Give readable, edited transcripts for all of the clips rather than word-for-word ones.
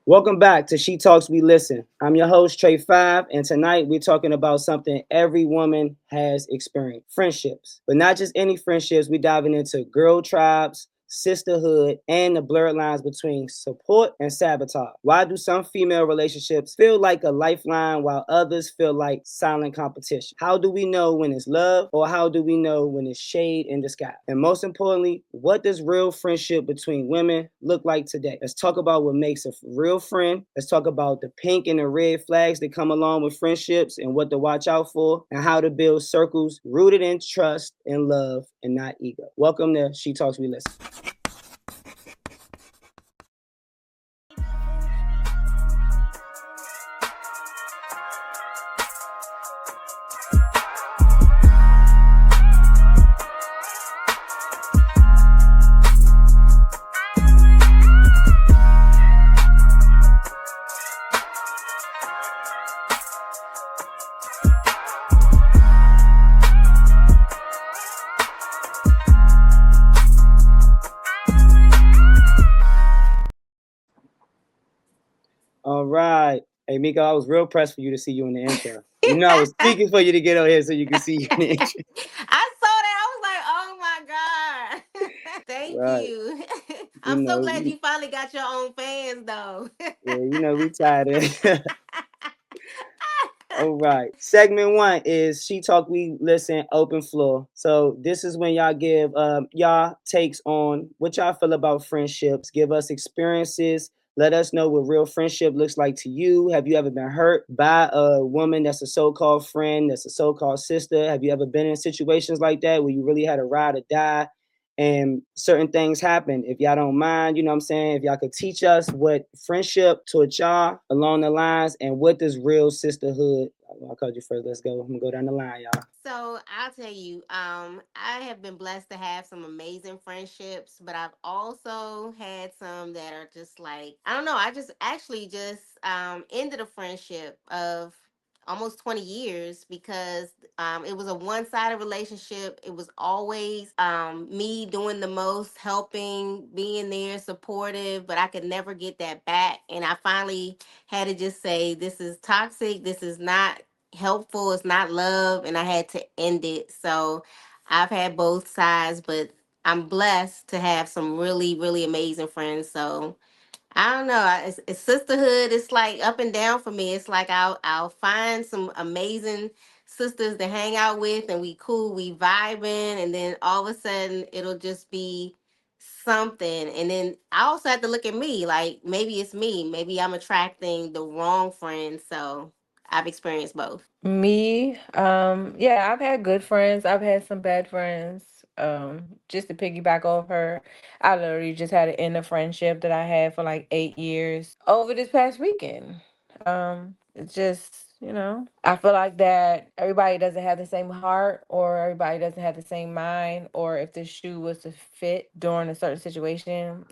Welcome back to She Talks, We Listen. I'm your host, Trey Five, and tonight we're talking about something every woman has experienced friendships. But not just any friendships, we're diving into girl tribes, sisterhood, and the blurred lines between support and sabotage. Why do some female relationships feel like a lifeline while others feel like silent competition? How do we know when it's love, or how do we know when it's shade in disguise? And most importantly, what does real friendship between women look like today? Let's talk about what makes a real friend. Let's talk about the pink and the red flags that come along with friendships and what to watch out for, and how to build circles rooted in trust and love and not ego. Welcome to She Talks, We Listen. All right. Hey, Miko, I was real pressed for you to see you in the intro. You know, I was speaking for you to get on here so you can see you in the intro. I saw that. I was like, oh my God. Thank Right. you. You I'm so know, glad you finally got your own fans, though. we tired of it. All right. Segment one is She Talk, We Listen, open floor. So this is when y'all give y'all takes on what y'all feel about friendships. Give us experiences. Let us know what real friendship looks like to you. Have you ever been hurt by a woman that's a so-called friend, that's a so-called sister? Have you ever been in situations like that where you really had a ride or die? And certain things happen. If y'all don't mind, you know what I'm saying? If y'all could teach us what friendship to y'all along the lines and what does real sisterhood. I called you first. Let's go. I'm gonna go down the line, y'all. So I'll tell you, I have been blessed to have some amazing friendships, but I've also had some that are just like, I don't know, I just actually just ended a friendship of almost 20 years because it was a one-sided relationship. It was always me doing the most, helping, being there, supportive, but I could never get that back. And I finally had to just say, this is toxic. This is not helpful. It's not love, and I had to end it. So I've had both sides, but I'm blessed to have some really, really amazing friends. So I don't know. It's sisterhood. It's like up and down for me. It's like I'll find some amazing sisters to hang out with, and we cool, we vibing, and then all of a sudden it'll just be something. And then I also have to look at me. Like maybe it's me. Maybe I'm attracting the wrong friends. So I've experienced both. Me, yeah, I've had good friends. I've had some bad friends. Just to piggyback off her, I literally just had to end a friendship that I had for like 8 years over this past weekend. It's just, I feel like that everybody doesn't have the same heart, or everybody doesn't have the same mind, or if the shoe was to fit during a certain situation,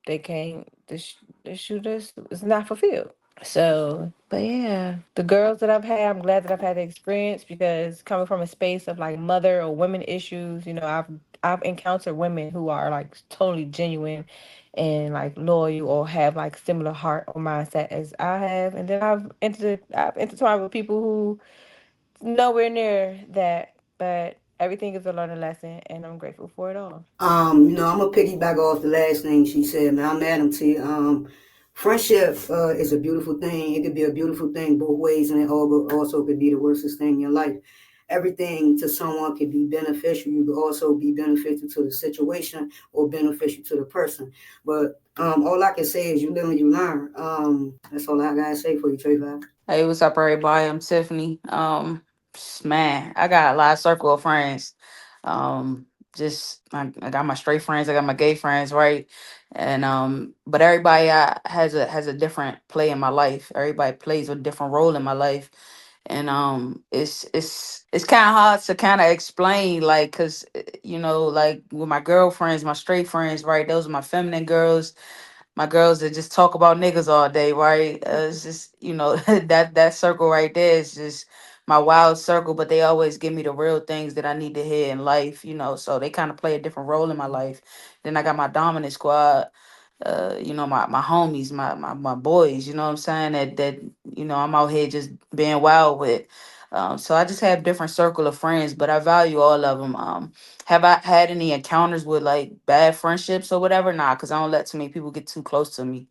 they can't, the shoe just is not fulfilled. So, but yeah, the girls that I've had, I'm glad that I've had the experience, because coming from a space of like mother or women issues, I've encountered women who are like totally genuine and like loyal, or have like similar heart or mindset as I have, and then I've intertwined with people who nowhere near that, but everything is a learning lesson, and I'm grateful for it all. I'm gonna piggyback off the last thing she said, man. I'm Adam T. Friendship is a beautiful thing. It could be a beautiful thing both ways, and it also could be the worstest thing in your life. Everything to someone could be beneficial. You could also be beneficial to the situation or beneficial to the person. But all I can say is you live and you learn. That's all I gotta say for you, Trayvon. Hey, what's up, everybody? I'm Tiffany. Man, I got a lot of circle of friends. Just I got my straight friends, I got my gay friends, right? And but everybody has a different play in my life. Everybody plays a different role in my life, and it's kind of hard to kind of explain, like, cause like with my girlfriends, my straight friends, right? Those are my feminine girls, my girls that just talk about niggas all day, right? It's just that circle right there is just my wild circle, but they always give me the real things that I need to hear in life, so they kind of play a different role in my life. Then I got my dominant squad, my homies, my boys, you know what I'm saying, that I'm out here just being wild with. So I just have different circle of friends, but I value all of them. Have I had any encounters with like bad friendships or whatever? Nah, because I don't let too many people get too close to me.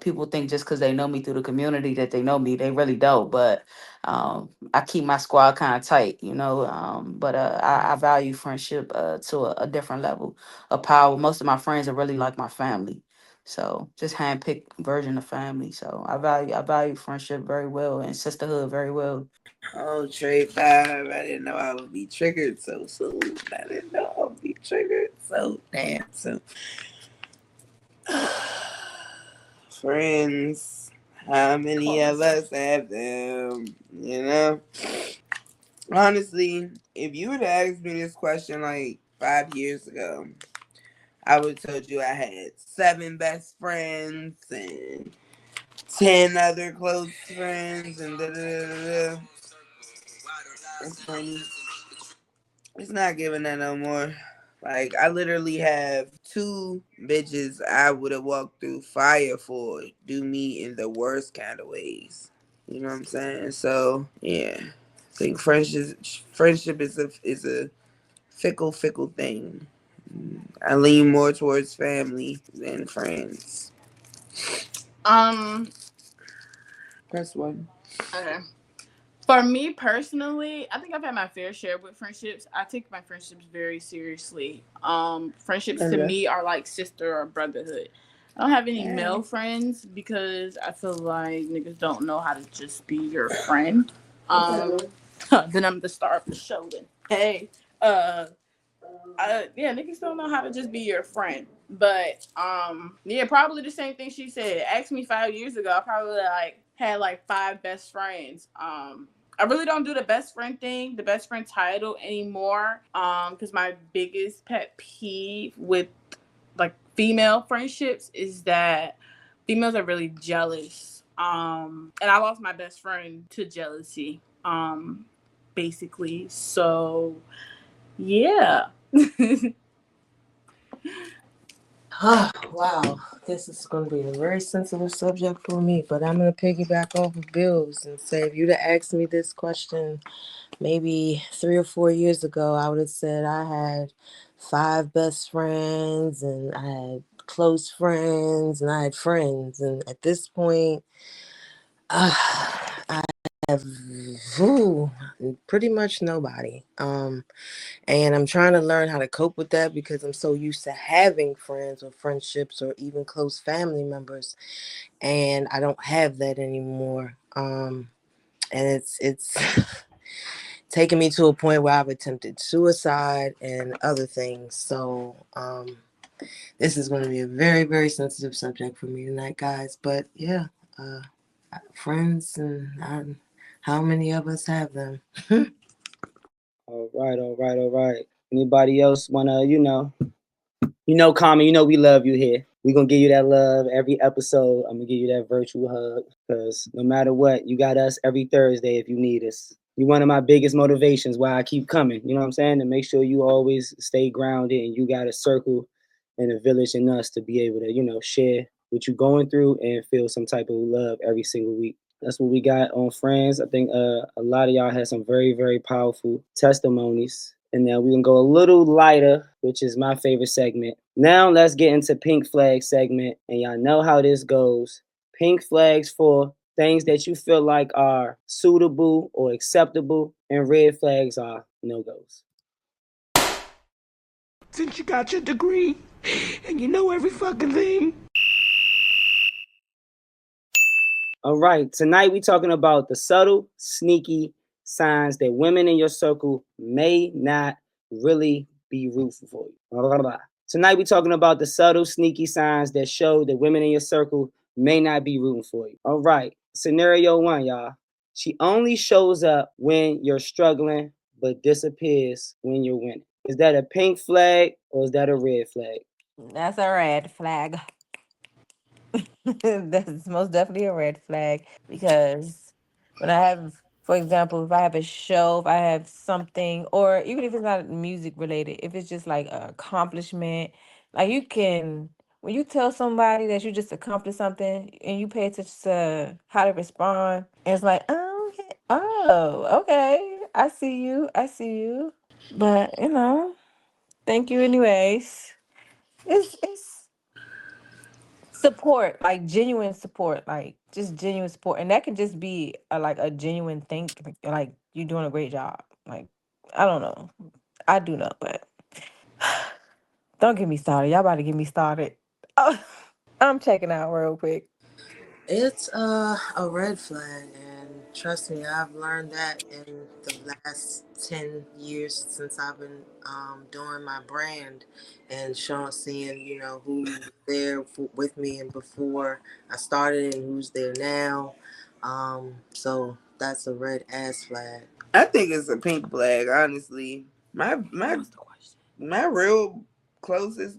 People think just because they know me through the community that they know me, they really don't. But I keep my squad kind of tight, you know. But I value friendship to a different level of power. Most of my friends are really like my family. So just handpicked version of family. So I value friendship very well and sisterhood very well. Oh, Trey Five, I didn't know I would be triggered so soon. I didn't know I would be triggered so damn soon. Friends, how many of us have them? You know? Honestly, if you would have asked me this question like 5 years ago, I would have told you I had 7 best friends and 10 other close friends and da da da da. Da. It's funny. It's not giving that no more. Like I literally have 2 bitches I would have walked through fire for do me in the worst kind of ways. You know what I'm saying? So yeah, I think friendship is a fickle thing. I lean more towards family than friends. Um, Press one. okay. For me personally, I think I've had my fair share with friendships. I take my friendships very seriously. Friendships to Okay. me are like sister or brotherhood. I don't have any male friends because I feel like niggas don't know how to just be your friend. Um, then I'm the star of the show. Then hey, uh, yeah, niggas don't know how to just be your friend. But yeah, probably the same thing she said. Asked me 5 years ago, I probably like had like 5 best friends. I really don't do the best friend thing, the best friend title anymore. Because my biggest pet peeve with like female friendships is that females are really jealous. And I lost my best friend to jealousy. Basically. So yeah. Oh, wow. This is going to be a very sensitive subject for me, but I'm going to piggyback off of Bill's and say if you'd have asked me this question maybe 3 or 4 years ago, I would have said I had 5 best friends and I had close friends and I had friends. And at this point, I have ooh, pretty much nobody. And I'm trying to learn how to cope with that because I'm so used to having friends or friendships or even close family members, and I don't have that anymore. And it's taken me to a point where I've attempted suicide and other things. So this is going to be a very, very sensitive subject for me tonight, guys. But yeah, uh, friends, and how many of us have them? All right, all right, all right. Anybody else wanna, Carmen, we love you here. We gonna give you that love every episode. I'm gonna give you that virtual hug. Cause no matter what, you got us every Thursday if you need us. You're one of my biggest motivations why I keep coming. You know what I'm saying? To make sure you always stay grounded and you got a circle and a village in us to be able to, share what you're going through and feel some type of love every single week. That's what we got on Friends. I think a lot of y'all had some very, very powerful testimonies. And now we can go a little lighter, which is my favorite segment. Now let's get into Pink Flag segment. And y'all know how this goes. Pink flags for things that you feel like are suitable or acceptable, and red flags are no-goes. Since you got your degree and you know every fucking thing. All right, tonight we talking about the subtle, sneaky signs that women in your circle may not really be rooting for you. Blah, blah, blah. Tonight we talking about the subtle, sneaky signs that show that women in your circle may not be rooting for you. All right, scenario one, y'all. She only shows up when you're struggling, but disappears when you're winning. Is that a pink flag or is that a red flag? That's a red flag. That's most definitely a red flag because when I have, for example, if I have a show, if I have something, or even if it's not music related, if it's just like an accomplishment, like you can when you tell somebody that you just accomplished something and you pay attention to how they respond, it's like, oh, okay, oh, okay, I see you, I see you. But thank you anyways. It's support, like genuine support, like just genuine support, and that can just be like a genuine thing, like you doing a great job. Like I don't know, I do know, but don't get me started. Y'all about to get me started. Oh, I'm checking out real quick. It's a red flag, and trust me, I've learned that in the last 10 years since I've been doing my brand and showing, seeing, who was there with me and before I started and who's there now. So that's a red ass flag. I think it's a pink flag, honestly. My real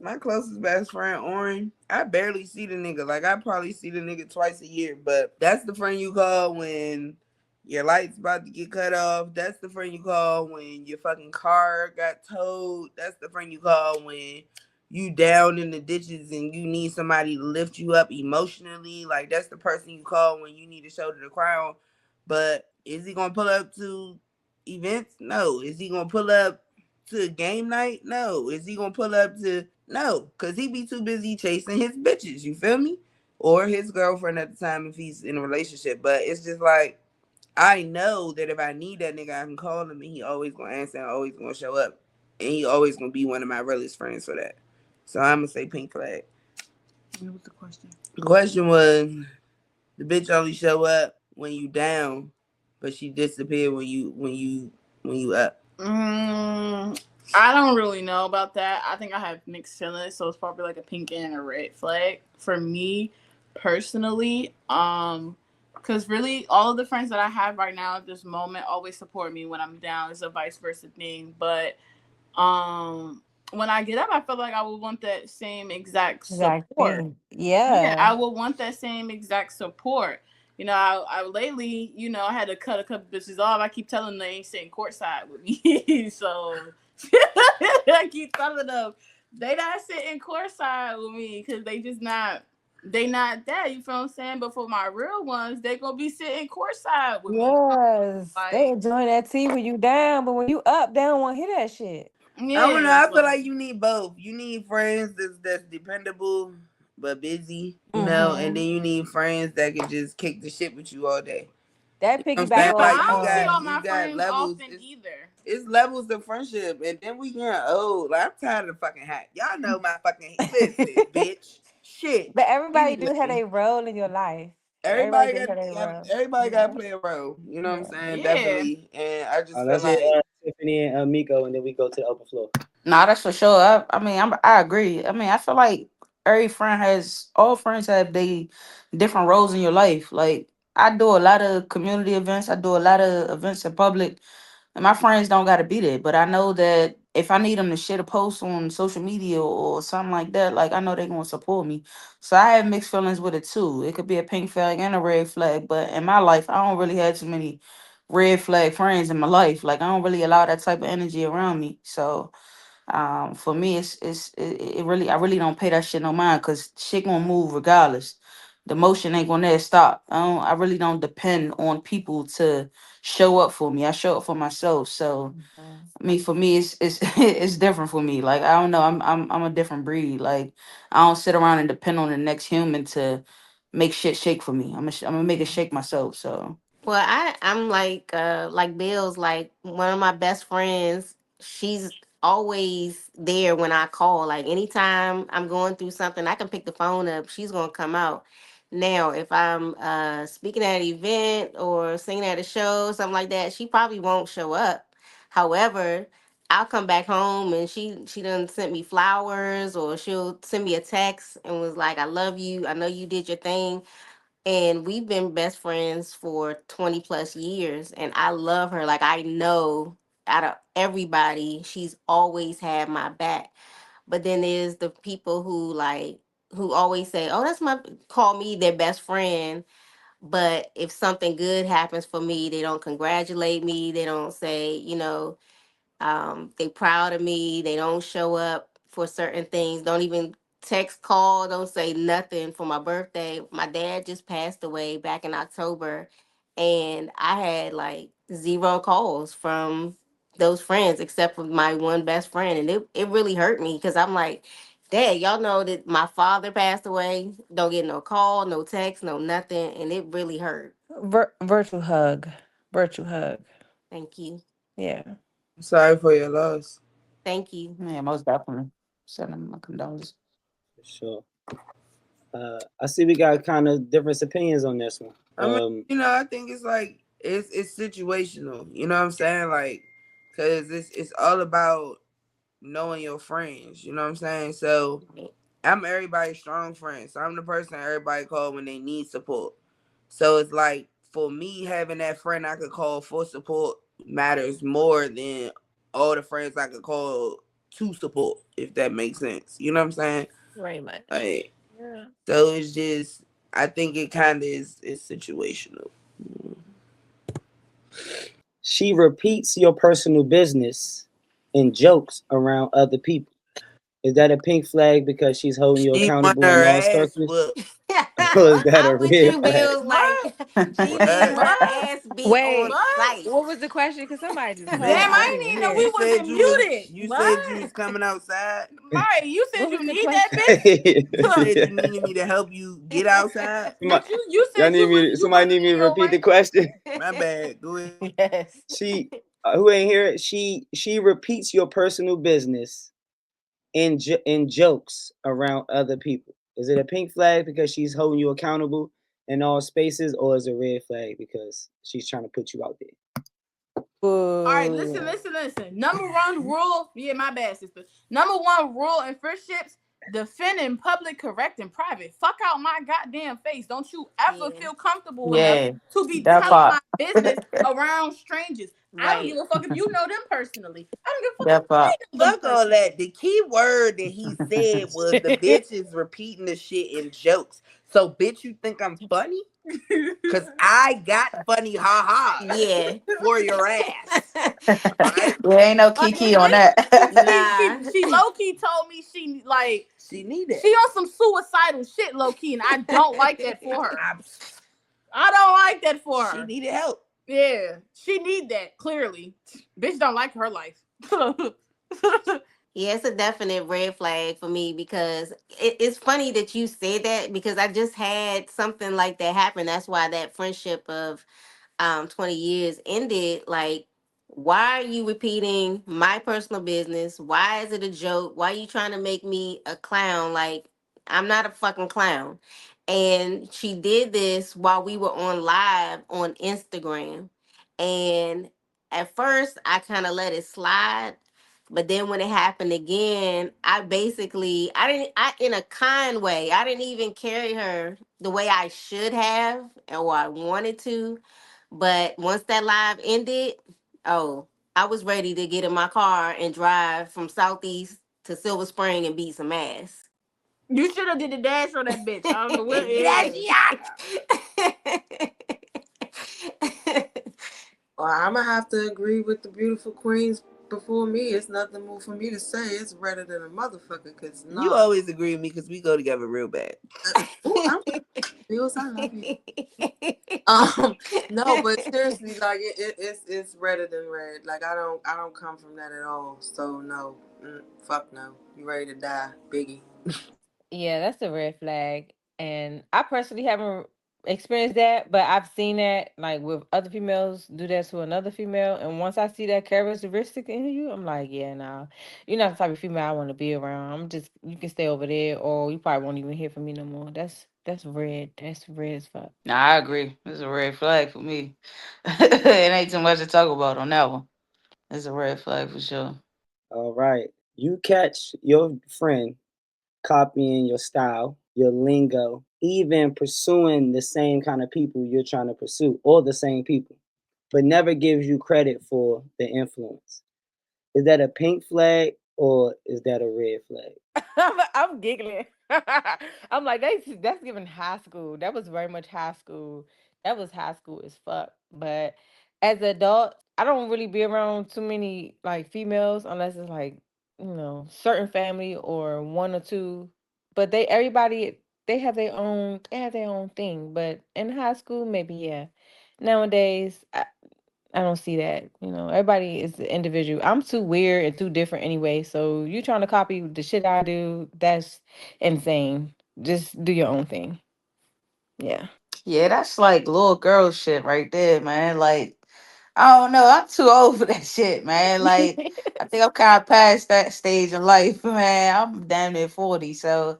my closest best friend, Oren, I barely see the nigga. Like, I probably see the nigga twice a year, but that's the friend you call when your light's about to get cut off. That's the friend you call when your fucking car got towed. That's the friend you call when you down in the ditches and you need somebody to lift you up emotionally. Like, that's the person you call when you need a shoulder to cry on. But is he gonna pull up to events? No. Is he gonna pull up to game night? No. Is he gonna pull up to no? Cause he be too busy chasing his bitches. You feel me? Or his girlfriend at the time if he's in a relationship. But it's just like I know that if I need that nigga, I can call him and he always gonna answer and always gonna show up. And he always gonna be one of my realest friends for that. So I'm gonna say pink flag. What was the question? The question was the bitch only show up when you down, but she disappear when you up. I don't really know about that. I think I have mixed feelings, so it's probably like a pink and a red flag for me personally. Because really, all of the friends that I have right now at this moment always support me when I'm down. It's a vice versa thing, but um, when I get up, I feel like I would want that same exact Exact support. thing. Yeah, Yeah. I would want that same exact support. I lately, I had to cut a couple bitches off. I keep telling them they ain't sitting courtside with me. So I keep telling them they not sitting courtside with me because they not that. You feel what I'm saying? But for my real ones, they gonna be sitting courtside with me. Yes. They Like, enjoying that tea when you down, but when you up, they don't want to hear that shit. I don't know. yeah, I feel so like you need both. You need friends that's dependable but busy, and then Mm-hmm. you need friends that can just kick the shit with you all day. That You know what I'm piggyback yeah, saying? but off. Like I don't see all you my got friends levels. often either. It's levels of friendship, and then we getting old. Like, I'm tired of the fucking hat. Y'all know my fucking listen, bitch. Shit. But everybody do have Anyway, a role in your life. Everybody do have a role. everybody got to Yeah. play a role. You know what I'm Yeah. saying? Yeah. Definitely. And I just feel Let's hit like Tiffany and Miko, and then we go to the open floor. Nah, that's for sure. I mean, I agree. I mean, I feel like all friends have they different roles in your life. Like I do a lot of community events. I do a lot of events in public. And my friends don't got to be there, but I know that if I need them to share a post on social media or something like that, like I know they're gonna support me. So I have mixed feelings with it too. It could be a pink flag and a red flag, but in my life, I don't really have too many red flag friends in my life. Like I don't really allow that type of energy around me. So for me, it really I really don't pay that shit no mind because shit gonna move regardless. The motion ain't gonna never stop. I really don't depend on people to show up for me. I show up for myself. So Mhm. I mean, for me, it's it's different for me. Like I don't know, I'm a different breed. Like I don't sit around and depend on the next human to make shit shake for me. I'm gonna make it shake myself. So Well, I'm like Bill's like one of my best friends. She's always there when I call. Like anytime I'm going through something, I can pick the phone up. She's gonna come out. Now, if I'm speaking at an event or singing at a show, something like that, she probably won't show up. However, I'll come back home and she done sent me flowers or she'll send me a text and was like, "I love you. I know you did your thing." And we've been best friends for 20 plus years, and I love her. Like, I know out of everybody, she's always had my back. But then there's the people who always say, "Oh, that's my," call me their best friend. But if something good happens for me, they don't congratulate me. They don't say, they proud of me. They don't show up for certain things. Don't even text, call, don't say nothing for my birthday. My dad just passed away back in October, and I had like zero calls from those friends except for my one best friend. And it really hurt me because I'm like, Dad, y'all know that my father passed away. Don't get no call, no text, no nothing. And it really hurt. Virtual hug. Virtual hug. Thank you. Yeah. I'm sorry for your loss. Thank you. Yeah, most definitely. Send them my condolences. For sure. I see we got kind of different opinions on this one. I mean, I think it's like it's situational. You know what I'm saying? Like, cause it's all about knowing your friends. You know what I'm saying? So I'm everybody's strong friend. So I'm the person everybody call when they need support. So it's like for me having that friend I could call for support matters more than all the friends I could call to support, if that makes sense. You know what I'm saying? Very much. Like, Yeah. so it's just I think it kinda is situational. She repeats your personal business and jokes around other people. Is that a pink flag because she's holding you She want accountable in her all ass circles? whooped. Or is that a I'm with red you, flag? Bills. Like, What? she needs What? her What? ass beat on Wait, What? sight. what was the question? Because somebody just Damn, called. Bitch, I I didn't didn't even even know hear. we you said wasn't you was muted. you said you What? was coming outside. Right, you said What you was the need that question? You bitch. said you needed me to help you get outside. Somebody, Bitch, you y'all said need me. you Somebody wasn't need me in to your repeat the right. question. My bad. Go ahead. Yes. She, who ain't hear it? She repeats your personal business in jokes around other people. Is it a pink flag because she's holding you accountable in all spaces, or is it a red flag because she's trying to put you out there? All right, listen, Boo. listen, listen. Number one rule, yeah, my bad, sister. Number one rule in friendships: defend in public, correct in private. Fuck out my goddamn face. Don't you ever Yeah, feel comfortable enough Yeah, to be that telling yeah, my part. business around strangers. I don't give right. a fuck if you know them personally. I don't give a fuck if That part. they know them Fuck all personally. that. The key word that he said was the bitch is repeating the shit in jokes. So, bitch, you think I'm funny? Cause I got funny ha-has Yeah. for your ass. Alright? There ain't no Like, kiki on she, that. she, Nah. she low key told me she like She need she it. on some suicidal shit, low key, and I don't like that for her. I, I don't like that for she her. needed help. Yeah, she need that clearly. Bitch don't like her life. Yeah, it's a definite red flag for me because it's funny that you said that because I just had something like that happen. That's why that friendship of 20 years ended. Like, why are you repeating my personal business? Why is it a joke? Why are you trying to make me a clown? Like, I'm not a fucking clown. And she did this while we were on live on Instagram. And at first I kind of let it slide, but then when it happened again, I didn't, I in a kind way, I didn't even carry her the way I should have or I wanted to. But once that live ended, oh, I was ready to get in my car and drive from Southeast to Silver Spring and beat some ass. You should have did the dash on that bitch. I don't know what. Get that Yeah. shit out. Well, I'm gonna have to agree with the beautiful queens before me. It's nothing more for me to say. It's redder than a motherfucker. Cause You nah. always agree with me because we go together real bad. Oh, I'm Bills. I love you. Um, no, but seriously, like it's redder than red. Like I don't come from that at all. So no, fuck no. You ready to die, Biggie? Yeah, that's a red flag. And I personally haven't experienced that, but I've seen that like with other females do that to another female. And once I see that characteristic in you, I'm like, yeah, nah, you're not the type of female I want to be around. I'm just you can stay over there, or you probably won't even hear from me no more. That's red. That's red as fuck. Nah, I agree. It's a red flag for me. It ain't too much to talk about on that one. It's a red flag for sure. All right. You catch your friend copying your style, your lingo, even pursuing the same kind of people you're trying to pursue or the same people, but never gives you credit for the influence. Is that a pink flag or is that a red flag? I'm giggling. I'm like, that's giving high school. That was very much high school. That was high school as fuck. But as an adult, I don't really be around too many like females unless it's like, certain family or one or two. But they have their own thing. But in high school, maybe yeah. Nowadays, I don't see that. Everybody is an individual. I'm too weird and too different anyway. So you trying to copy the shit I do? That's insane. Just do your own thing. Yeah. Yeah, that's like little girl shit right there, man. Like, I don't know. I'm too old for that shit, man. Like, I think I'm kind of past that stage in life, man. I'm damn near 40, so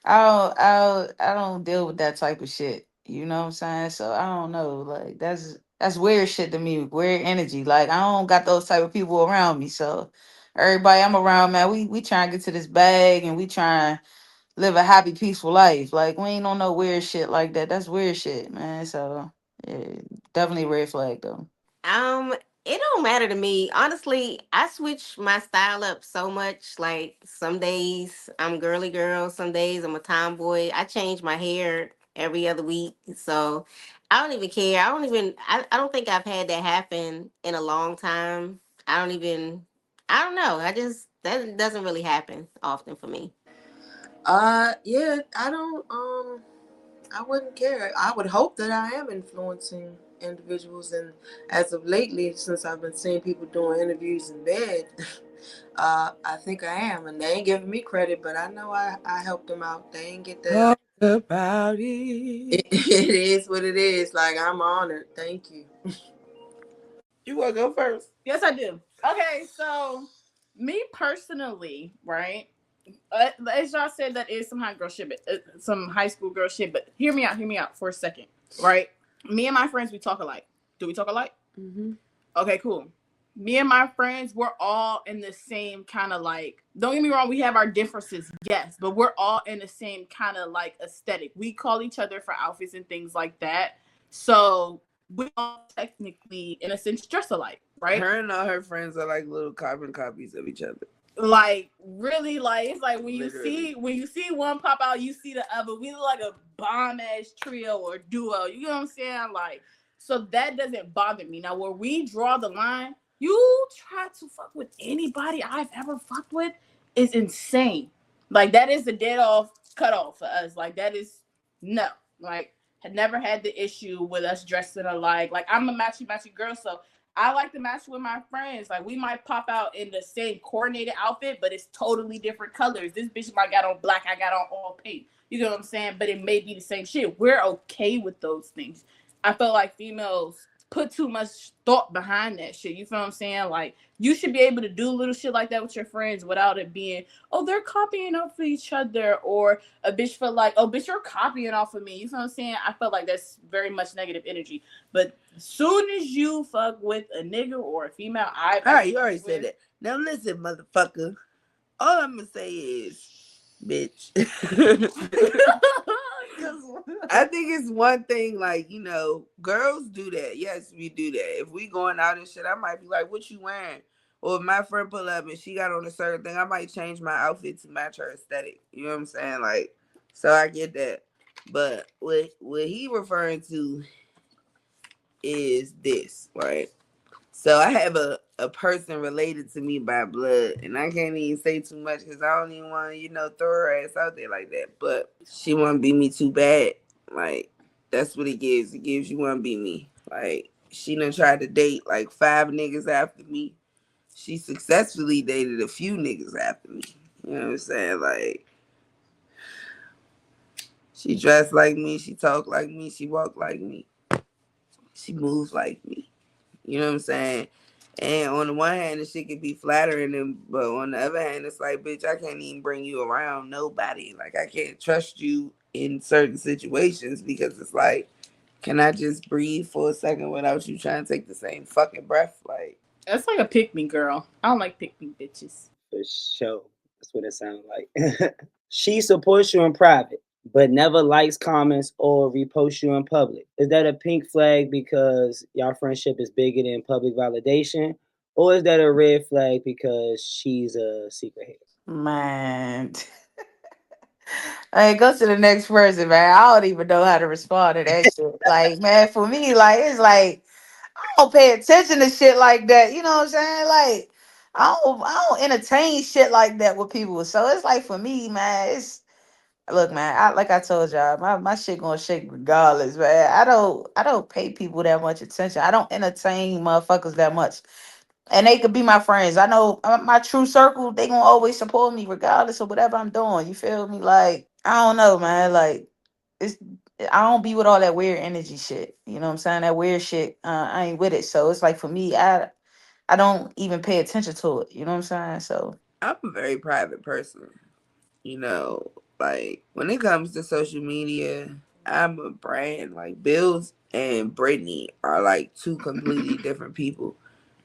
I don't deal with that type of shit. You know what I'm saying? So I don't know. Like, that's weird shit to me. Weird energy. Like, I don't got those type of people around me. So everybody I'm around, man, we trying to get to this bag and we trying live a happy, peaceful life. Like we ain't on no weird shit like that. That's weird shit, man. So yeah, definitely a red flag though. Um, it don't matter to me. Honestly, I switch my style up so much. Like some days I'm girly girl, some days I'm a tomboy. I change my hair every other week. So I don't even care. I don't think I've had that happen in a long time. I don't know. That doesn't really happen often for me. Yeah, I wouldn't care. I would hope that I am influencing individuals, and as of lately, since I've been seeing people doing interviews in bed, I think I am, and they ain't giving me credit, but I know I helped them out. They ain't get that. Talk about it. It is what it is. Like, I'm honored. Thank you. You want to go first? Yes, I do. Okay, so me personally, right? As y'all said, that is some high girl shit, but, some high school girl shit. But hear me out for a second, right? Me and my friends, we talk alike. Do we talk alike? Mm-hmm. Okay, cool. Me and my friends, we're all in the same kind of like, don't get me wrong, we have our differences, yes, but we're all in the same kind of like aesthetic. We call each other for outfits and things like that. So we all technically, in a sense, dress alike, right? Her and all her friends are like little carbon copies of each other. Like really, like it's like when you Literally. see one pop out, you see the other. We look like a bomb ass trio or duo. You know what I'm saying? Like, so that doesn't bother me. Now, where we draw the line, you try to fuck with anybody I've ever fucked with is insane. Like that is the dead off cut off for us. Like that is no. Like had never had the issue with us dressing alike. Like I'm a matchy girl, so I like to match with my friends. Like we might pop out in the same coordinated outfit, but it's totally different colors. This bitch might got on black, I got on all pink. You know what I'm saying? But it may be the same shit. We're okay with those things. I feel like females put too much thought behind that shit. You feel what I'm saying? Like you should be able to do little shit like that with your friends without it being, oh, they're copying off of each other, or a bitch feel like, oh, bitch, you're copying off of me. You feel what I'm saying? I feel like that's very much negative energy. But as soon as you fuck with a nigga or a female, All right, you already said that. Now listen, motherfucker. All I'm gonna say is, bitch. I think it's one thing, like, girls do that. Yes, we do that. If we going out and shit, I might be like, what you wearing? Or if my friend pull up and she got on a certain thing, I might change my outfit to match her aesthetic. You know what I'm saying? Like, so I get that. But what he referring to is this, right? So I have a person related to me by blood, and I can't even say too much because I don't even want to, throw her ass out there like that. But she want to beat me too bad. Like, that's what it gives. It gives you want to beat me. Like, she done tried to date like 5 niggas after me. She successfully dated a few niggas after me. You know what I'm saying? Like, she dressed like me. She talked like me. She walked like me. She moves like me. You know what I'm saying? And on the one hand, the shit can be flattering, but on the other hand, it's like, bitch, I can't even bring you around nobody. Like, I can't trust you in certain situations because it's like, can I just breathe for a second without you trying to take the same fucking breath? Like, that's like a pick me girl. I don't like pick me bitches. For sure. That's what it sounds like. She supports you in private, but never likes, comments, or reposts you in public. Is that a pink flag because y'all friendship is bigger than public validation? Or is that a red flag because she's a secret hater? Man. Hey, go to the next person, man. I don't even know how to respond to that shit. Like, man, for me, like, it's like I don't pay attention to shit like that. You know what I'm saying? Like, I don't entertain shit like that with people. So it's like for me, man, Look, man, like I told y'all, my shit gonna shake regardless, man. I don't pay people that much attention. I don't entertain motherfuckers that much. And they could be my friends. I know my true circle, they gonna always support me regardless of whatever I'm doing. You feel me? Like, I don't know, man. Like, it's I don't be with all that weird energy shit. You know what I'm saying? That weird shit. I ain't with it. So it's like for me, I don't even pay attention to it. You know what I'm saying? So I'm a very private person. You know, like when it comes to social media, I'm a brand. Like Bills and Brittany are like two completely different people.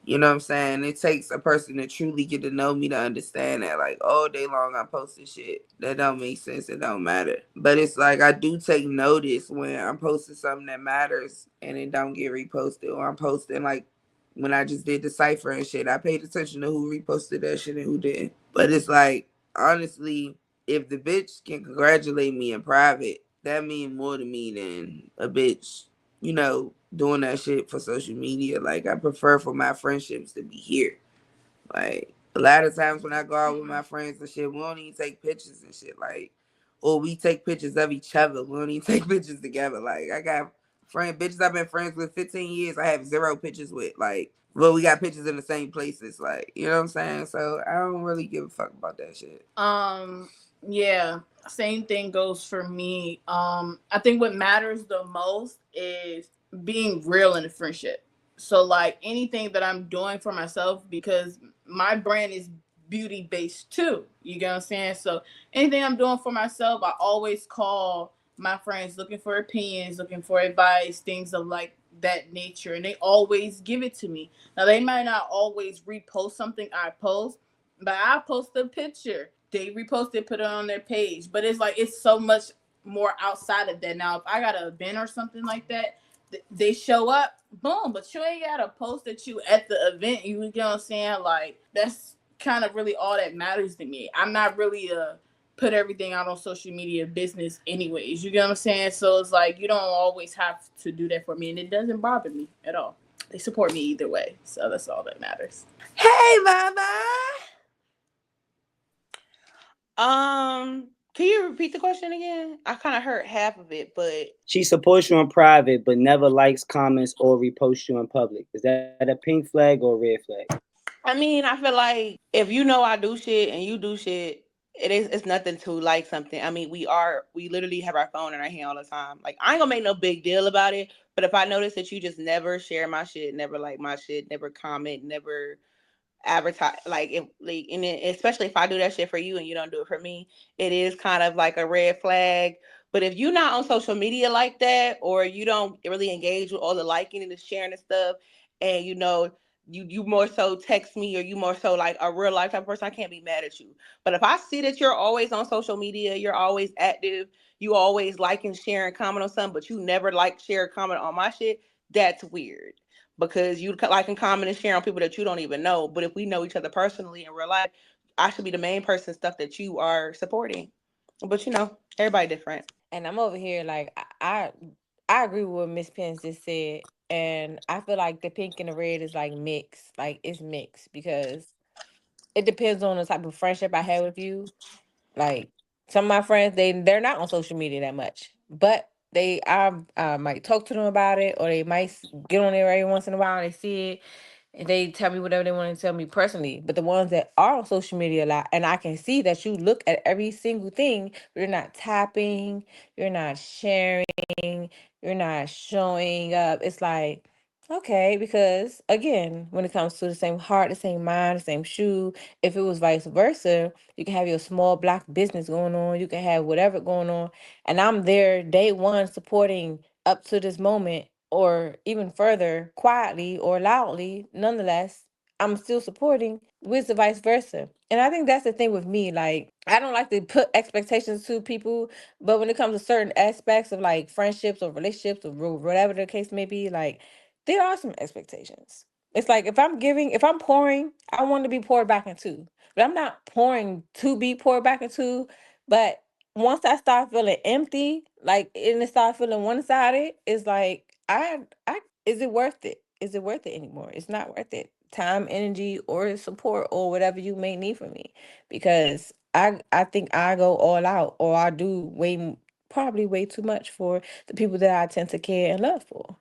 You know what I'm saying? It takes a person to truly get to know me to understand that. Like all day long, I'm posting shit that don't make sense. It don't matter. But it's like I do take notice when I'm posting something that matters and it don't get reposted, or I'm posting like when I just did the cipher and shit. I paid attention to who reposted that shit and who didn't. But it's like honestly, if the bitch can congratulate me in private, that mean more to me than a bitch, doing that shit for social media. Like I prefer for my friendships to be here. Like a lot of times when I go out with my friends and shit, we don't even take pictures and shit. Like, or we take pictures of each other. We don't even take pictures together. Like I got bitches I've been friends with 15 years. I have zero pictures with. Like, well, we got pictures in the same places. Like, you know what I'm saying? So I don't really give a fuck about that shit. Yeah, same thing goes for me. I think what matters the most is being real in a friendship. So like anything that I'm doing for myself, because my brand is beauty based too. You get what I'm saying? So anything I'm doing for myself, I always call my friends looking for opinions, looking for advice, things of like that nature, and they always give it to me. Now they might not always repost something I post, but I post a picture. They repost it, put it on their page. But it's like it's so much more outside of that. Now, if I got an event or something like that, they show up, boom. But you ain't gotta post that you at the event. You get what I'm saying? Like that's kind of really all that matters to me. I'm not really a put everything out on social media business anyways. You get what I'm saying? So it's like you don't always have to do that for me, and it doesn't bother me at all. They support me either way, so that's all that matters. Hey, mama. Can you repeat the question again? I kind of heard half of it, but She supports you in private, but never likes, comments, or reposts you in public. Is that a pink flag or a red flag? I mean, I feel like if you know I do shit and you do shit, it's nothing to like something. I mean, we literally have our phone in our hand all the time. Like I ain't gonna make no big deal about it, but if I notice that you just never share my shit, never like my shit, never comment, never advertise, like if like, and especially if I do that shit for you and you don't do it for me, it is kind of like a red flag. But if you're not on social media like that, or you don't really engage with all the liking and the sharing and stuff, and you more so text me, or you more so like a real life type of person, I can't be mad at you. But if I see that you're always on social media, you're always active, you always like and share and comment on something, but you never like, share, comment on my shit, that's weird, because you like and comment and share on people that you don't even know. But if we know each other personally in real life, I should be the main person stuff that you are supporting. But everybody different. And I'm over here like I agree with what Miss Pence just said. And I feel like the pink and the red is like mixed. Like it's mixed because it depends on the type of friendship I have with you. Like some of my friends, they're not on social media that much, but I might talk to them about it, or they might get on there every once in a while. They see it, and they tell me whatever they want to tell me personally. But the ones that are on social media a lot, and I can see that you look at every single thing, but you're not tapping, you're not sharing, you're not showing up. It's like, okay, because again, when it comes to the same heart, the same mind, the same shoe, if it was vice versa, you can have your small black business going on, you can have whatever going on, and I'm there day one supporting up to this moment, or even further, quietly or loudly, nonetheless, I'm still supporting with the vice versa. And I think that's the thing with me. Like, I don't like to put expectations to people, but when it comes to certain aspects of like friendships or relationships or whatever the case may be, like, there are some expectations. It's like if I'm pouring, I want to be poured back into. But I'm not pouring to be poured back into. But once I start feeling empty, like and it start feeling one sided, it's like I is it worth it? Is it worth it anymore? It's not worth it. Time, energy, or support, or whatever you may need from me, because I think I go all out, or I do probably way too much for the people that I tend to care and love for.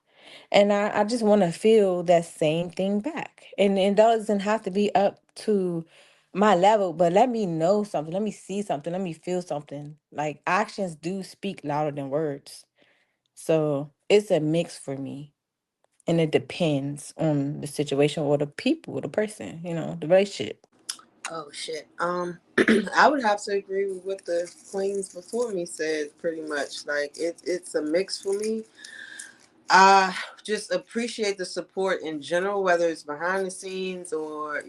And I just want to feel that same thing back. And it doesn't have to be up to my level, but let me know something. Let me see something. Let me feel something. Like actions do speak louder than words. So it's a mix for me. And it depends on the situation or the people, the person, the relationship. Oh shit. I would have to agree with what the queens before me said. Pretty much, like it's a mix for me. I just appreciate the support in general, whether it's behind the scenes or,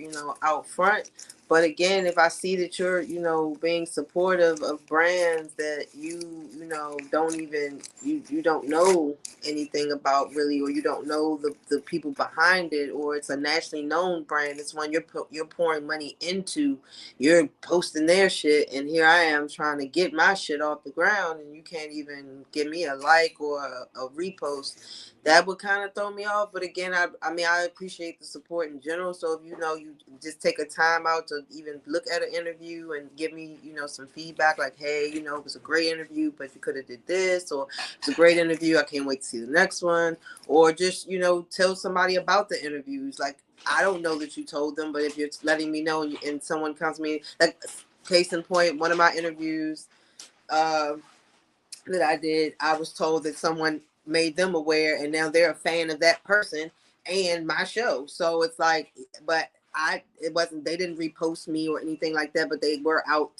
out front. But again, if I see that you're, being supportive of brands that don't even, you don't know anything about really, or you don't know the people behind it, or it's a nationally known brand, it's one you're pouring money into, you're posting their shit, and here I am trying to get my shit off the ground, and you can't even give me a like or a repost. That would kind of throw me off. But again, I mean, I appreciate the support in general. So if you just take a time out to even look at an interview and give me, some feedback, like, hey, it was a great interview, but you could have did this, or it's a great interview, I can't wait to see the next one, or just, tell somebody about the interviews. Like, I don't know that you told them, but if you're letting me know, and someone comes to me, like, case in point, one of my interviews, that I did, I was told that someone made them aware, and now they're a fan of that person and my show. So it's like, but it wasn't, they didn't repost me or anything like that, but they were out,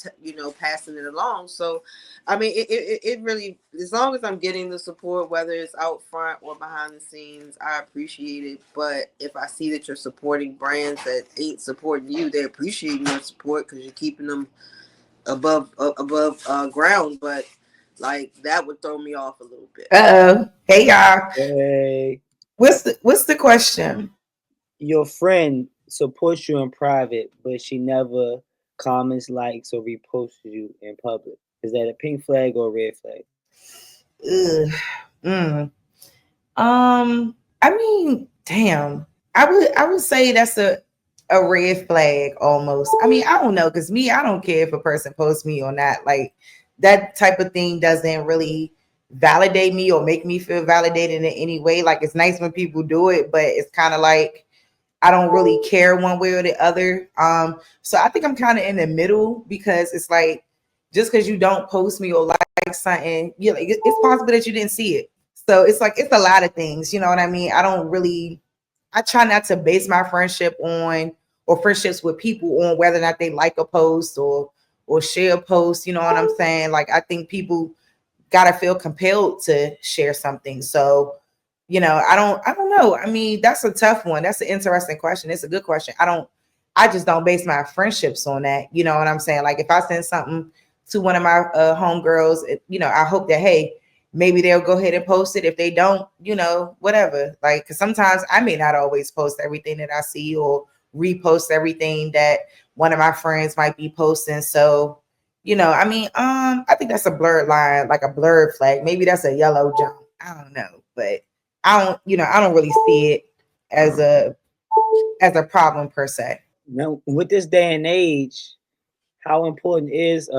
passing it along. So, I mean, it really, as long as I'm getting the support, whether it's out front or behind the scenes, I appreciate it. But if I see that you're supporting brands that ain't supporting you, they're appreciating your support because you're keeping them above ground, but like that would throw me off a little bit. Hey y'all. Hey, What's the question? your friend supports you in private, but she never comments, likes, or reposts you in public. Is that a pink flag or a red flag? Ugh. Mm. I mean, damn. I would say that's a red flag almost. I mean, I don't know, because me, I don't care if a person posts me or not. Like that type of thing doesn't really validate me or make me feel validated in any way. Like it's nice when people do it, but it's kind of like I don't really care one way or the other. So I think I'm kind of in the middle, because it's like just because you don't post me or like something, like it's possible that you didn't see it. So it's like it's a lot of things, you know what I mean? I try not to base my friendship on, or friendships with people on, whether or not they like a post or share a post, you know what I'm saying? Like I think people gotta feel compelled to share something. So, I don't know. I mean, that's a tough one. That's an interesting question. It's a good question. I just don't base my friendships on that. You know what I'm saying? Like if I send something to one of my homegirls, I hope that, hey, maybe they'll go ahead and post it. If they don't, whatever. Like, cause sometimes I may not always post everything that I see or repost everything that one of my friends might be posting. So, I mean, I think that's a blurred line, like a blurred flag. Maybe that's a yellow jump. I don't know, but I don't really see it as a problem per se. Now, with this day and age, how important is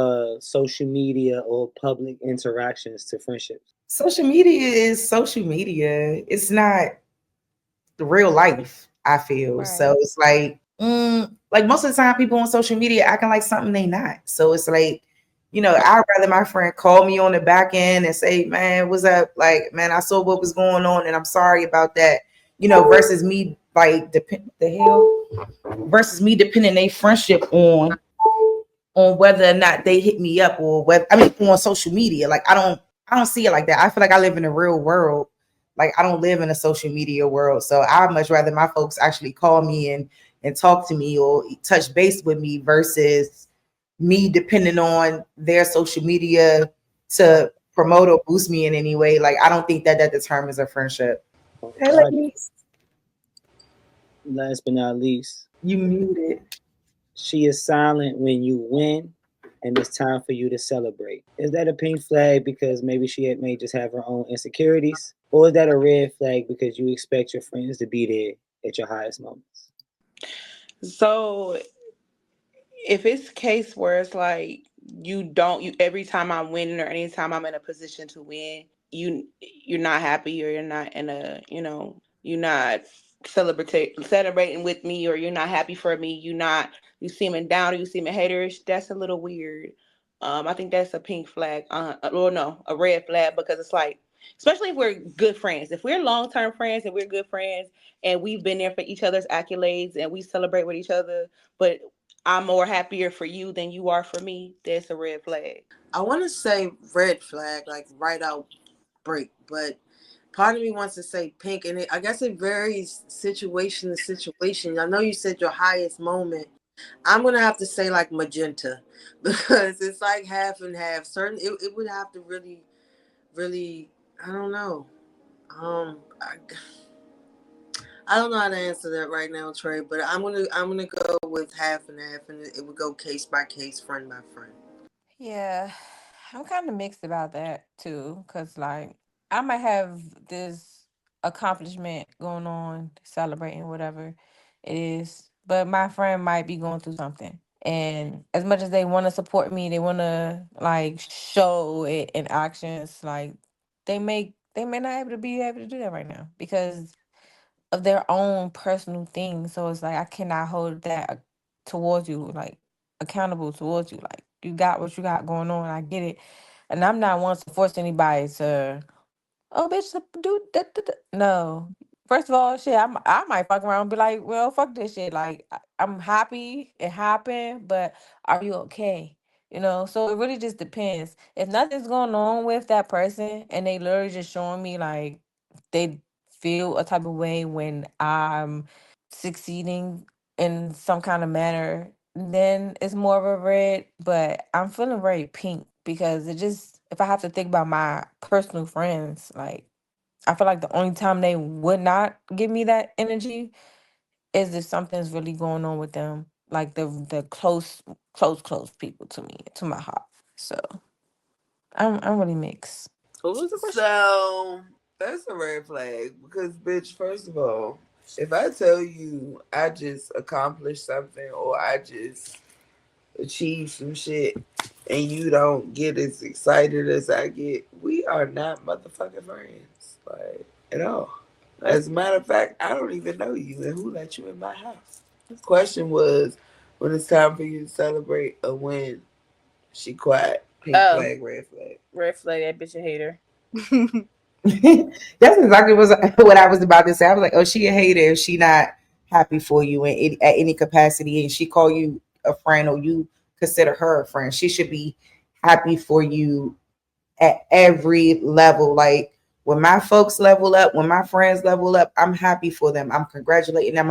social media or public interactions to friendships? Social media is social media. It's not the real life, I feel. So Right. it's like most of the time people on social media acting like something they not. So it's like, I'd rather my friend call me on the back end and say, man, what's up? Like, man, I saw what was going on and I'm sorry about that. Versus me like the hell versus me depending their friendship on whether or not they hit me up, or whether, I mean, on social media. Like I don't see it like that. I feel like I live in the real world. Like I don't live in a social media world. So I'd much rather my folks actually call me and talk to me or touch base with me, versus me depending on their social media to promote or boost me in any way. Like I don't think that determines a friendship. Hey ladies, Last but not least, you muted. she is silent when you win, and it's time for you to celebrate. Is that a pink flag because maybe may just have her own insecurities? Or is that a red flag because you expect your friends to be there at your highest moments? So if it's case where it's like you don't you every time I'm winning or anytime I'm in a position to win, you're not happy or you're not in a you're not celebrating with me or you're not happy for me, you seeming down or you seeming haterish, that's a little weird. I think that's a pink flag. Or no, a red flag because it's like, especially if we're good friends. If we're long term friends and we're good friends and we've been there for each other's accolades and we celebrate with each other, but I'm more happier for you than you are for me, that's a red flag. I want to say red flag, like right out break, but part of me wants to say pink, and I guess it varies situation to situation. I know you said your highest moment. I'm gonna have to say like magenta because it's like half and half. It would have to really, I don't know. I don't know how to answer that right now, Trey. But I'm gonna go with half and half, and it would go case by case, friend by friend. Yeah, I'm kind of mixed about that too, cause like I might have this accomplishment going on, celebrating whatever it is, but my friend might be going through something. And as much as they want to support me, they want to like show it in actions. Like they may not able to do that right now because of their own personal things. So it's like I cannot hold that towards you, like accountable towards you. Like you got what you got going on. I get it, and I'm not one to force anybody to. Oh, bitch, do that. No. First of all, shit, I might fuck around and be like, well, fuck this shit. Like, I'm happy it happened, but are you okay? You know, so it really just depends. If nothing's going on with that person and they literally just showing me like they feel a type of way when I'm succeeding in some kind of manner, then it's more of a red. But I'm feeling very pink because it just, if I have to think about my personal friends, like I feel like the only time they would not give me that energy is if something's really going on with them, like the close people to me, to my heart. So I'm really mixed. What was the question? So that's a red flag because, bitch, first of all, if I tell you I just accomplished something or I just achieved some shit and you don't get as excited as I get, we are not motherfucking friends. Like, at all. As a matter of fact, I don't even know you and who let you in my house. The question was when it's time for you to celebrate a win, she quiet. Pink flag, red flag. Red flag, that bitch a hater. That's exactly what I was about to say. I was like, oh, she a hater if she not happy for you at any capacity, and she call you a friend or you consider her a friend. She should be happy for you at every level. Like when my folks level up, when my friends level up, I'm happy for them. I'm congratulating them.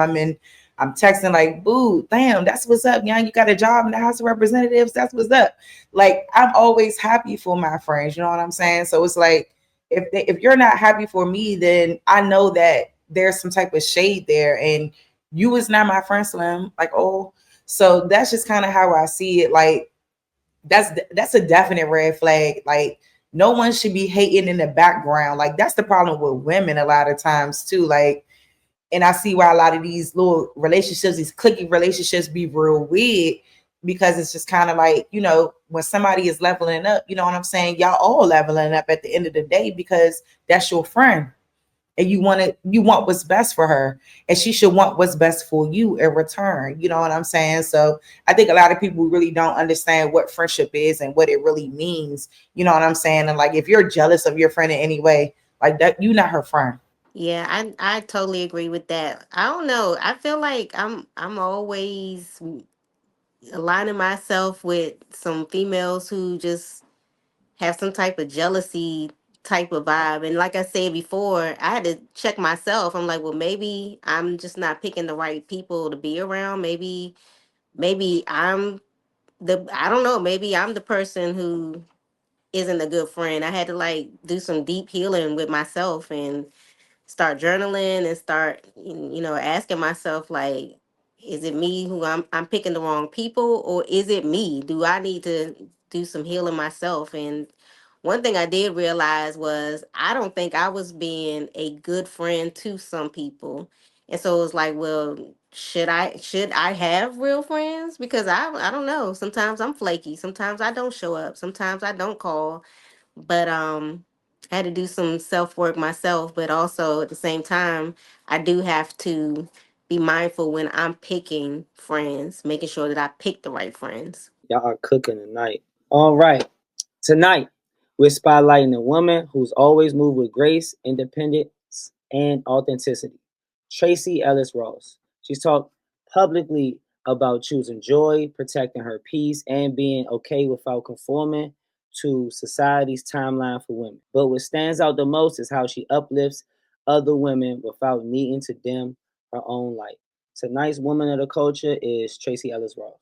I'm texting like, boo, damn, that's what's up, young. You got a job in the House of Representatives. That's what's up. Like I'm always happy for my friends. You know what I'm saying? So it's like if you're not happy for me, then I know that there's some type of shade there, and you is not my friend, Slim. Like, oh, so that's just kind of how I see it. Like that's a definite red flag. Like no one should be hating in the background. Like that's the problem with women a lot of times too. Like, and I see why a lot of these little relationships, these clicky relationships, be real weird because it's just kind of like, when somebody is leveling up, you know what I'm saying? Y'all all leveling up at the end of the day because that's your friend and you want what's best for her and she should want what's best for you in return. You know what I'm saying? So I think a lot of people really don't understand what friendship is and what it really means. You know what I'm saying? And like if you're jealous of your friend in any way, like that, you're not her friend. Yeah, I totally agree with that. I don't know. I feel like I'm always aligning myself with some females who just have some type of jealousy type of vibe. And like I said before, I had to check myself. I'm like, well, maybe I'm just not picking the right people to be around. Maybe I don't know, maybe I'm the person who isn't a good friend. I had to like do some deep healing with myself and start journaling and start asking myself like, is it me who I'm picking the wrong people, or is it me? Do I need to do some healing myself? And one thing I did realize was I don't think I was being a good friend to some people. And so it was like, well, should I have real friends? Because I don't know. Sometimes I'm flaky. Sometimes I don't show up. Sometimes I don't call. But I had to do some self work myself. But also at the same time, I do have to be mindful when I'm picking friends, making sure that I pick the right friends. Y'all are cooking tonight. All right. Tonight, we're spotlighting a woman who's always moved with grace, independence, and authenticity. Tracee Ellis Ross. She's talked publicly about choosing joy, protecting her peace, and being okay without conforming to society's timeline for women. But what stands out the most is how she uplifts other women without needing to dim her own light. Tonight's woman of the culture is Tracee Ellis Ross.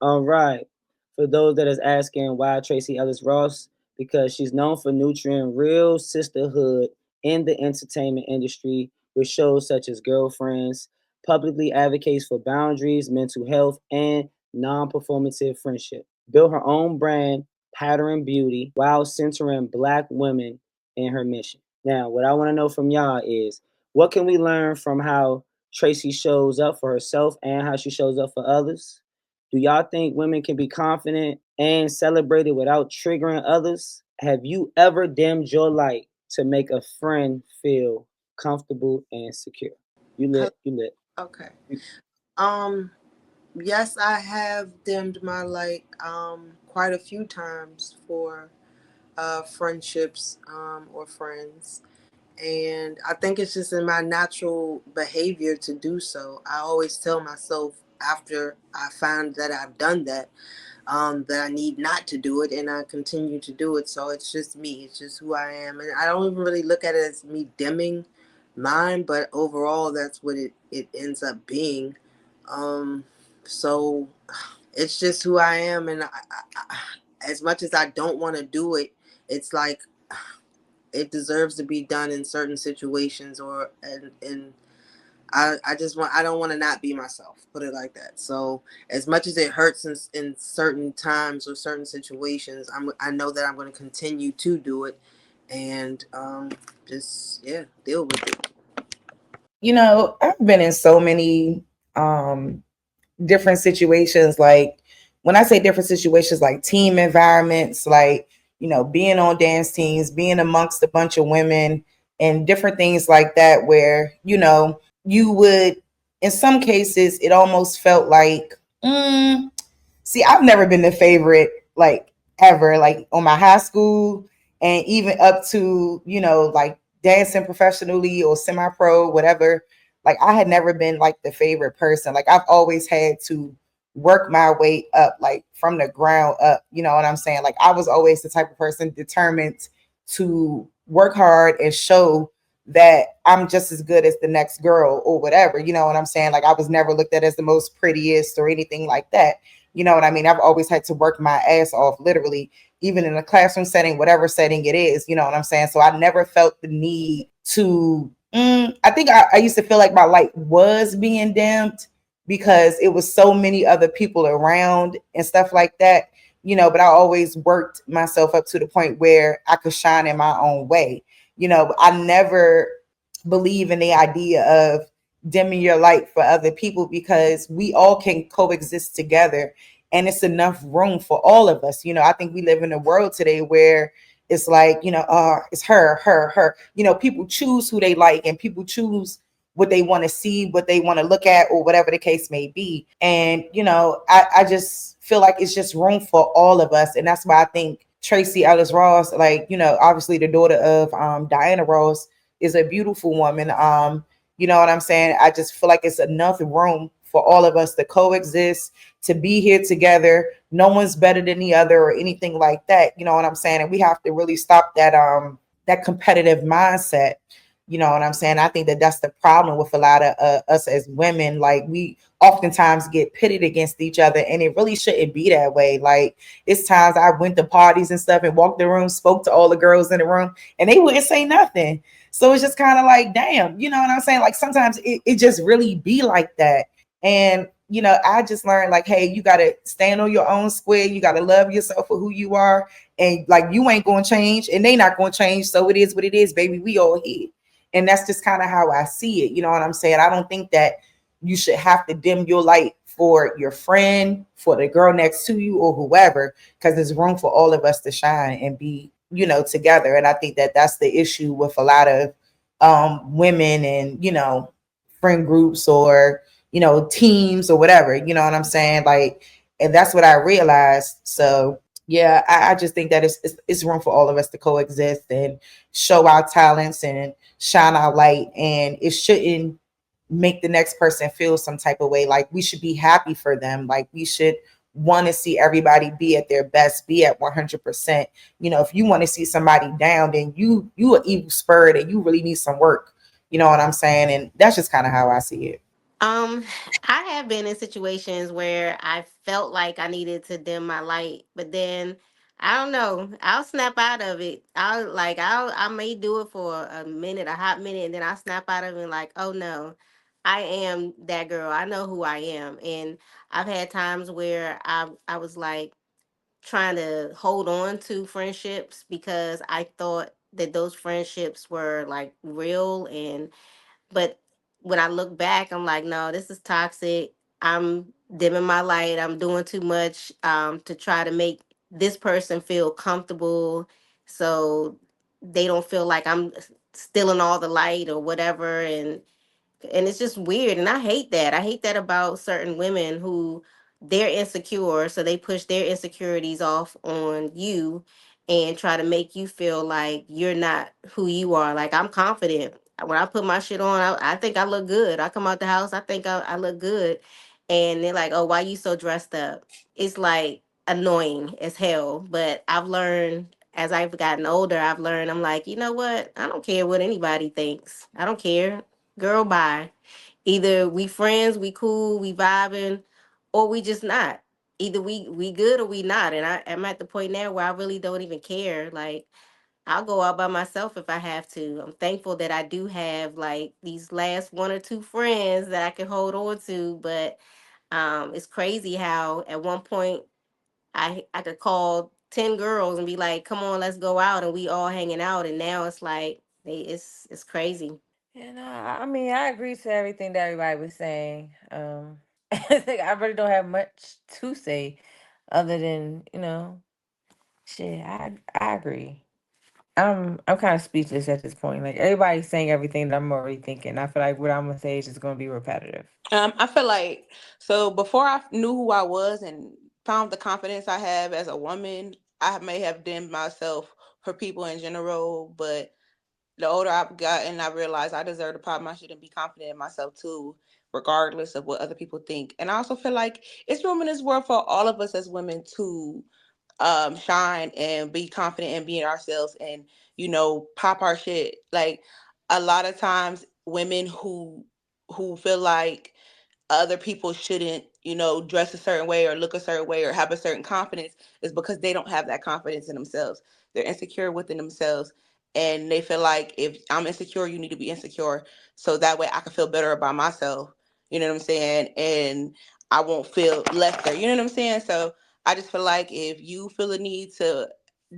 All right. For those that is asking why Tracee Ellis Ross, because she's known for nurturing real sisterhood in the entertainment industry with shows such as Girlfriends, publicly advocates for boundaries, mental health, and non-performative friendship. Built her own brand, Pattern Beauty, while centering Black women in her mission. Now, what I want to know from y'all is what can we learn from how Tracee shows up for herself and how she shows up for others? Do y'all think women can be confident and celebrated without triggering others? Have you ever dimmed your light to make a friend feel comfortable and secure? You lit, you lit. Okay. Um, yes, I have dimmed my light quite a few times for friendships or friends. And I think it's just in my natural behavior to do so. I always tell myself after I find that I've done that I need not to do it, and I continue to do it. So it's just me. It's just who I am, and I don't even really look at it as me dimming mine. But overall, that's what it ends up being. So it's just who I am, and as much as I don't want to do it, it's like it deserves to be done in certain situations, or and I just want, I don't want to not be myself, put it like that. So as much as it hurts in certain times or certain situations, I know that I'm going to continue to do it, and just yeah, deal with it. I've been in so many different situations. Like when I say different situations, like team environments, like, being on dance teams, being amongst a bunch of women and different things like that, where, you would, in some cases, it almost felt like, see, I've never been the favorite, like ever, like on my high school and even up to, like dancing professionally or semi pro, whatever. Like I had never been like the favorite person. Like I've always had to work my way up, like from the ground up. You know what I'm saying? Like I was always the type of person determined to work hard and show that I'm just as good as the next girl or whatever. You know what I'm saying? Like I was never looked at as the most prettiest or anything like that. You know what I mean? I've always had to work my ass off, literally, even in a classroom setting, whatever setting it is. You know what I'm saying? So I never felt the need to. I think I used to feel like my light was being dimmed because it was so many other people around and stuff like that. But I always worked myself up to the point where I could shine in my own way. I never believe in the idea of dimming your light for other people because we all can coexist together and it's enough room for all of us. I think we live in a world today where it's like, it's her. People choose who they like and people choose what they want to see, what they want to look at, or whatever the case may be. And, I just feel like it's just room for all of us. And that's why I think Tracee Ellis Ross, like, obviously the daughter of Diana Ross, is a beautiful woman. You know what I'm saying? I just feel like it's enough room for all of us to coexist, to be here together. No one's better than the other or anything like that. You know what I'm saying? And we have to really stop that that competitive mindset You know what I'm saying? I think that that's the problem with a lot of us as women. Like, we oftentimes get pitted against each other, and it really shouldn't be that way. Like, it's times I went to parties and stuff and walked the room, spoke to all the girls in the room, and they wouldn't say nothing. So it's just kind of like, damn, you know what I'm saying? Like, sometimes it just really be like that. And, you know, I just learned, like, hey, you got to stand on your own square. You got to love yourself for who you are. And, like, you ain't going to change, and they not going to change. So it is what it is, baby. We all here. And that's just kind of how I see it. You know what I'm saying? I don't think that you should have to dim your light for your friend, for the girl next to you, or whoever, because there's room for all of us to shine and be, you know, together. And I think that that's the issue with a lot of women and, you know, friend groups, or, you know, teams or whatever. You know what I'm saying? Like, and that's what I realized. So yeah, I just think that it's room for all of us to coexist and show our talents and shine our light. And it shouldn't make the next person feel some type of way. Like, we should be happy for them. Like, we should want to see everybody be at their best, be at 100%. You know, if you want to see somebody down, then you are evil spirit and you really need some work. You know what I'm saying? And that's just kind of how I see it. Um, I have been in situations where I felt like I needed to dim my light, but then I don't know. I'll snap out of it. I may do it for a minute, a hot minute, and then I'll snap out of it and like, oh no, I am that girl. I know who I am. And I've had times where I was like trying to hold on to friendships because I thought that those friendships were like real, and but when I look back, I'm like, no, this is toxic. I'm dimming my light. I'm doing too much to try to make this person feel comfortable, so they don't feel like I'm stealing all the light or whatever. And it's just weird, and I hate that. I hate that about certain women who they're insecure, so they push their insecurities off on you and try to make you feel like you're not who you are. Like, I'm confident when I put my shit on. I think I look good. I come out the house, I think I look good, and they're like, oh, why you so dressed up? It's like annoying as hell. But I've learned, as I've gotten older, I've learned, I'm like, you know what, I don't care what anybody thinks. I don't care. Girl, bye. Either we friends, we cool, we vibing, or we just not. Either we good or we not. And I'm at the point now where I really don't even care. Like, I'll go out by myself if I have to. I'm thankful that I do have like these last one or two friends that I can hold on to. But it's crazy how at one point I could call 10 girls and be like, come on, let's go out, and we all hanging out. And now it's like it's crazy. And I mean, I agree to everything that everybody was saying. I really don't have much to say other than, you know, shit. I agree. I'm kind of speechless at this point. Like, everybody's saying everything that I'm already thinking. I feel like what I'm gonna say is just gonna be repetitive. I feel like, so before I knew who I was and found the confidence I have as a woman, I may have dimmed myself for people in general. But the older I've gotten, I realized I deserve to pop my shit and be confident in myself too, regardless of what other people think. And I also feel like it's room in this world for all of us as women to shine and be confident and being ourselves, and pop our shit. Like, a lot of times women who feel like other people shouldn't, dress a certain way or look a certain way or have a certain confidence, is because they don't have that confidence in themselves. They're insecure within themselves. And they feel like, if I'm insecure, you need to be insecure. So that way I can feel better about myself. You know what I'm saying? And I won't feel lesser. You know what I'm saying? So I just feel like, if you feel a need to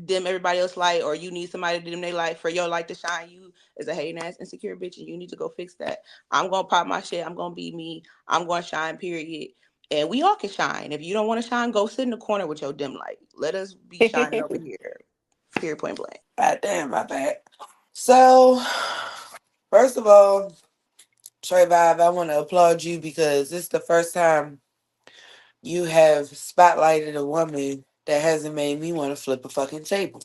dim everybody else's light, or you need somebody to dim their light for your light to shine, you is a hating ass insecure bitch, and you need to go fix that. I'm gonna pop my shit. I'm gonna be me. I'm gonna shine, period. And we all can shine. If you don't want to shine, go sit in the corner with your dim light. Let us be shining over here. Period, point blank. God damn, my bad. So, first of all, Trey Vibe, I want to applaud you because this is the first time you have spotlighted a woman that hasn't made me want to flip a fucking table.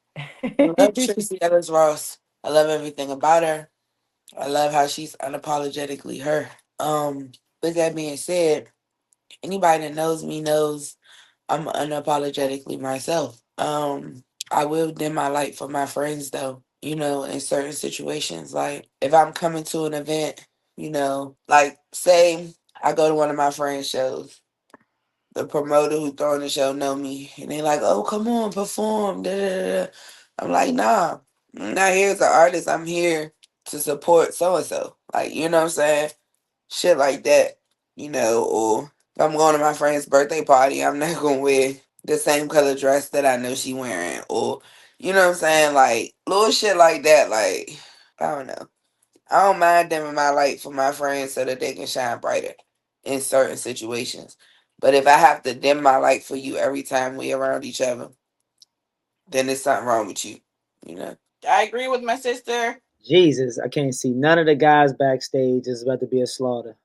I love Tracee Ellis Ross. I love everything about her. I love how she's unapologetically her. With that being said, anybody that knows me knows I'm unapologetically myself. I will dim my light for my friends though. in certain situations. Like if I'm coming to an event, like say I go to one of my friends' shows, the promoter who throwing the show know me, and they like, "Oh, come on, perform." Da, da, da, da. I'm like, "Nah, I'm not here as an artist. I'm here to support so and so." Like, you know what I'm saying? Shit like that, Or if I'm going to my friend's birthday party, I'm not gonna wear the same color dress that I know she wearing, or you know what I'm saying? Like little shit like that. Like I don't know. I don't mind dimming my light for my friends so that they can shine brighter in certain situations. But if I have to dim my light for you every time we around each other, then there's something wrong with you. I agree with my sister. Jesus, I can't see none of the guys backstage. It's about to be a slaughter.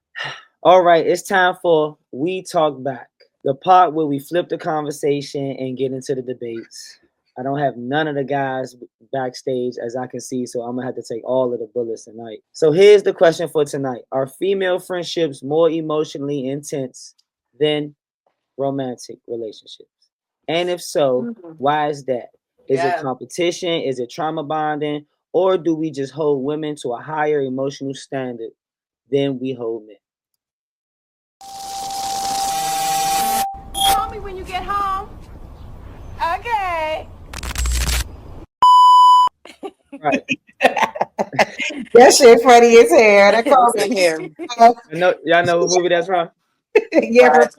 All right, it's time for We Talk Back, the part where we flip the conversation and get into the debates. I don't have none of the guys backstage as I can see, so I'm gonna have to take all of the bullets tonight. So here's the question for tonight: are female friendships more emotionally intense than romantic relationships? And if so, why is that? Is it competition? Is it trauma bonding? Or do we just hold women to a higher emotional standard than we hold men? Call me when you get home. Okay. Right. That shit funny as hell. That called Same here. Y'all know what movie that's from? yeah, Right.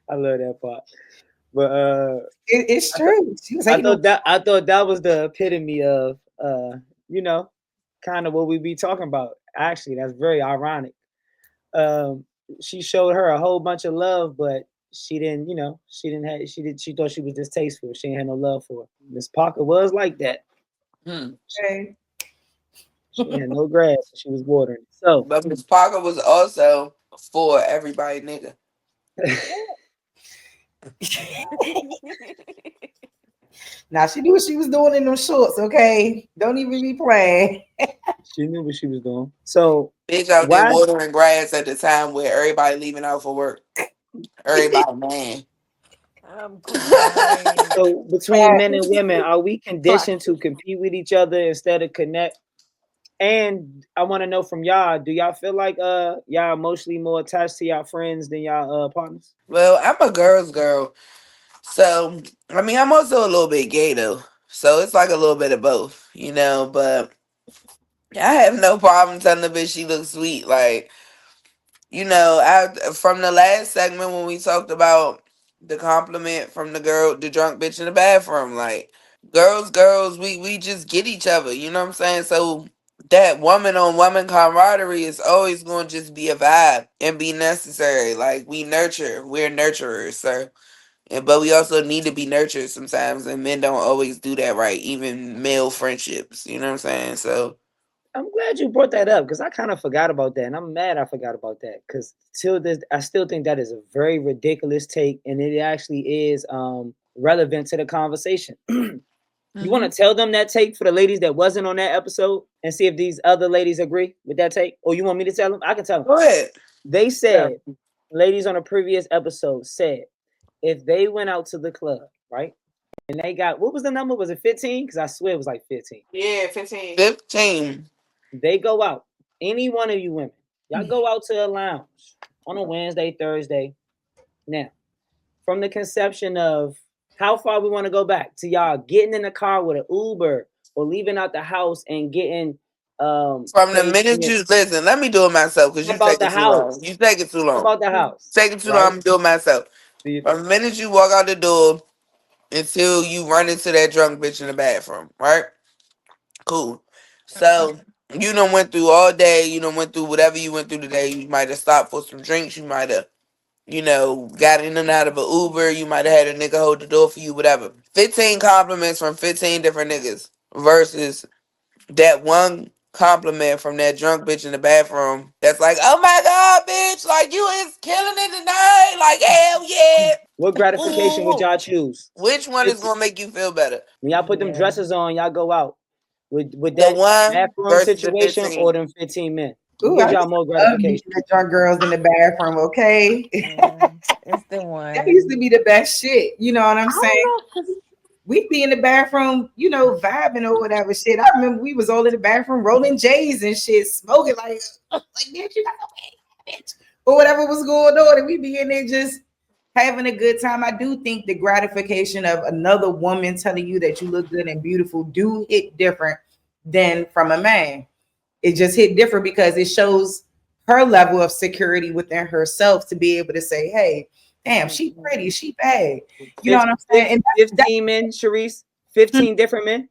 I love that part. But it's true. She was I hating on thought that was the epitome of kind of what we be talking about. Actually, that's very ironic. She showed her a whole bunch of love, but she didn't, she thought she was distasteful. She didn't have no love for her. Miss Parker was like that. okay. She had no grass, she was watering. So But Miss Parker was also for everybody, nigga. Now she knew what she was doing in them shorts, okay? Don't even be playing. she knew what she was doing. So Bitch out there why? watering grass at the time where everybody leaving out for work. Everybody, man. I'm crying. So between men and women, are we conditioned to compete with each other instead of connect? And I want to know from y'all, do y'all feel like y'all emotionally more attached to y'all friends than y'all partners? Well, I'm a girl's girl. So, I mean, I'm also a little bit gay, though. So it's like a little bit of both, But I have no problem telling the bitch she looks sweet. Like, I from the last segment when we talked about the compliment from the girl, the drunk bitch in the bathroom, like girls, we just get each other. You know what I'm saying? So that woman on woman camaraderie is always going to just be a vibe and be necessary. Like we're nurturers, sir. But we also need to be nurtured sometimes, and men don't always do that right. Even male friendships, you know what I'm saying? So I'm glad you brought that up because I kind of forgot about that, and I'm mad I forgot about that because till this, I still think that is a very ridiculous take, and it actually is relevant to the conversation. You want to tell them that take for the ladies that wasn't on that episode and see if these other ladies agree with that take? Or you want me to tell them? I can tell them. go ahead. They said, ladies on a previous episode said, if they went out to the club, right? And they got, what was the number? Was it 15? Because I swear it was like 15. Yeah, 15. 15. They go out. Any one of you women, y'all go out to a lounge on a Wednesday, Thursday. Now, from the conception of how far we want to go back to y'all getting in the car with an Uber or leaving out the house and getting From the minute you listen, let me do it myself because you about take the it too long. house. You take it too long. About the house. Take it too long. Right? I'm gonna do it myself. From the minute you walk out the door until you run into that drunk bitch in the bathroom, right? Cool. So you done went through all day. You done went through whatever you went through today. You might have stopped for some drinks. You might have, got in and out of an Uber. You might have had a nigga hold the door for you. Whatever. 15 compliments from 15 different niggas versus that one compliment from that drunk bitch in the bathroom that's like, oh my god, bitch, like you is killing it tonight, like hell yeah. What gratification would Ooh. y'all choose? Which one is gonna make you feel better? When y'all put them dresses on, y'all go out with The that one bathroom versus the situation 15. or them 15 men? What Ooh, I gives y'all just more love meeting gratification? the drunk girls in the bathroom, okay? Yeah, it's the That used one. to be the best shit. You know what I'm I don't saying? know, cause we'd be in the bathroom, vibing or whatever shit. I remember we was all in the bathroom rolling J's and shit, smoking like bitch, you got no weed, bitch, or whatever was going on, and we'd be in there just having a good time. I do think the gratification of another woman telling you that you look good and beautiful do hit different than from a man. It just hit different because it shows her level of security within herself to be able to say, hey, damn, she pretty, she bad. You know what I'm saying? And 15 men, Sharice. 15 different men.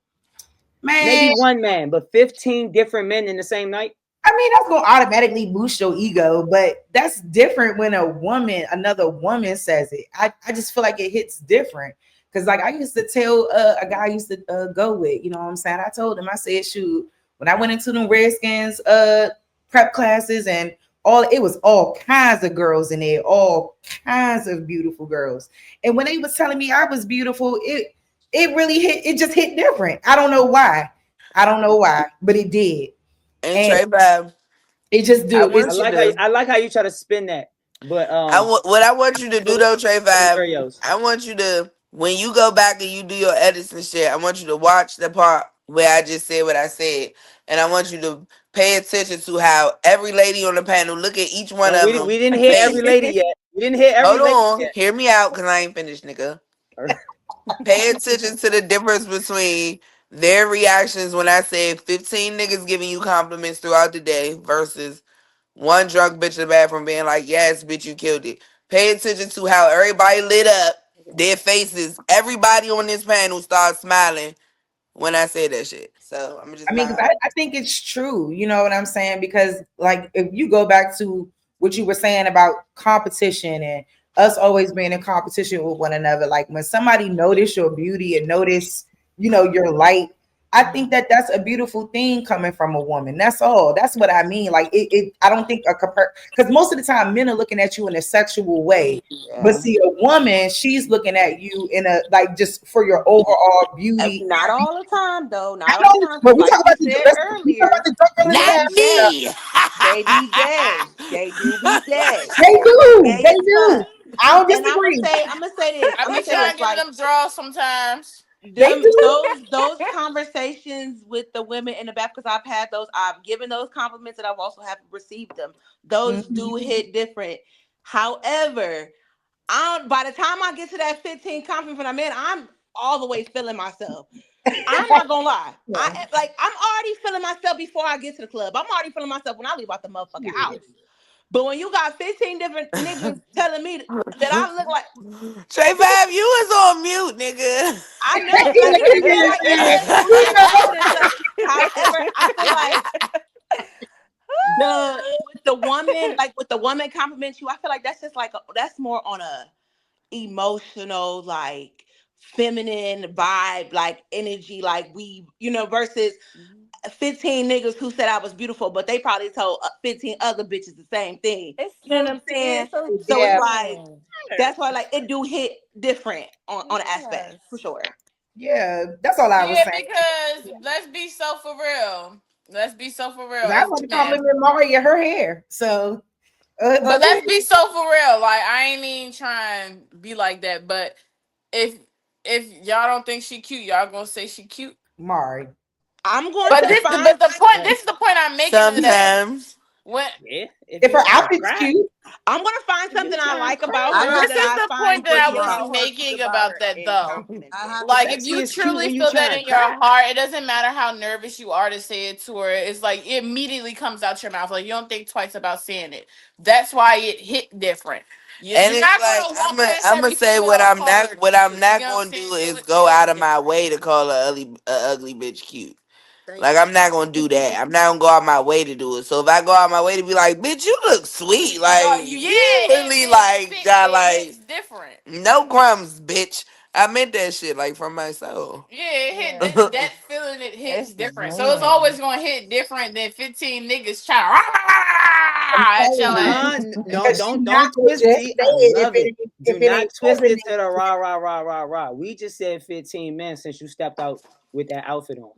Maybe man, one man, but 15 different men in the same night. I mean, that's gonna automatically boost your ego, but that's different when another woman says it. I just feel like it hits different. Cause like I used to tell a guy I used to go with, you know what I'm saying? I told him, I said, shoot, when I went into the Redskins prep classes and it was all kinds of girls in there, all kinds of beautiful girls. And when they was telling me I was beautiful, it really it just hit different. I don't know why. I don't know why, but it did. And And Trey Bob, it just I do. I want you like to. how you try to spin that, but What I want you to do though, Trey Five, stereos. I want you to when you go back and you do your edits and shit, I want you to watch the part where I just said what I said, and I want you to pay attention to how every lady on the panel look at each one No, of we them. didn't hit every lady yet. We didn't hit every Hold lady on, yet. hear me out, cause I ain't finished, nigga. Pay attention to the difference between their reactions when I said 15 niggas giving you compliments throughout the day versus one drunk bitch in the bathroom being like, yes, bitch, you killed it. Pay attention to how everybody lit up their faces. Everybody on this panel started smiling when I said that shit. So I'm just I mean, not. 'cause I think it's true. You know what I'm saying? Because like, if you go back to what you were saying about competition and us always being in competition with one another, like when somebody notice your beauty and notice, your light, I think that that's a beautiful thing coming from a woman. That's all. That's what I mean. Like I don't think because most of the time men are looking at you in a sexual way. But Yeah. see, a woman, she's looking at you in a like just for your overall beauty. Not all the time, though. I Not all the know, time, but because like you said we talk about earlier, the drug dealers and they Not be everything. gay. me. They be gay. They do be gay. They They be do, gay they as do. fuck. I don't And disagree. I'm gonna say this. I I'm be gonna say trying this. to get Like them draws sometimes. They them, do. those conversations with the women in the back, because I've had those. I've given those compliments, and I've also have received them. Those Mhm. do hit different. However, by the time I get to that 15 compliment from a man, I'm all the way feeling myself. I'm not gonna lie. Yeah. I'm already feeling myself before I get to the club. I'm already feeling myself when I leave out the motherfucking house. But when you got 15 different niggas telling me that I look like, Trey Five, you was on mute, nigga. I know, and it's been evidence of it. However, I feel like with the woman compliments you, I feel like that's just like that's more on a emotional, like feminine vibe, like energy, like versus 15 niggas who said I was beautiful, but they probably told 15 other bitches the same thing. It's You know what so I'm yeah, saying? it's so So it's Yeah, like different. that's why like it do hit different on an aspect Yes. for sure. yeah. That's all I was Yeah, saying. because let's be so for real. Let's be so for real. 'Cause I As want to women. compliment Maria her hair. So, But but let's be so for real. Like I ain't even trying to be like that. But if if y'all don't think she cute, y'all gonna say she cute. Mari, I'm going But to this find but the point this is the point I'm making is that Sometimes. when Yeah, if if you her trying to outfit's cry, cute, I'm gonna find if you something I trying to like cry, about girl. her this that is I the point find that to I be was attractive making about about her that and though. compliment I it. have to Like say, if Sexy you is cute truly when you feel that trying to in your cry. heart, it doesn't matter how nervous you are to say it to her. It's like it immediately comes out your mouth. Like you don't think twice about saying it. That's why it hit different. And You're it's not like gonna walk past I'm gonna every say female and call her what I'm cute. You not know what I'm gonna saying? do So is it go hits out of my different. way to call a ugly bitch cute. thank Like you. I'm not gonna do that. I'm not gonna go out my way to do it. So if I go out my way to be like, bitch, you look sweet. No, Like yeah, you really like got it like hits different. no crumbs, bitch. I meant that shit like from my soul. Yeah, it hit Yeah, that feeling. It hits it's the different. So it's man. always gonna hit different than 15 niggas trying I'm at telling your you, ass. Nah, no, because she's not don't gonna twist. just See, say I it love it. if Do it not ain't twist it to resonating. the rah rah rah rah rah. We just said 15 men since you stepped out with that outfit on.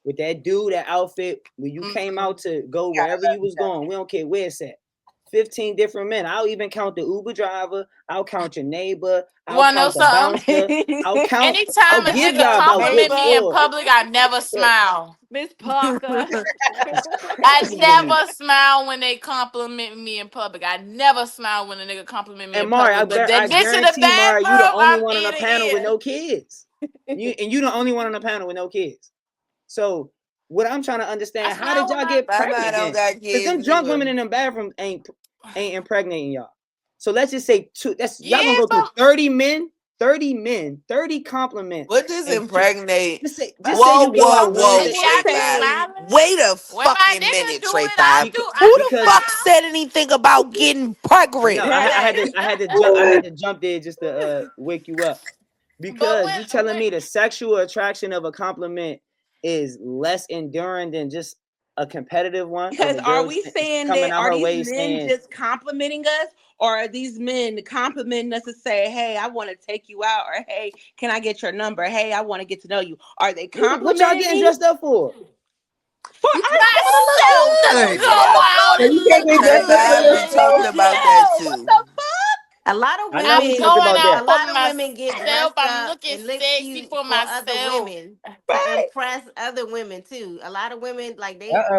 With that outfit, when you came out to go Gotta wherever love you it, was going, we don't care where it's at. 15 different men. I'll even count the Uber driver. I'll count your neighbor. You I'll wanna know count the something? bouncer. I'll count. I'll Anytime a give nigga y'all about good compliment me in Neighbor, four. public, I never But, smile. Miss Parker. it's I crazy to me. never smile when they compliment me in public. I never smile when a nigga compliment me And in Mari, public. But that I bitch in the guarantee, Mari, you the bathroom, only I'm one on ear the to panel with ear. no kids. You the only one on the panel with no kids. So what I'm trying to I understand, how did smile with y'all my get My man pregnant don't then? got Because them kids drunk women neither. in them bathrooms ain't impregnating y'all. So let's just say two. That's y'all gonna yeah, go through but 30 men, 30 men, 30 compliments. What does And impregnate? just say Whoa, you go whoa, out one whoa, maybe day. Trey I be Five. say smiling. Wait a When my fucking nigga minute, do Trey it, I Five. do. Because Who I the because fuck smile. said anything about getting I know pregnant? I had to jump there just to wake you up. But Because you telling me the sexual attraction of a compliment is less enduring than just a competitive one of because a are girl we saying coming that out are her these way men saying, just complimenting us, or are these men complimenting us to say, "Hey, I want to take you out," or "Hey, can I get your number?" "Hey, I want to get to know you." Are they what y'all complimenting getting me dressed up for? for myself to Good. go out So you and can't look get Trey dressed up for Five, we good. talked yourself? about that Yeah, what too. the fuck? A lot of I know we I'm talked women, going about out a that. for lot of women get myself. dressed I'm up looking and look sexy cute for for other myself. women to Right. impress other women too. A lot of women like Uh-oh.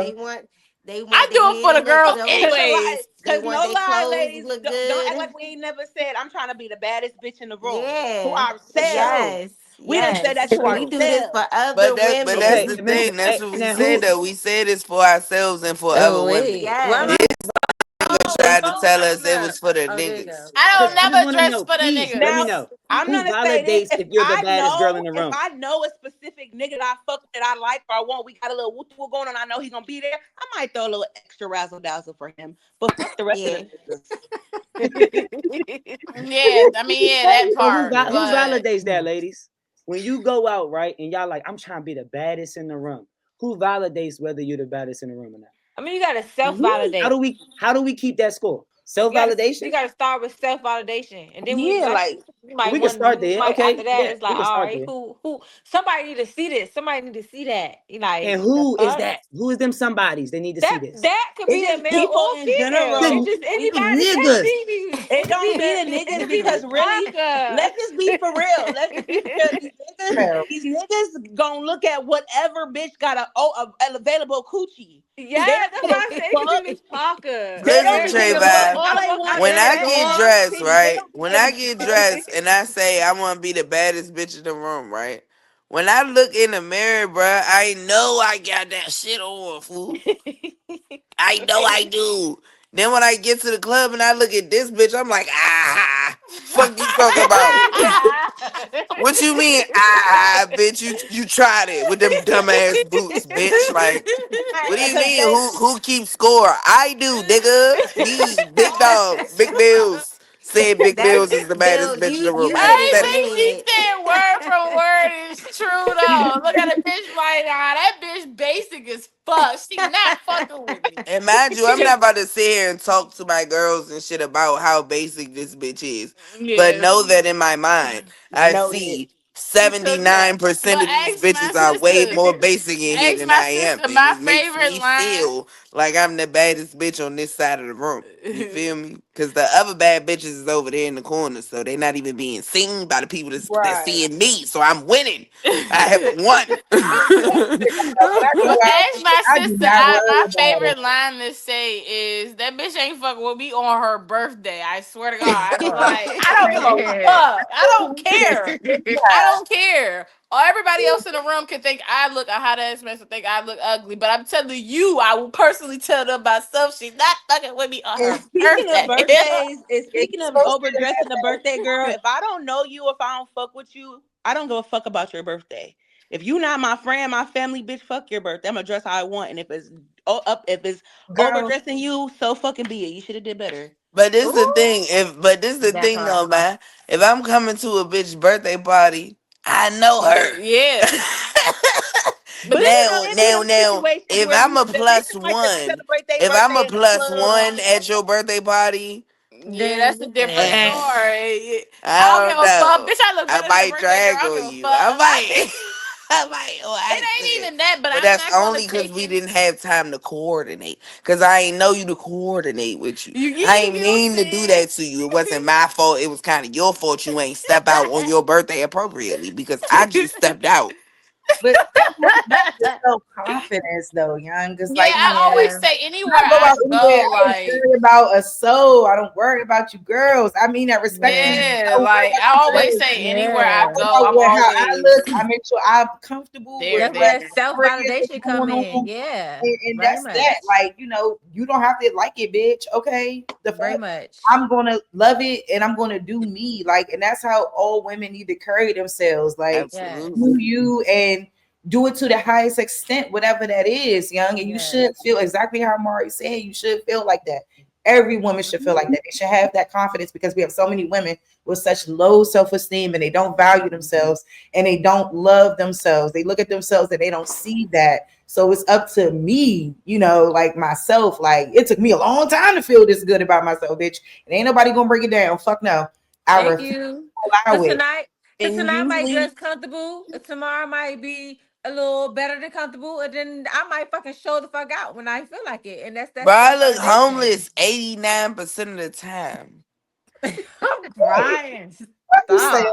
they I want do their it for men to the look girls Cause dope. a lot, anyways. They cause want no their lie, clothes to ladies, look don't act good. like we ain't never said I'm trying to be the baddest bitch in the room to Yeah. ourselves. Yes. We done said that Yes. to We do this for ourselves. other But that's Okay, women. the man. thing. That's what we Now said who though. We said it's for ourselves and for other Oh women. wait, why am This Yes. I? nigga Oh, the tried to phone tell us acting it up. was for the Oh, there you go. niggas. I because don't I just never want to dress know, for the please let me Now, niggas. know I'm who gonna say this: validates if you're the baddest girl in the if room. I know a specific nigga that I fuck with, that I like or I want, we got a little woo going on. I know he gonna be there. I might throw a little extra razzle dazzle for him, but fuck the rest of Yeah. them niggas. Yeah, I mean, yeah, that So part. who But validates that, ladies? When you go out, right, and y'all like, I'm trying to be the baddest in the room. Who validates whether you're the baddest in the room or not? I mean, you gotta self Me, How validate. do we keep that score? Self You validation? gotta start with self validation, and then we yeah, like like you might We can want start there. might Okay, after that yeah, it's we like can all start right, there. who somebody need to see this. Somebody need to see that. You like And the who is fuck that? Who is them somebodies? They need to see this. that could be it's a just male people or in female. It's general. just The anybody that niggas. see me. It It could don't be be the the niggas Miss because really, Parker. let's just be for real. Let's just be for real. These niggas gonna look at whatever bitch got a available coochie. They Yeah, don't that's give why I a said it could be fuck. Miss Parker. They don't Listen, be Trey giving a Every fuck. Vibe. All they motherfucker want out is When there I sex, that get drugs, see. and dressed, titties. They right? don't When give I a get fuck. dressed and I say I want to be the baddest bitch in the room, right? When I look in the mirror, bruh, I know I got that shit on, fool. I know I do. Then when I get to the club and I look at this bitch, I'm like, fuck you talking about? What you mean, bitch? You tried it with them dumbass boots, bitch. Like, what do you Because mean? they Who keeps score? I do, nigga. Me, big dog, big bills. Said Big That's Bills is the baddest Bill, bitch in the room. you I hit I it said ain't it. saying think she it. said word from word is true though. Look at a bitch like, that bitch basic as fuck. She not fucking with me. And mind you, I'm not about to sit here and talk to my girls and shit about how basic this bitch is. But Yeah. know that in my mind, I noted. see Because look, 79% but of these ask my bitches are way sister. more basic in here Ask than my I am. sister, And my it makes favorite me line. feel like I'm the baddest bitch on this side of the room. You feel me? Because the other bad bitches is over there in the corner. So they're not even being seen by the people that's Right. seeing me. So I'm winning. I have won. When I go But out, ask my I do sister, not worry my about it. favorite line to say is that bitch ain't fucking with me on her birthday. I swear to God. I be Oh, like, I don't give a fuck. I don't care. I don't care. Everybody else in the room can think I look a hot ass mess and think I look ugly, but I'm telling you, I will personally tell them myself she's not fucking with me on And her speaking of birthday. birthdays, and you're speaking of supposed to be overdressing the birthday girl, if I don't know you, if I don't fuck with you, I don't give a fuck about your birthday. If you not my friend, my family, bitch, fuck your birthday. I'm gonna dress how I want, and if it's girl. overdressing you, so fucking be it. You should have did better. But this the Ooh, thing. But this the that thing part. though, man. If I'm coming to a bitch birthday party, I know Yeah. her. But But you this know, now, it be now, them now. situations If where I'm you a the plus bitches might just one, celebrate their if I'm birthday a in the plus club. one at your birthday party, yeah, that's a Then different story. I don't I give don't a fuck. know. Bitch, I look I better than a might birthday girl. drag I don't on give a you. I fuck. might. Like, oh, It I ain't said. even that, but But I'm that's not gonna only because take we it. didn't have time to coordinate. Because I ain't know you to coordinate with you. I You ain't get what mean to do that to you. It wasn't my fault. It was kind of your fault. You ain't step out on your birthday appropriately because I just I'm stepped out. But that goes back to saying? self confidence, though, young. Just Yeah, like I always Yeah. say when anywhere I go I out anywhere, go, I don't like, worry about a soul. I don't worry about you girls. I mean that respectfully. Yeah. I yeah, don't worry like about I you always girls. say anywhere I Yeah. go, About I'm what how I look. always I make sure I'm comfortable with there, That's where whatever that there. self story is that's validation come going in. on. Yeah. And Very that's that. much. Like, you don't have to like it, bitch. Okay. The Very fuck. much. I'm gonna love it and I'm gonna do me. Like, and that's how all women need to carry themselves. Like, Yes. do Absolutely. you and do it to the highest extent, whatever that is, young. And you Yes. should feel exactly how Mari said. You should feel like that. Every woman should feel like that. They should have that confidence because we have so many women with such low self-esteem and they don't value themselves and they don't love themselves. They look at themselves and they don't see that. So it's up to me, like myself. Like it took me a long time to feel this good about myself, bitch. And ain't nobody gonna break it down. Fuck no. I Thank refuse you. to So allow it. tonight, so And tonight might usually, dress comfortable. Tomorrow might be a little better than comfortable, and then I might fucking show the fuck out when I feel like it, and bro, that's I self look validation. homeless 89% of the time. I'm crying. What you say?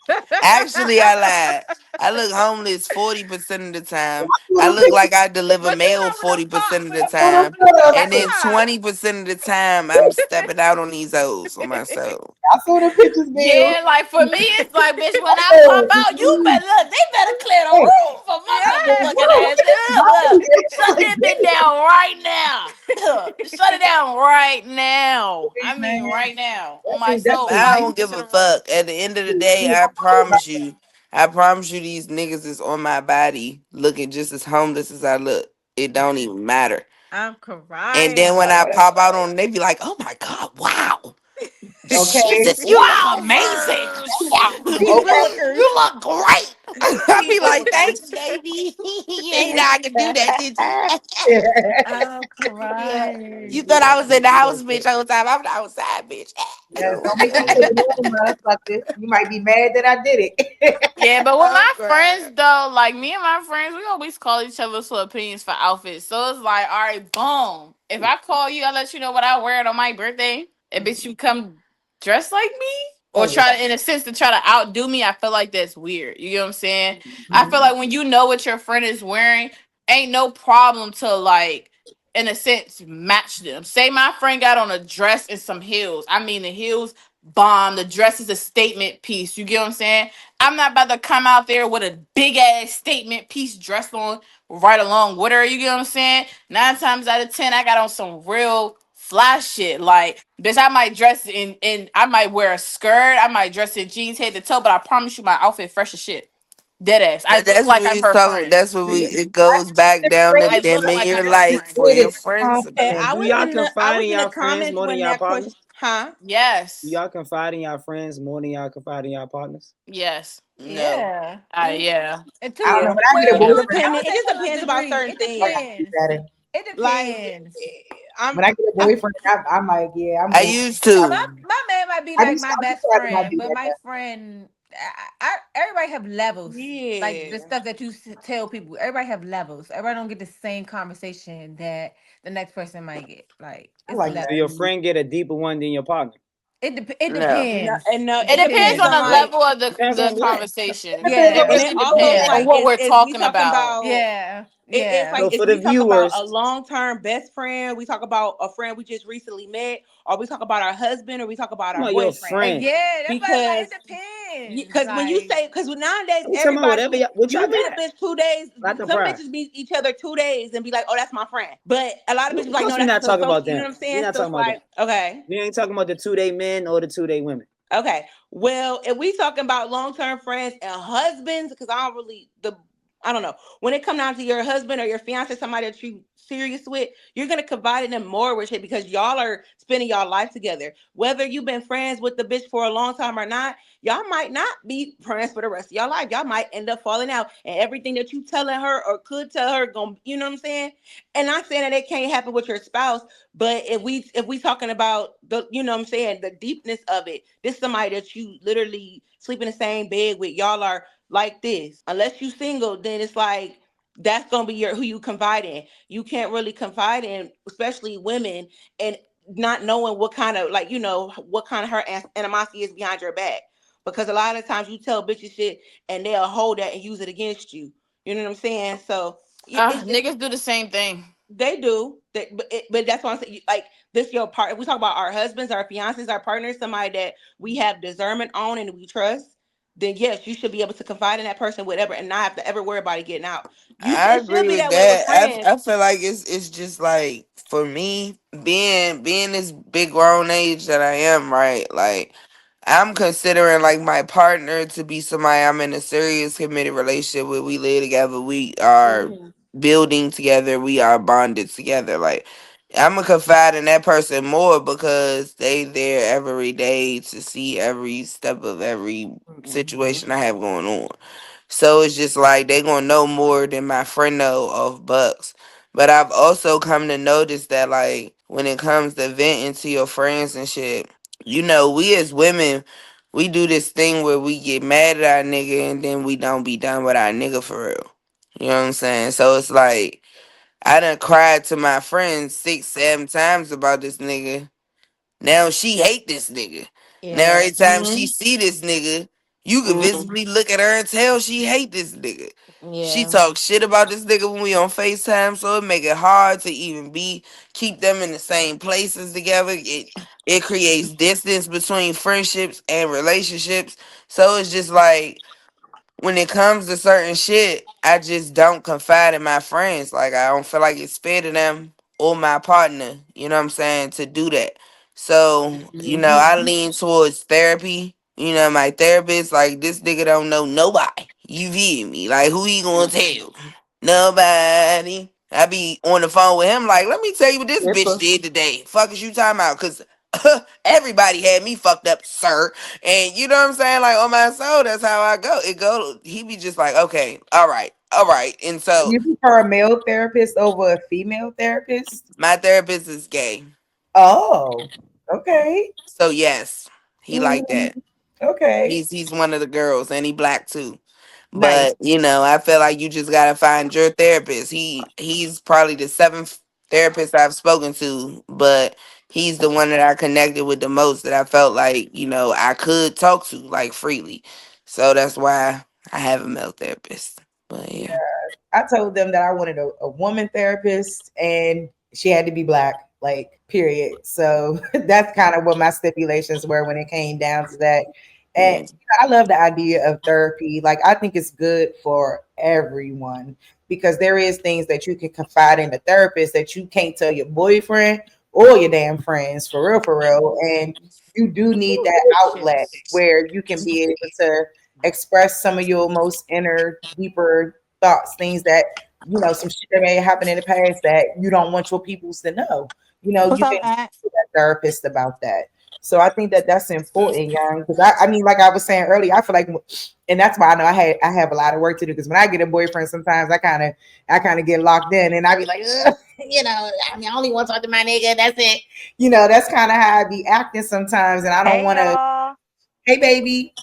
Stop. Actually, I lied. I look homeless 40% of the time. I I saw the look pictures. like I deliver But you mail know when them 40% of the I saw them time. And then stop. 20% of the time, I'm stepping out on these O's for myself. I saw the pictures, Bill. Yeah, like for me, it's like, bitch, when I pop Oh, out, you better look, they better clear the hey, room for my Yeah. motherfucking ass. Look, shut like, that bitch down right now. Shut it down right now. I mean, man, right now, on my that's But soul. the I Like, don't give to a the room. fuck. At the end of the day, I promise you these niggas is on my body looking just as homeless as I look. It don't even matter. I'm And crying. then when I pop out on them, they be like, oh my God, wow. okay. Jesus, you are amazing. Walkers, Okay. You look great. I cheese be like, walkers. thanks, baby. You ain't know I could do that, did you? I'm Yeah. You crying. thought I was in the house, bitch, all the time. I'm the outside, bitch. Yes, don't make me say the name, motherfucker. You might be mad that I did it. Yeah, but with I'm my crying. friends though, like me and my friends, we always call each other for opinions for outfits. So it's like, all right, boom. If I call you, I let you know what I wear on my birthday. And bitch, you come dressed like me, or Oh yeah. try in a sense to try to outdo me. I feel like that's weird. You get what I'm saying? I feel Mhm. like when you know what your friend is wearing, ain't no problem to like, in a sense, match them. Say my friend got on a dress and some heels. I mean, the heels bomb. The dress is a statement piece. You get what I'm saying? I'm not about to come out there with a big ass statement piece dressed on right along with her. You get what I'm saying? 9 times out of 10, I got on some real fly shit. Like, bitch, I might dress in I might wear a skirt. I might dress in jeans head to toe, but I promise you my outfit fresh as shit. Dead ass. I But look that's what like we I'm was her talking. friend. That's what it goes back down to I look dimming like your I'm her light friend. for your With friends' And confidence. I Do was y'all in the I confide was in in the y'all friends comments more than when y'all that question, partners? huh? Do Yes. y'all confide in y'all friends more than y'all confide in y'all partners? Yes. No. Yeah. Mm, Yeah. and I don't to know. Yeah. When I get a well, It just to boyfriend, depend. I It would say just to a depends about degree. certain It I things. gotta do depends. better. It Like depends. I'm When I get a I, boyfriend, I'm like, yeah, I'm I going. used My to. my man might be I like just, my I just best try to not friend, do but that. my friend, everybody have levels. Like the yeah. stuff that you tell people, everybody have levels. Everybody don't get the same conversation that the next person might get. Like I it's like that. Do your levels. friend get a deeper one than your partner? It No. No, depends. and no, It It it depends depends on on the depends. like, level of Depends the on what? conversation. Depends on and the Yeah, it It also depends like on situation. what we're is we talking talking about. about yeah, it's yeah. like So if for the we talk about viewers, a long term best friend, we talk about a friend we just recently met, or we talk about our husband, or we talk about I'm our about your boyfriend. friend. Yeah, that's why it's like Because it depends. because when you Like say because nowadays I'm talking about everybody whatever what you y'all meet a got. bitch 2 days, Not the some pride. bitches meet each other 2 days and be like, oh, that's my friend. But a lot of bitches Of be like, course, no, we're that's not so talking so. about You know them. what I'm We're saying? not So talking it's about them. like, okay. We ain't talking about the 2 day men or the 2 day women. Okay. Well, if we talking about long term friends and husbands, because I don't know. When it come down to your husband or your fiance, somebody that you serious with, you're gonna confide in them more with it because y'all are spending y'all life together. Whether you've been friends with the bitch for a long time or not, y'all might not be friends for the rest of your life. Y'all might end up falling out, and everything that you telling her or could tell her, going, you know what I'm saying? And not saying that it can't happen with your spouse, but if we talking about the, you know what I'm saying, the deepness of it, this is somebody that you literally sleep in the same bed with. Y'all are like this. Unless you single, then it's like that's gonna be your who you confide in. You can't really confide in, especially women, and not knowing what kind of like what kind of her animosity is behind your back. Because a lot of times you tell bitches shit and they'll hold that and use it against you. You know what I'm saying? So it's Niggas do the same thing. they do. But that's why I'm saying, like, this your part. If we talk about our husbands, our fiancés, our partners, somebody that we have discernment on and we trust, then yes, you should be able to confide in that person, whatever, and not have to ever worry about it getting out. I It should agree be with that way with that. friends. I feel like it's just like for me being this big grown age that I am, right? Like I'm considering like my partner to be somebody I'm in a serious committed relationship with. We live together. We are Mhm. building together. We are bonded together. Like I'm gonna confide in that person more because they there every day to see every step of every Mhm. situation I have going on. So it's just like they gonna know more than my friend know of Bucks. But I've also come to notice that like when it comes to venting to your friends and shit, we as women, we do this thing where we get mad at our nigga and then we don't be done with our nigga for real. You know what I'm saying? So it's like I done cried to my friends 6, 7 times about this nigga. Now she hate this nigga. Now Yeah. every time she Mhm. see this nigga, you can Mhm. visibly look at her and tell she hate this nigga. She Yeah. talk shit about this nigga when we on FaceTime, so it make it hard to even keep them in the same places together. It creates distance between friendships and relationships. So it's just like when it comes to certain shit, I just don't confide in my friends. Like I don't feel like it's fair to them or my partner, you know what I'm saying, to do that. So, Mhm. I lean towards therapy. My therapist, like this nigga don't know nobody. You feel me? Like who he gonna tell? Nobody. I be on the phone with him like, let me tell you what this bitch Skipper. did today. Fuck is you talking about? Cause everybody had me fucked up, sir. And you know what I'm saying? Like on my soul, that's how I go. It go. He be just like, okay, all right, all right. And so You prefer a male therapist over a female therapist? my therapist is gay. Oh, okay. So yes, he like Mhm. that. Okay. He's one of the girls, and he black too. Nice. But I feel like you just gotta find your therapist. He's probably the seventh therapist I've spoken to, but he's the one that I connected with the most that I felt like I could talk to like freely. So that's why I have a male therapist. But yeah, I told them that I wanted a woman therapist and she had to be black, like, period. So that's kind of what my stipulations were when it came down to that. And yeah. I love the idea of therapy. Like, I think it's good for everyone because there is things that you can confide in a therapist that you can't tell your boyfriend or your damn friends, for real. And you do need that outlet where you can be able to express some of your most inner, deeper thoughts, things that some shit that may have happened in the past that you don't want your peoples to know. What's You can up, talk Matt? to that therapist about that. So I think that that's important, young. Because I mean, like I was saying earlier, I feel like, and that's why I know I have a lot of work to do. Because when I get a boyfriend, sometimes I kind of get locked in, and I be like, ugh, I mean, I only want to talk to my nigga. That's it. That's kind of how I be acting sometimes, and I don't Hey, want to. y'all. Hey, baby,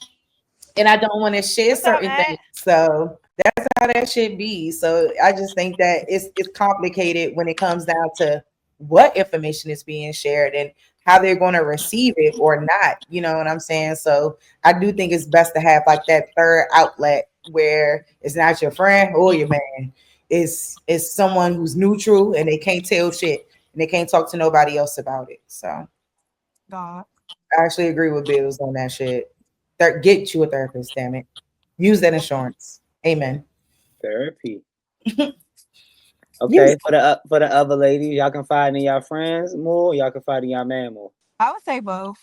and I don't want to share What's up, certain Matt? things. So that's how that should be. So I just think that it's complicated when it comes down to what information is being shared and how they're going to receive it or not. You know what I'm saying? So I do think it's best to have like that third outlet where it's not your friend or your man. It's someone who's neutral and they can't tell shit and they can't talk to nobody else about it. So God. I actually agree with Bills on that shit. Get you a therapist, damn it. Use that insurance. Amen. Therapy. Use Okay, for the other ladies, y'all confide in y'all friends more. Y'all confide in y'all man more. I would say both,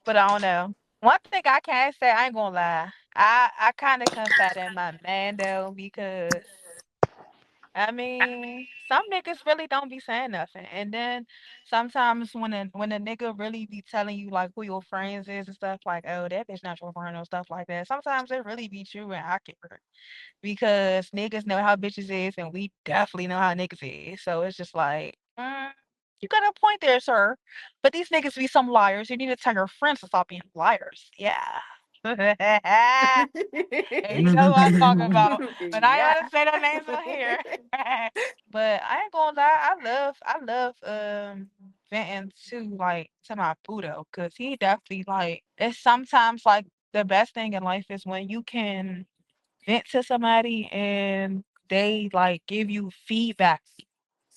but I don't know. One thing I can say, I ain't gonna lie. I kind of confide in my man though because I mean some niggas really don't be saying nothing, and then sometimes when a nigga really be telling you like who your friends is and stuff like, oh, that bitch not your friend or stuff like that. Sometimes it really be true and accurate because niggas know how bitches is, and we definitely know how niggas is. So it's just like, you got a point there, sir. But these niggas be some liars. You need to tell your friends to stop being liars. Yeah. And you know who I'm talking about. But I ain't Yeah. gonna say no names on here. But I ain't gonna lie, I love venting to like to my Budo, cause he definitely like it's sometimes like the best thing in life is when you can vent to somebody and they like give you feedback.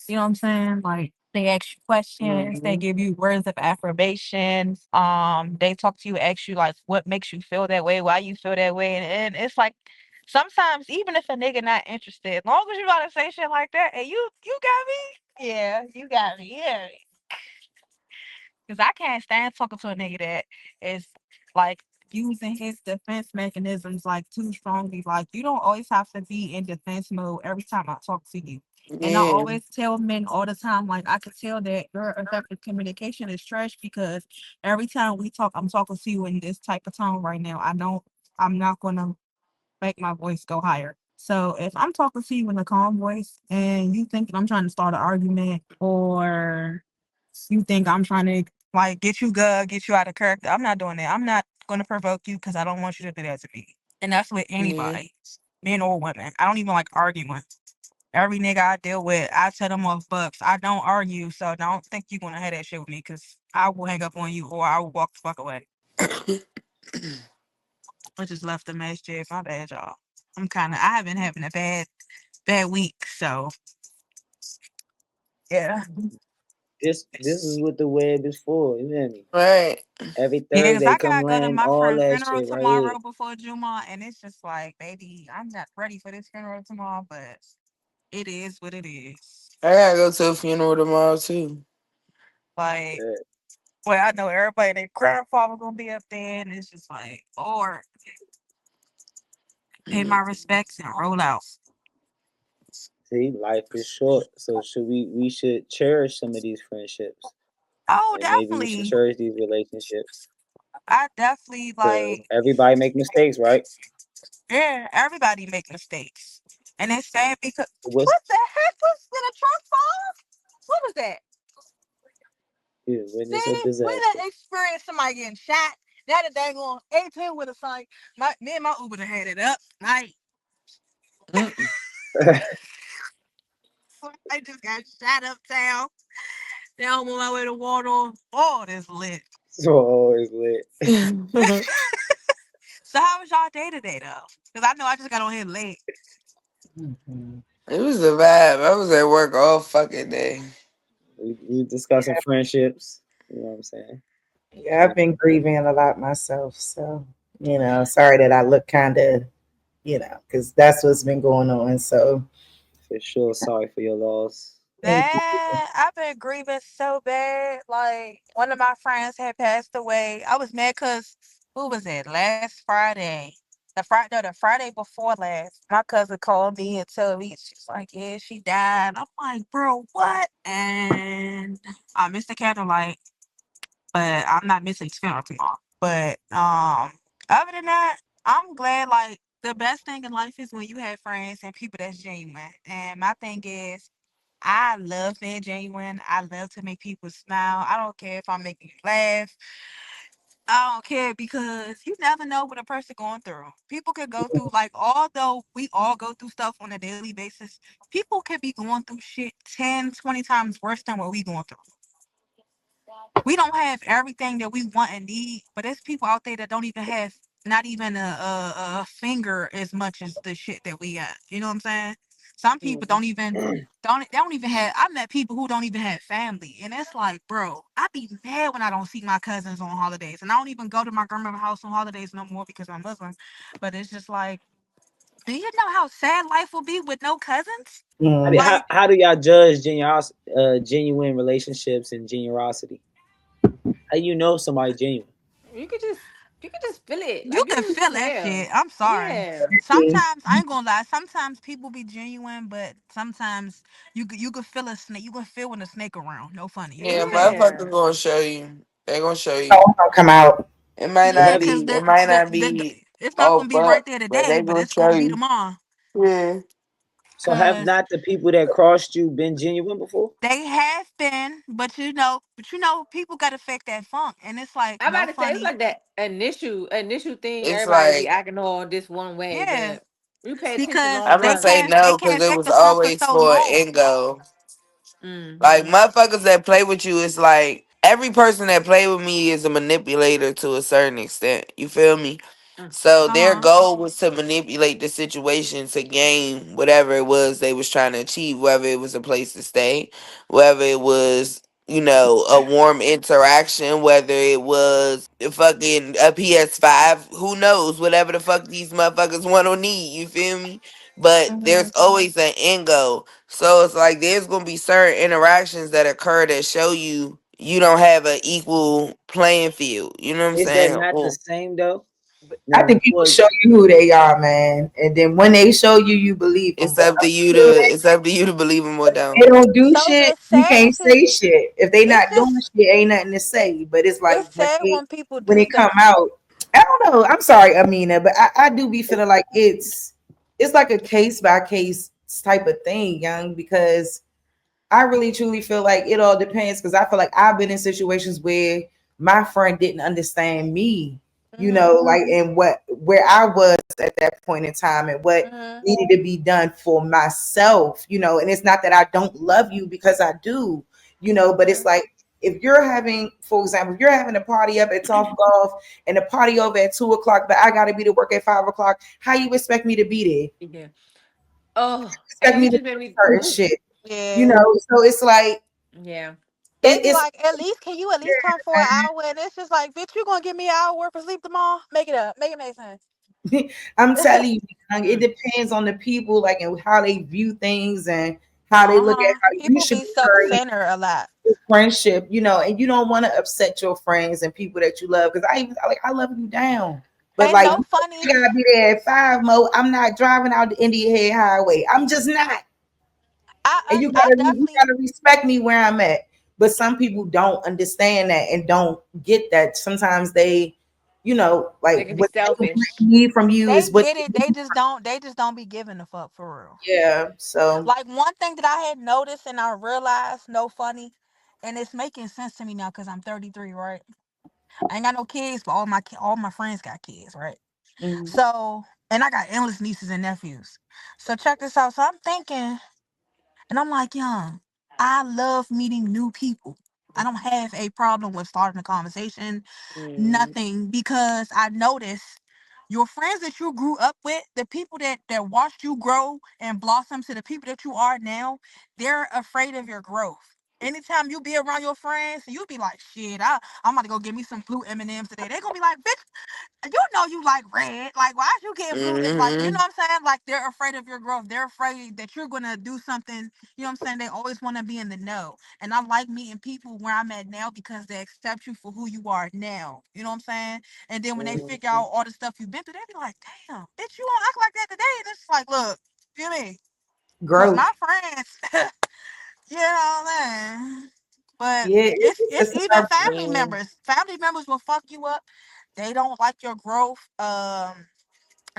You know what I'm saying? Like they ask you questions, they Hmm. give you words of affirmation. They talk to you, ask you like what makes you feel that way, why you feel that way, and it's like sometimes even if a nigga not interested, as long as you gotta say shit like that, and you got me, yeah, you got me, yeah. Because I can't stand talking to a nigga that is like using his defense mechanisms like too strongly. Like you don't always have to be in defense mode every time I talk to you. And I Yeah. always tell men all the time, like I could tell that your effective communication is trash because every time we talk, I'm talking to you in this type of tone right now. I'm not gonna make my voice go higher. So if I'm talking to you in a calm voice and you thinking I'm trying to start an argument or you think I'm trying to like get you good, get you out of character, I'm not doing that. I'm not gonna provoke you because I don't want you to do that to me. And that's with Yeah. anybody, men or women. I don't even like arguing. Every nigga I deal with, I tell them off bucks. I don't argue, so don't think you're gonna have that shit with me because I will hang up on you or I will walk the fuck away. I just left the mess, Jib. My bad, y'all. I have been having a bad week, so yeah. This is what the web is for. You hear me? Right. Every Yeah, because Thursday, I come gotta go to land my all friend's that funeral shit right here. tomorrow before Juma, and it's just like, baby, I'm not ready for this funeral tomorrow, but it is what it is. I gotta go to a funeral tomorrow too. Like, Yeah. well, I know everybody, their grandfather gonna be up there, and it's just like, or pay my respects and roll out. See, life is short, so should we should cherish some of these friendships, Oh, and maybe we should definitely. cherish these relationships. I definitely Cause like, everybody make mistakes, right? yeah, everybody make mistakes. And it's sad because, What's what the heck was in a truck fall? What was that? yeah, witness a See, we disaster? done experienced somebody getting shot. That a dang on 18 with a like me and my Uber done had it up. Like Mm. I just got shot uptown. Down on my way to Water. Oh, this lit. So always lit. It So how was y'all day today though? Because I know I just got on here late. Mhm. was a vibe. I was at work all fucking day. We discussing friendships. You know what I'm saying? Yeah, I've been grieving a lot myself. So, sorry that I look kind of, because that's what's been going on. So, For sure. Sorry for your loss. thank you. That I've been grieving so bad. Like one of my friends had passed away. I was mad because who was it? Last Friday. The Friday before last. My cousin called me and told me she's like, yeah, she died. I'm like, bro, what? And I missed the candlelight, but I'm not missing his funeral tomorrow. But other than that, I'm glad like the best thing in life is when you have friends and people that's genuine. And my thing is I love being genuine. I love to make people smile. I don't care if I'm making you laugh. I don't care because you never know what a person going through. People could go through like although we all go through stuff on a daily basis, people could be going through shit 10, 20 times worse than what we going through. We don't have everything that we want and need, but there's people out there that don't even have not even a finger as much as the shit that we got. You know what I'm saying? Some people Mhm. don't even have. I met people who don't even have family, and it's like, bro, I be mad when I don't see my cousins on holidays, and I don't even go to my grandmother's house on holidays no more because I'm Muslim. But it's just like, do you know how sad life will be with no cousins? I mean, Mm. how Like, how do y'all judge genuine relationships and generosity? How you know somebody genuine? You could just you could just feel it. you Like you can can feel that shit. tell. I'm sorry. Yeah. Sometimes I ain't gonna lie. Sometimes people be genuine, but sometimes you could feel a snake. You can feel when a snake around. No funny. You can Yeah, feel it. motherfuckers Mm. gonna show you. They gonna show Oh, you. I'm gonna come out. It might But Yeah, not have cause be. It might not the be it's not all gonna be right but, there but today, they but gonna it's show gonna be you. tomorrow. Yeah. So have not the people that crossed you been genuine before? They have been, but people got to fake that funk, and it's like I'm no about to say it's funny. like that initial thing. It's Everybody be like acting all this one way, Yeah, but you pay attention because long I'm gonna they say time. can't they no because can't it fake was the funk for always so for an long. end goal. Like Mm-hmm. motherfuckers that play with you, it's like every person that play with me is a manipulator to a certain extent. You feel me? So Uh their huh. goal was to manipulate the situation to gain whatever it was they was trying to achieve, whether it was a place to stay, whether it was, a warm interaction, whether it was fucking a PS5, who knows, whatever the fuck these motherfuckers want or need, you feel me? But there's always an end goal. So it's like there's gonna be certain interactions that occur that show you don't have an equal playing field. You know what I'm Is that saying? not the Or same though? I Now, think people well, show you who they are, man, and then when they show you, you believe them. it's But up to you to until it's up to you to believe them or they don't. don't do So shit, the you can't saddest is say shit. If they it's not doing just shit, ain't nothing to say. But it's like it's sad when people when do they come stuff. out, I don't know. I'm sorry, Amina, but I do be feeling like it's like a case by case type of thing, young, because I really truly feel like it all depends because I feel like I've been in situations where my friend didn't understand me, Hmm. like and what where I was at that point in time and what Hmm. needed to be done for myself, and it's not that I don't love you because I do, but it's like if you're having, for example, if you're having a party up at Top Golf and a party over at 2 o'clock, but I gotta be to work at 5 o'clock, how you expect me to be there? Yeah. Oh, Expect and me you to just do made me. certain Ooh. shit, Yeah, so it's like Yeah. they be it's like, at least can you at least come for an hour? And it's just like, bitch, you gonna give me an hour worth of sleep tomorrow? Make it up, make it make sense. I'm telling you, young, it Mm. depends on the people, like, and how they view things and how they Uh look at huh. how you People should be be self carrying centered a lot. your friendship, and you don't want to upset your friends and people that you love. Because I love you down, but And like no I funny. gotta be there at 5 mo. I'm not driving out the India Head Highway. I'm just not, and I you definitely gotta respect me where I'm at. But some people don't understand that and don't get that. Sometimes they, They like can be what they selfish. need from you they is what get they it. need. They just don't be giving a fuck for real. Yeah. So Like one thing that I had noticed and I realized, no funny, and it's making sense to me now because I'm 33, right? I ain't got no kids, but all my friends got kids, right? mhm. So, and I got endless nieces and nephews. So check this out. So I'm thinking, and I'm like, young, I love meeting new people. I don't have a problem with starting a conversation, Mm. nothing, because I noticed your friends that you grew up with, the people that watched you grow and blossom to the people that you are now, they're afraid of your growth. Anytime you be around your friends, you be like, shit, I'm about to go get me some blue M&Ms today. They're gonna be like, bitch, you like red. Like, why is you getting blue? Like, you know Hmm. what I'm saying? Like, they're afraid of your growth. They're afraid that you're gonna do something. You know what I'm saying? They always want to be in the know. And I like meeting people where I'm at now because they accept you for who you are now. You know what I'm saying? And then when they figure out all the stuff you've been through, they be like, damn, bitch, you don't act like that today. And it's like, look, feel me? Cause my Growth. friends, you know what I'm saying? But Yeah, it's it's even our family Yeah. members. Family members will fuck you up. They don't like your growth.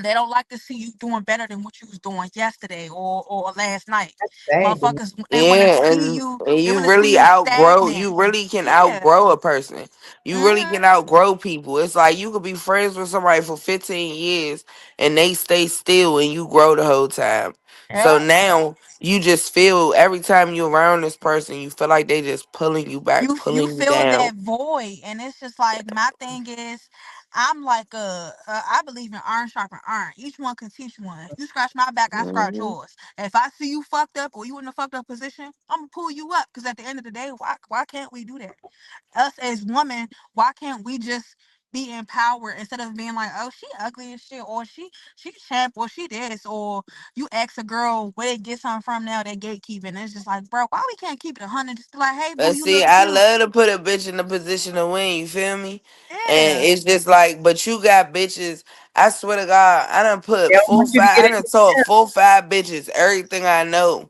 They don't like to see you doing better than what you was doing yesterday or last night. sad to me. Motherfuckers, they want to Yeah, see and, you. and They you want to see really you outgrow. stagnant. You really can Yeah. outgrow a person. You really Mhm. can outgrow people. It's like you could be friends with somebody for 15 years and they stay still, and you grow the whole time. So Yeah. now you just feel every time you're around this person, you feel like they just pulling you back, You pulling you feel down. that void, and it's just like my thing is, I'm like I believe in iron sharpen iron. Each one can teach one. You scratch my back, I scratch Hmm. yours. If I see you fucked up or you in a fucked up position, I'm gonna pull you up. Because at the end of the day, why can't we do that? Us as women, why can't we just be empowered instead of being like, oh, she ugly as shit, or she champ, or she this, or you ask a girl where they get something from now, they gatekeeping. It's just like, bro, why we can't keep it 100? Just be like, hey, boo, But you see, look I cute. love to put a bitch in a position to win. You feel me? And Yeah. it's just like, but you got bitches. I swear to God, I done put They don't full want you to five. get I it done taught yourself. full five bitches everything I know.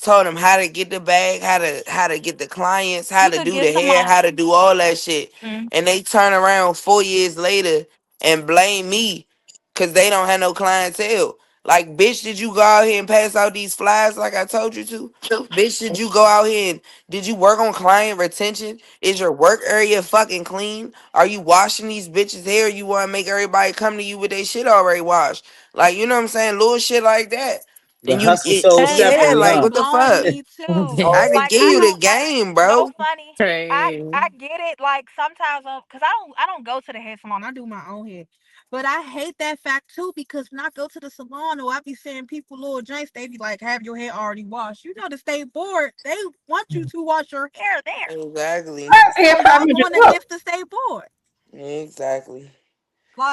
Told them how to get the bag, how to get the clients, how You to could do get the hair, someone. how to do all that shit. Mm. And they turn around 4 years later and blame me because they don't have no clientele. Like, bitch, did you go out here and pass out these flies like I told you to? Bitch, did you go out here and did you work on client retention? Is your work area fucking clean? Are you washing these bitches' hair? You want to make everybody come to you with their shit already washed? Like, you know what I'm saying? Little shit like that. The And you, hustle sold And yeah, separately, that's like, huh? been what the blowing fuck? me too. I can Like give I you the don't like game, no bro. funny. I get it. Like sometimes, cause I don't go to the hair salon. I do my own hair. But I hate that fact too because when I go to the salon or I be seeing people little drinks, they be like, have your hair already washed. You know, to stay bored, they want you to wash your hair there. Exactly. I pay So y'all 500 going the bucks. length to stay bored. Exactly.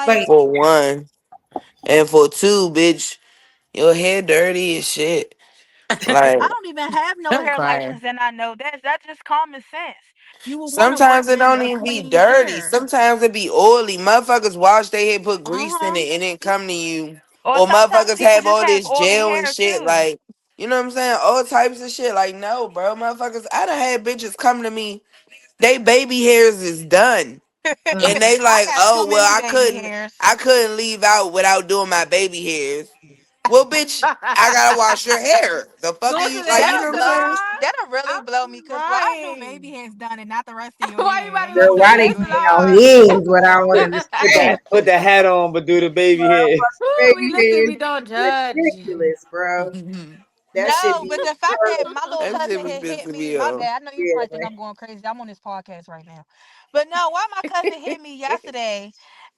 Like Like, For one. And for two, bitch, your hair dirty as shit. Like, I don't even have no I'm hair crying. license, and I know that's just common sense. You would want to sometimes it recommend don't a even be clean dirty. hair. Sometimes it be oily. Motherfuckers wash their hair, put Uh grease in huh. it, and then come to you. Or Or sometimes motherfuckers people have just all have this oily gel and hair shit. too. Like, you know what I'm saying? All types of shit. Like, no, bro. Motherfuckers, I done had bitches come to me. They baby hairs is done. And they I like, got too oh well, many baby hairs. I couldn't leave out without doing my baby hairs. Well, bitch, I gotta wash your hair. The fuck are Go to you the like? hair You That'll know what I'm blow saying? me. salon. That'll really I'm blow me because why is your right. baby hairs done and not the rest of your Why you hair? about to And go you girl, to the why say they hair you getting had out salon? here is what I don't Put understand. that hat on, but do the baby Bro, head. Ooh, we baby listen, is we don't judge. ridiculous, bro. That shit no, be but the fact that my little That cousin shit was had hit pissing me, me my off. bad. I know you yeah, probably think I'm going crazy. I'm on this podcast right now. But no, why my cousin hit me yesterday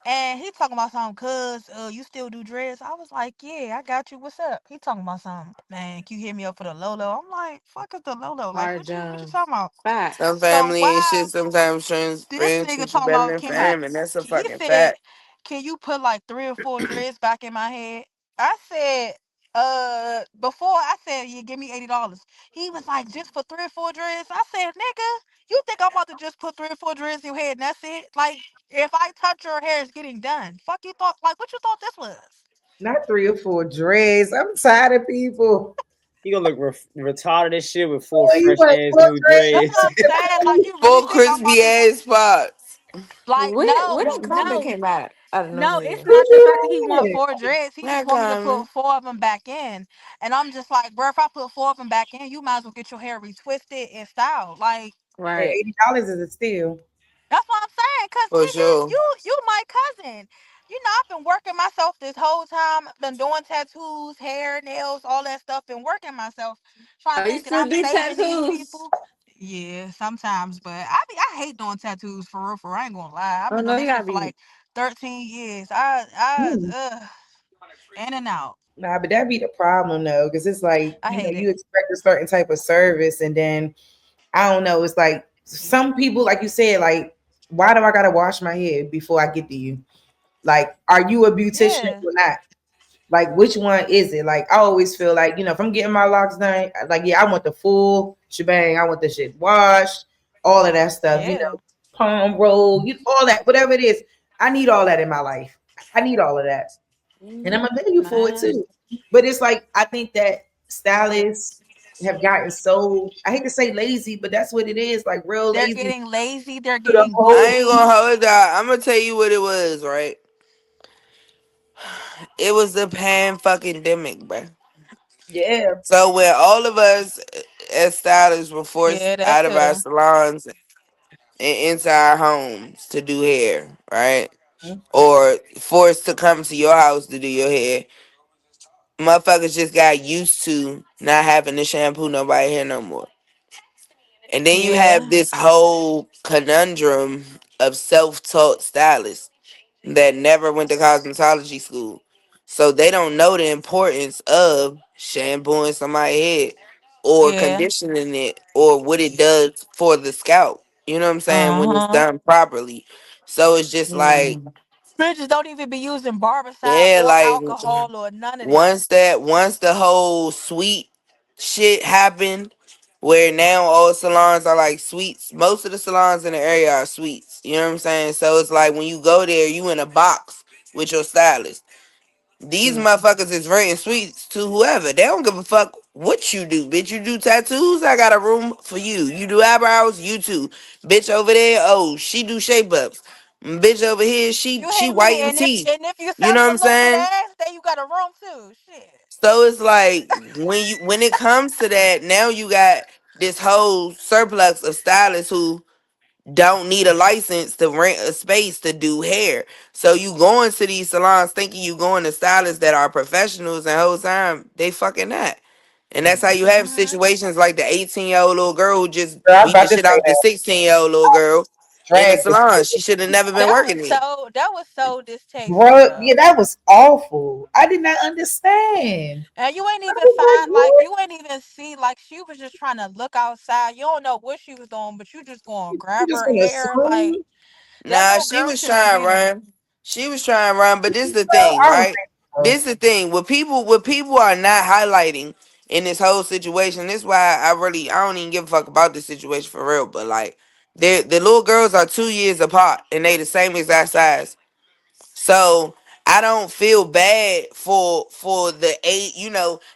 and he talking about something, cuz you still do dreads? I was like, yeah, I got you. What's up? He talking about something, man, can you hit me up for the Lolo? I'm like, fuck is the Lolo? Like Hard what you John. talking about? Some Facts. So family ain't why shit. Sometimes friends, this friends nigga treat you talking better about than can you fam, and that's a he fucking said, fact. can you put like 3 or 4 dreads back in my head? I said, before I said, yeah, give me $80. He was like, just for 3 or 4 dreads. I said, nigga, you think I'm about to just put 3 or 4 dreads in your head and that's it? Like, if I touch your hair, it's getting done. Fuck you thought, like, what you thought this was? not 3 or 4 dreads. I'm tired of people. You gonna look retarded as shit with four Oh, you fresh want ass four new That's dreads. what I'm saying. Like, you really Full think I'm about crispy to, ass spots. like, Where no, that comment no. came out of No, it's nowhere? What not the fact that he you want doing? 4 dreads. He just Not want me to put coming. 4 of them back in. And I'm just like, bro, if I put 4 of them back in, you might as well get your hair retwisted and styled. Like, Hey, Right. $80 is a steal. that's what I'm saying. Cause For nigga, sure. you my cousin. You know, I've been working myself this whole time. Been doing tattoos, hair, nails, all that stuff. Been working myself, trying to Oh, you think that still I'm do saving these tattoos? people. Yeah, sometimes, but I hate doing tattoos for real. For real. I ain't gonna lie. I've Oh been doing no, you that shit gotta for be. like 13 years. Hmm. In and out. Nah, but that be the problem though, because it's like, I hate you it. expect a certain type of service, and then I don't know, it's like some people, like you said, like, why do I gotta wash my hair before I get to you? Like, are you a beautician Yeah, or not? Like, which one is it? Like, I always feel like, if I'm getting my locks done, like, yeah, I want the full shebang. I want the shit washed, all of that stuff, yeah, palm roll, all that, whatever it is. I need all that in my life. I need all of that. And I'm gonna pay you for it man. too. But it's like, I think that stylists have gotten so, I hate to say lazy, but that's what it is, like real They're lazy getting lazy. They're to the getting whole. I ain't bougie. gonna hold that. I'm gonna tell you what it was, right? It was the pan fucking demic, bruh. Yeah. So when all of us as stylists were forced Yeah, that out of our too. salons and into our homes to do hair, right? Mhm. Or forced to come to your house to do your hair, motherfuckers just got used to not having to shampoo nobody hair no more. And then you have Yeah, this whole conundrum of self-taught stylists that never went to cosmetology school. So they don't know the importance of shampooing somebody's head or yeah. conditioning it or what it does for the scalp. You know what I'm saying? When it's Uh-huh. done properly. So it's just like, Mm. Bitches don't even be using barbershop yeah, or like alcohol or none of that. once the whole sweet shit happened, where now all salons are like sweets. Most of the salons in the area are sweets. You know what I'm saying? So it's like when you go there, you in a box with your stylist. These Mm. motherfuckers is renting sweets to whoever. They don't give a fuck what you do, bitch. You do tattoos? I got a room for you. You do eyebrows? You too. Bitch over there? Oh, she do shape ups. Bitch over here, You she hate me, whiting and if teeth. and if you You sell know me what a I'm little bit of saying? ass, then you got a room too. Shit. So it's like when it comes to that, now you got this whole surplus of stylists who don't need a license to rent a space to do hair. So you going to these salons thinking you going to stylists that are professionals, and the whole time they fucking not. And that's how you have Hmm. situations like the 18-year-old little girl who just Girl, I was beat the about to shit say out the that. 16-year-old little girl in the Drag the salon. She should have never been working it. That was so distasteful bro. Yeah, though. that was awful. I did not understand. And you ain't I even was like, find like what? you ain't even see like she was just trying to look outside. You don't know what she was doing, but you just gonna You grab just her gonna hair. Like assume? that Nah, little she girl was should have trying to been. run. She was trying to run, but this is the Well, thing, I don't right? think so. This is the thing. What people are not highlighting in this whole situation. This is why I don't even give a fuck about this situation for real. But like, the little girls are 2 years apart and they the same exact size. So I don't feel bad for the eight.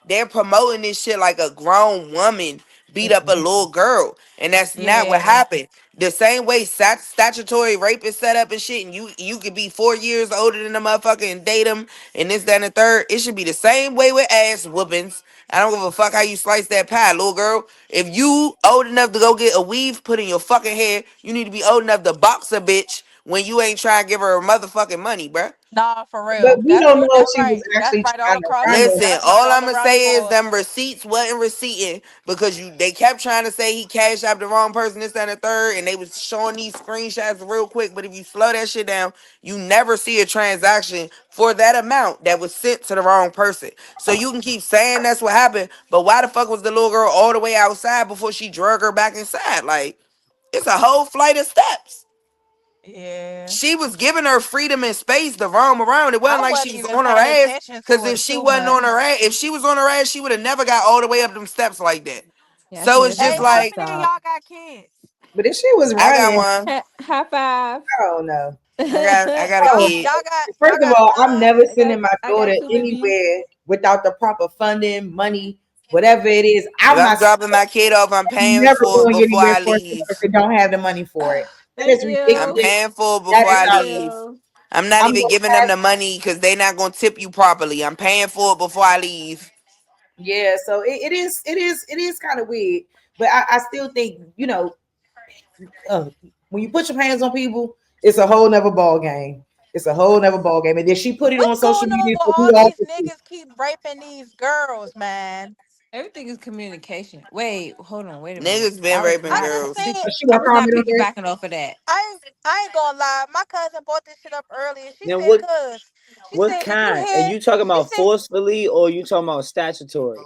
They're promoting this shit like a grown woman beat up a little girl, and that's not what Yeah. happened. The same way statutory rape is set up and shit, and you could be 4 years older than the motherfucker and date him, and this, that, and the third. It should be the same way with ass whoopings. I don't give a fuck how you slice that pie, little girl. If you old enough to go get a weave put in your fucking hair, you need to be old enough to box a bitch when you ain't trying to give her motherfucking money, bruh. Nah, for But real. we don't know if That's she was right. That's actually right all trying to across. run it. Listen, That's right all all I'ma around the say is board. them receipts wasn't receipting because they kept trying to say he cashed out the wrong person, this, that, and the third, and they was showing these screenshots real quick. But if you slow that shit down, you never see a transaction for that amount that was sent to the wrong person. So you can keep saying that's what happened, but why the fuck was the little girl all the way outside before she drug her back inside? Like, it's a whole flight of steps. Yeah. She was giving her freedom and space to roam around. It wasn't I like she wasn't was even on her paying ass. attention Cause to if it she too wasn't on her much. ass, if she was on her ass, she would have never got all the way up them steps like that. Yeah, I So think it's that's a just Hey, how bad like, many of stop. y'all got kids? But if she was I got running, one. High five. I don't know. I got a I Y'all don't kid. know. y'all First of got all, I'm sons? never sending my I daughter got two babies. anywhere without the proper funding, money, whatever it is. If I'm I'm not dropping my kid off, I'm paying never for it going before anywhere I for a leave. if they don't have the money for it. That Thank is I'm you. ridiculous. paying for it That before is I Thank outrageous. leave. you. I'm not I'm even gonna giving them pass. the money because they not gonna tip you properly. I'm paying for it before I leave. Yeah, so it is kind of weird, but I still think when you put your hands on people, it's a whole nother ball game. It's a whole nother ball game, and then she put it on What's social going on media with so we all all these can see. niggas keep raping these girls, man? Everything is communication. Wait, hold on. Wait a minute. Niggas been raping I just girls. seen But she I gonna was comment not on that. piggybacking off of that. I ain't gonna lie. My cousin brought this shit up earlier. She Now said, what "Cause she what said if you kind? Are hear," you talking she about said, forcefully or you talking about statutory?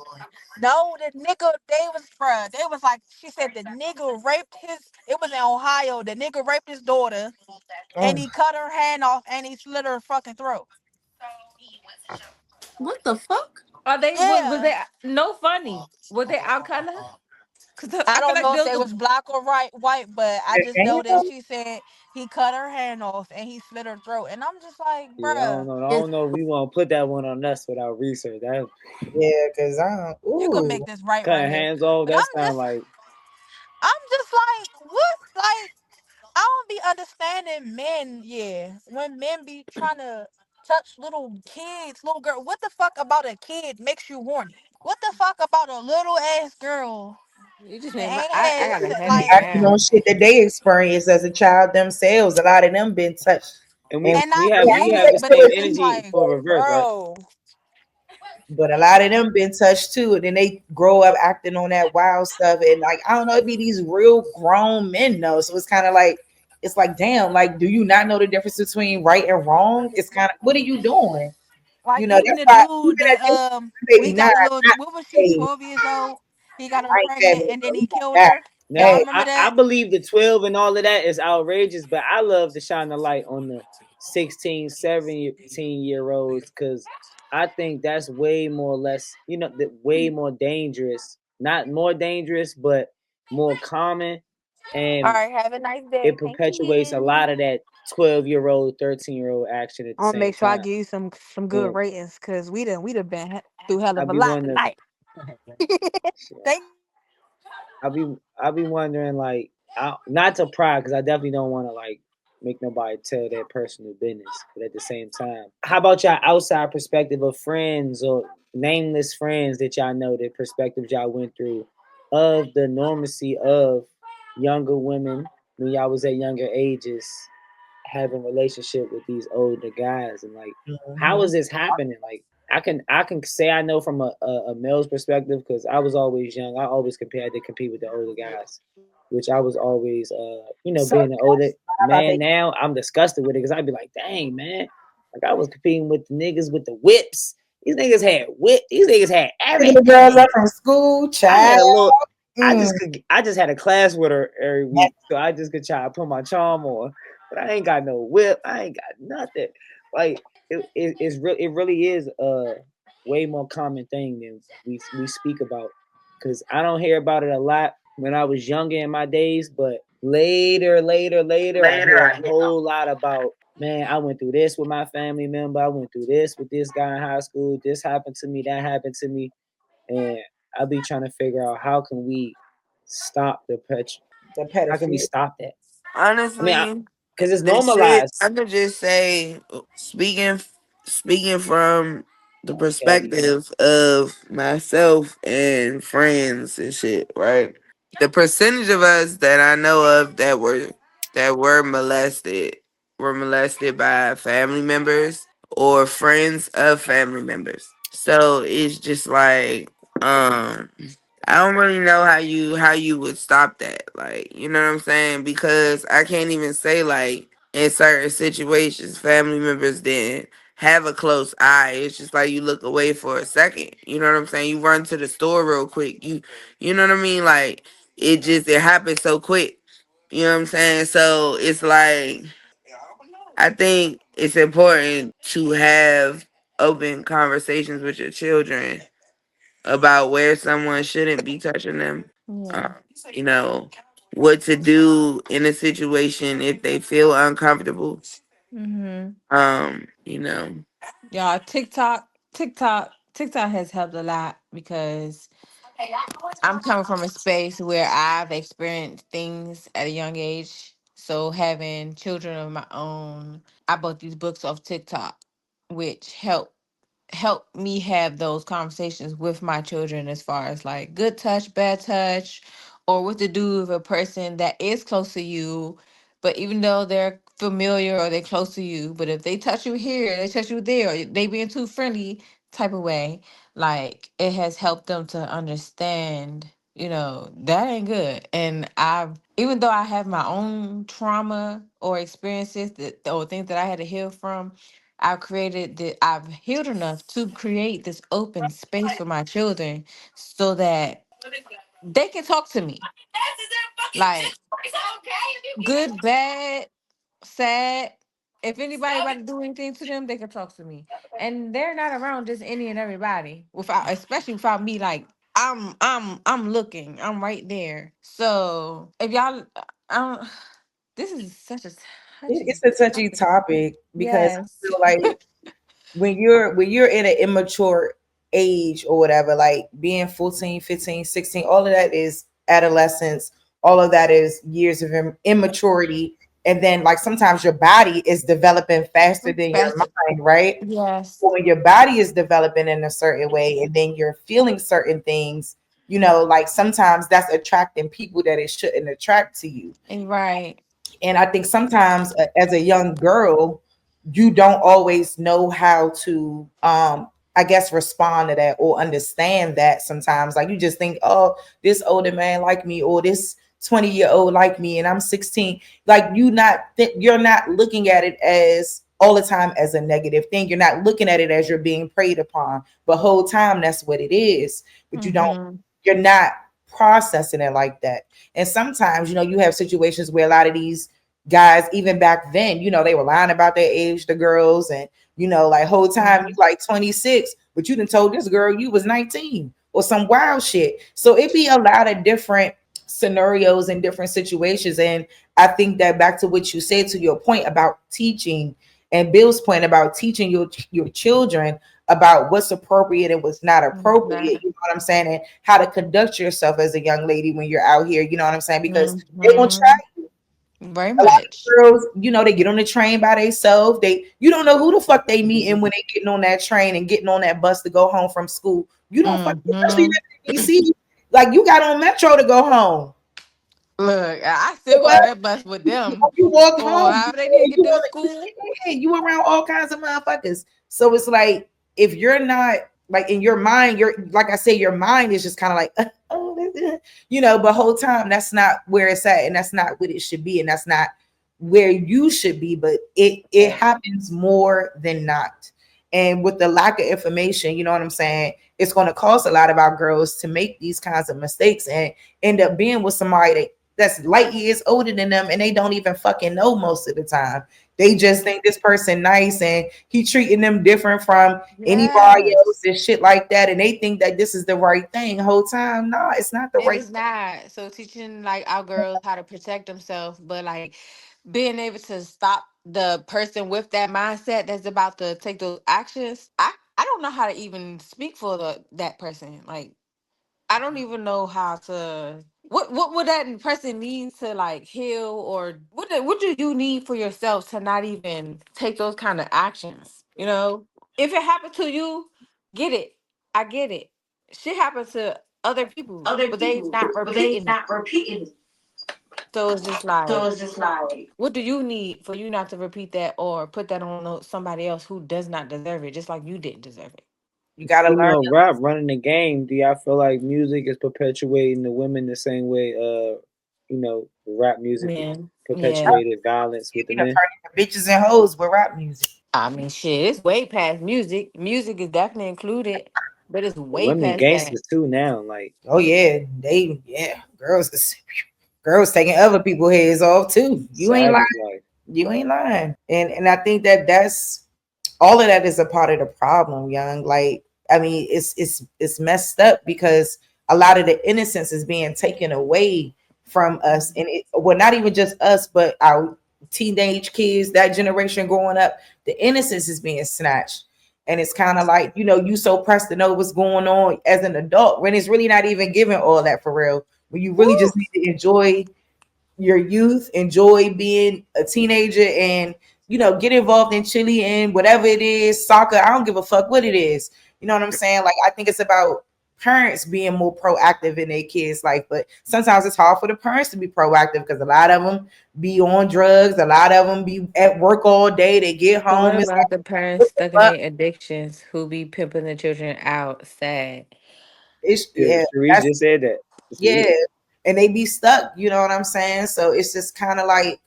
"No, the nigga they was bruh. They was like she said the nigga raped his. It was in Ohio. The nigga raped his daughter and Oh, he cut her hand off and he slit her fucking throat. What the fuck? Are they was Yeah, they no funny? Was they our color? Cause I I feel don't like know if those they are was black or white, but I just know that damn. she said he cut her hand off and he slit her throat, and I'm just like, Yeah, I don't bruh, know. I Is don't know if we want to put that one on us without research. That Yeah, because I don't. you could Ooh, make this right cutting here. hands off. But That sound like I'm just like, what? Like, I don't be understanding men. Yeah, when men be trying to touch little kids, little girl. What the fuck about a kid makes you horny? What the fuck about a little ass girl you just that made my ain't I had got a be headache like, acting on now. shit that they experienced as a child themselves. A lot of them been touched, and and and we I have yeah, we I get have it, the ain't but same it's say just energy like, for reverse, right? bro, but a lot of them been touched too, and then they grow up acting on that wild stuff, and like I don't know, it be these real grown men though, so it's like damn, like do you not know the difference between right and wrong? It's kind of what are you doing? like even That's the why even dude at this that we baby nine, got a little. I, What was she? hey, 12 years old. He got her I ain't that pregnant big, and but then we he got killed that. her. Y'all Now, Hey, remember I that? believe the 12 and all of that is outrageous, but I love to shine the light on the 16, 17-year olds because I think that's way more less, way more dangerous. Not more dangerous, but more common. All And right. Have a nice day. it Thank perpetuates a you. lot of that 12-year-old, 13-year-old action at the I'm gonna same make sure I time. give you some good And ratings because we done been through hell I of a be lot wondering, tonight. Thank I be wondering like, not to pry because I definitely don't want to like make nobody tell their personal business. But at the same time, how about y'all outside perspective of friends or nameless friends that y'all know, the perspectives y'all went through of the normacy of younger women when y'all was at younger ages having relationship with these older guys, and like how Mhm. is this happening? Like I can say I know from a male's perspective because I was always young. I always compared to compete with the older guys, which I was always So being an older I'm about man. Now I'm disgusted with it because I'd be like, dang man, like I was competing with the niggas with the whips. These niggas had whip. These niggas had picking the girls everything. up from school, I had child. a little. Mm, I just had a class with her every week, so I just could try to put my charm on. But I ain't got no whip. I ain't got nothing. Like it's real. It really is a way more common thing than we speak about. Cause I don't hear about it a lot when I was younger in my days, but later, I hear a whole lot about. Man, I went through this with my family member. I went through this with this guy in high school. This happened to me. That happened to me, and I'll be trying to figure out how can we stop the the how can we pedophilia. stop that? I mean, Honestly, because it's this shit, normalized. I could just say, speaking from the Okay. perspective of myself and friends and shit, right? The percentage of us that I know of that were molested by family members or friends of family members. So it's just like, I don't really know how you would stop that. Like, you know what I'm saying? Because I can't even say like in certain situations family members didn't have a close eye. It's just like you look away for a second. You know what I'm saying? You run to the store real quick. You know what I mean? Like it happens so quick. You know what I'm saying? So it's like I think it's important to have open conversations with your children about where someone shouldn't be touching them. Yeah. Um, you know, what to do in a situation if they feel uncomfortable. Mm-hmm. You know. Y'all, TikTok has helped a lot because I'm coming from a space where I've experienced things at a young age. So having children of my own, I bought these books off TikTok, which help me have those conversations with my children as far as like good touch, bad touch, or what to do with a person that is close to you, but even though they're familiar or they're close to you, but if they touch you here, they touch you there, or they being too friendly type of way, like it has helped them to understand, that ain't good. And I've even though I have my own trauma or experiences that or things that I had to heal from, I've healed enough to create this open space for my children so that they can talk to me. Like good, bad, sad. If anybody about to do anything to them, they can talk to me. And they're not around just any and everybody. Without especially without me like I'm looking. I'm right there. So if y'all this is such a touchy It's a touchy topic. topic because I Yes. feel like when you're in an immature age or whatever, like being 14, 15, 16, all of that is adolescence, all of that is years of immaturity. And then like sometimes your body is developing faster than your Faster. mind, right? Yes. So when your body is developing in a certain way and then you're feeling certain things, like sometimes that's attracting people that it shouldn't attract to you. And right. And I think sometimes as a young girl, you don't always know how to, I guess, respond to that or understand that sometimes. Like you just think, oh, this older man like me, or this 20-year-old like me, and I'm 16. Like you're not looking at it as all the time as a negative thing. You're not looking at it as you're being preyed upon. But whole time that's what it is. But Mm-hmm. you're not processing it like that. And sometimes, you have situations where a lot of these guys, even back then, they were lying about their age, the girls, and like whole time you Mm-hmm. like 26, but you done told this girl you was 19 or some wild shit. So it be a lot of different scenarios and different situations. And I think that back to what you said, to your point about teaching, and Bill's point about teaching your children about what's appropriate and what's not appropriate, you know what I'm saying, and how to conduct yourself as a young lady when you're out here, you know what I'm saying, because they gonna try Mm-hmm. Very A lot much. of girls, they get on the train by themselves. You don't know who the fuck they meeting when they getting on that train and getting on that bus to go home from school. You don't fuck, especially Hmm. in DC. Like you got on Metro to go home. Look, I still go on that bus with them, You walk or home, however they need to get you to on school. you around all kinds of motherfuckers. So it's like if you're not like in your mind, you're like I say, your mind is just kind of like, but whole time that's not where it's at, and that's not what it should be, and that's not where you should be. But it happens more than not. And with the lack of information, you know what I'm saying? It's going to cause a lot of our girls to make these kinds of mistakes and end up being with somebody that's light years older than them, and they don't even fucking know most of the time. They just think this person nice and he treating them different from anybody else Yes. and shit like that, and they think that this is the right thing. Whole time, no, it's not the It right is not. So teaching like our girls how to protect themselves, but like being able to stop the person with that mindset that's about to take those actions. I don't know how to even speak for that person. Like I don't even know how to. What would that person need to like heal, or what do you need for yourself to not even take those kind of actions? If it happened to you, get it. I get it. Shit happened to other people, but they not repeating it. So it's just like, what do you need for you not to repeat that or put that on somebody else who does not deserve it, just like you didn't deserve it? you gotta You learn. know, rap running the game. Do y'all feel like music is perpetuating the women the same way? Rap music Man, yeah. perpetuated violence with the You know, men. turning bitches and hoes with rap music. I mean, shit, it's way past music. Music is definitely included, but it's The way women past that. gangsters too now. Like Oh yeah, girls taking other people's heads off too. You ain't lying. savage life. You ain't lying. And I think that's all of that is a part of the problem, young. Like, I mean, it's messed up because a lot of the innocence is being taken away from us, and well, not even just us, but our teenage kids, that generation growing up, the innocence is being snatched. And it's kind of like, you so pressed to know what's going on as an adult when it's really not even giving all that for real. When you really just need to enjoy your youth, enjoy being a teenager, and get involved in chili and whatever it is, soccer. I don't give a fuck what it is. You know what I'm saying? Like I think it's about parents being more proactive in their kids' life, but sometimes it's hard for the parents to be proactive because a lot of them be on drugs, a lot of them be at work all day, they get So what home, it's about the parents like, what stuck the in fuck? their addictions who be pimping the children out? Sad. It's Yeah, yeah, Sharice that's just said that. It's yeah, real. and they be stuck, you know what I'm saying? So it's just kind of like,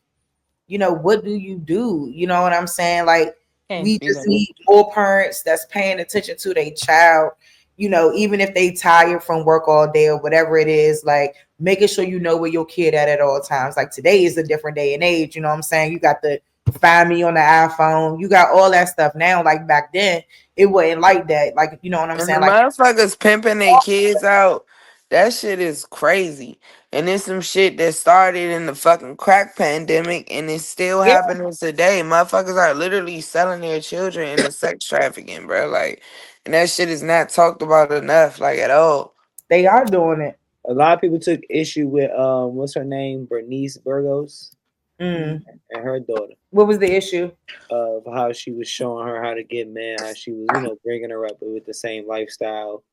what do you do? You know what I'm saying? Like, Can't we speak just on it. need more parents that's paying attention to their child, even if they tired from work all day or whatever it is, like making sure you know where your kid at all times. Like today is a different day and age, you know what I'm saying? You got the Find Me on the iPhone, you got all that stuff now. Like back then, it wasn't like that. Like, you know what I'm And the saying? Like, motherfuckers pimping their kids out, that shit is crazy. And it's some shit that started in the fucking crack pandemic and it's still yeah, happening today. Motherfuckers are literally selling their children into sex trafficking, bro. Like, and that shit is not talked about enough, like at all. they are doing it. A lot of people took issue with what's her name, Bernice Burgos, Mm. and her daughter, What was the issue? of how she was showing her how to get men, how she was, bringing her up with the same lifestyle,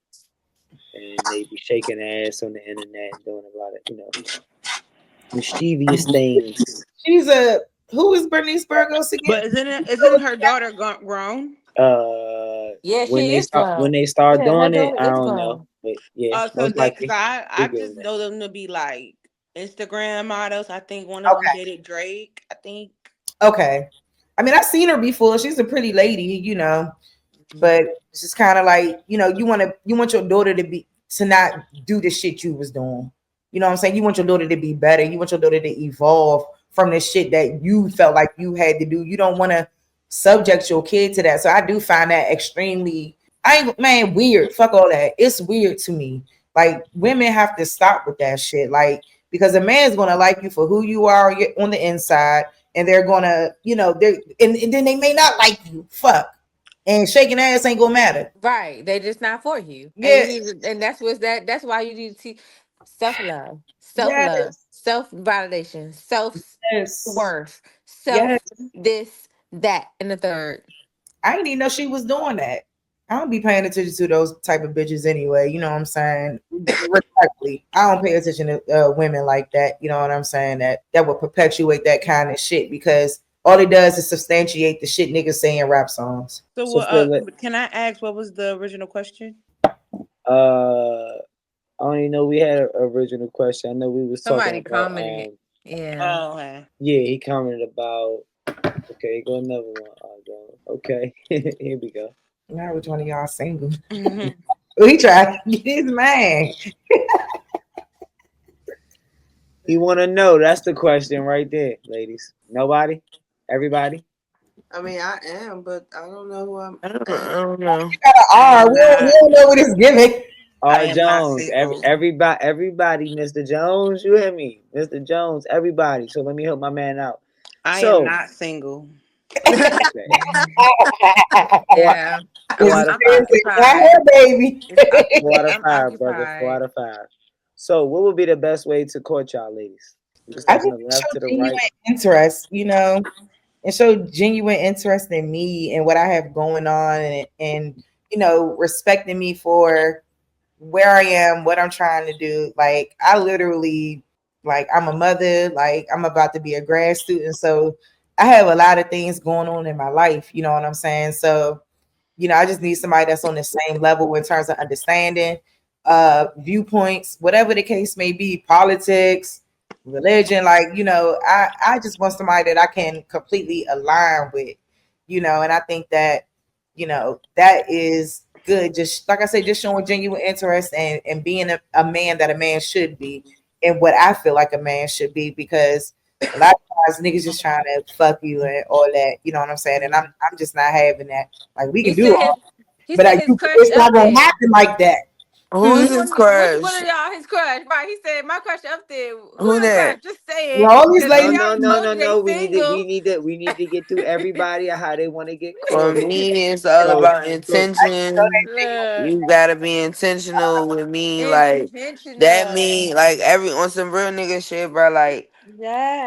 and they be shaking ass on the internet and doing a lot of, mischievous things. She's a Who is Bernice Burgos again? But isn't her daughter grown? Uh, Yeah, when she they is start when grown. they start Yeah, her doing it, daughter I is don't know, grown. but yeah, So most that because likely I we good just with that. know them to be like Instagram models. I think one of them dated Drake. I think. Okay. I mean, I've seen her before. She's a pretty lady, but it's just kind of like, you want your daughter to not do the shit you was doing. You know what I'm saying? You want your daughter to be better. You want your daughter to evolve from the shit that you felt like you had to do. You don't want to subject your kid to that. So I do find that extremely, man, weird. Fuck all that. It's weird to me. Like women have to stop with that shit. Like, because a man's gonna like you for who you are on the inside, and they're gonna, and then they may not like you. Fuck. And shaking ass ain't gonna matter. Right. They just not for you. And Yeah, you need to, and that's what's that that's why you need to teach. Self love, self love, Yes, self validation, self yes, worth, yes. self this, that, and the third. I didn't even know she was doing that. I don't be paying attention to those type of bitches anyway. You know what I'm saying? Respectfully, I don't pay attention to women like that. You know what I'm saying? That would perpetuate that kind of shit because all it does is substantiate the shit niggas say in rap songs. So, Sister, can I ask what was the original question? I don't even know we had an original question. I know we was talking Somebody about commented it. Yeah. Oh, okay. yeah, he commented about okay, go another one. Okay, here we go. Now which one of y'all single? Mhm. We try to get his man. He want to know. That's the question right there, ladies. Nobody, everybody. I mean, I am, but I don't know who I'm I don't know. I at. don't know. Got an I R. am We not. don't know what it's giving. I R. am not Jones, single. everybody, Mr. Jones, you hear me, Mr. Jones, everybody. So let me help my man out. I am So not single. okay, four, Yeah. This four is out of I'm five, not occupied. her baby. It's four out of I'm five, brother, four occupied. out of five. So what would be the best way to court y'all, ladies? We can I start from think the it left showed to the genuine right. interest, and showed genuine interest in me and what I have going on and respecting me for where I am, what I'm trying to do. Like I literally like I'm a mother, like I'm about to be a grad student. So I have a lot of things going on in my life, you know what I'm saying? So I just need somebody that's on the same level in terms of understanding, viewpoints, whatever the case may be, politics, religion. Like, I just want somebody that I can completely align with, and I think that, that is good. Just like I said, just showing genuine interest and being a man that a man should be and what I feel like a man should be because a lot of times niggas just trying to fuck you and all that, you know what I'm saying? And I'm just not having that. Like we He can do said all, he but said his crush it's up not gonna there. happen like that. Who Hmm? is his Which one crush? of y'all his crush? Right. He said my crush up there. Who Who your crush? that? Just say Well, it. all these Cause they No, ladies, no, already no, told no, you they no. single. We need to get through everybody and how they want to get For courted. me, it's all So, about so intention. Look, You gotta be intentional with me. Like that intentional. mean like every on some real nigga shit, bro. Like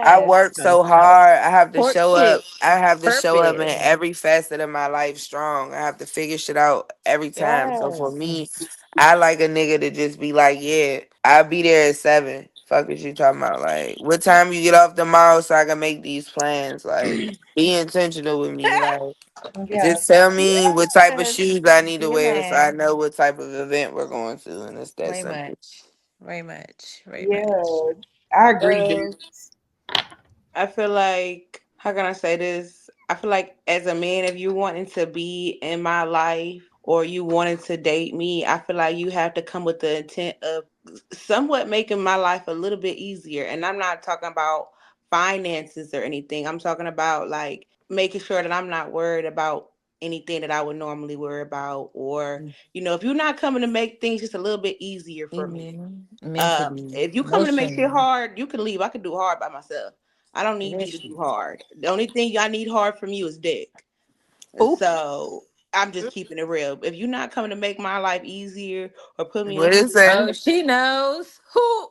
I Yes. work so hard. I have to show up. Courtship I have to show up in purpose. every facet of my life strong. I have to figure shit out every time. So for Yes. me, I like a nigga to just be like, yeah, I'll be there at 7. Fuck is you talking about? Like, what time you get off tomorrow so I can make these plans? Like, be intentional with me. Like, yeah, just tell me what type of Yes. shoes I need to Be a wear so I man. know what type of event we're going to, and it's that Very simple. much. Very much. Very much. yeah, I agree, dude. Uh, I feel like how can I say this? I feel like as a man, if you wanting to be in my life or you wanting to date me, I feel like you have to come with the intent of somewhat making my life a little bit easier. And I'm not talking about finances or anything. I'm talking about like making sure that I'm not worried about anything that I would normally worry about or if you're not coming to make things just a little bit easier for me. Amen. Mentally, If you coming to make shit emotionally, hard, you can leave. I can do hard by myself. I don't need you to do initially. hard. The only thing I need hard from you is dick. Ooh. So I'm just keeping it real. If you're not coming to make my life easier or put me in What is position, Oh, it? she knows. Who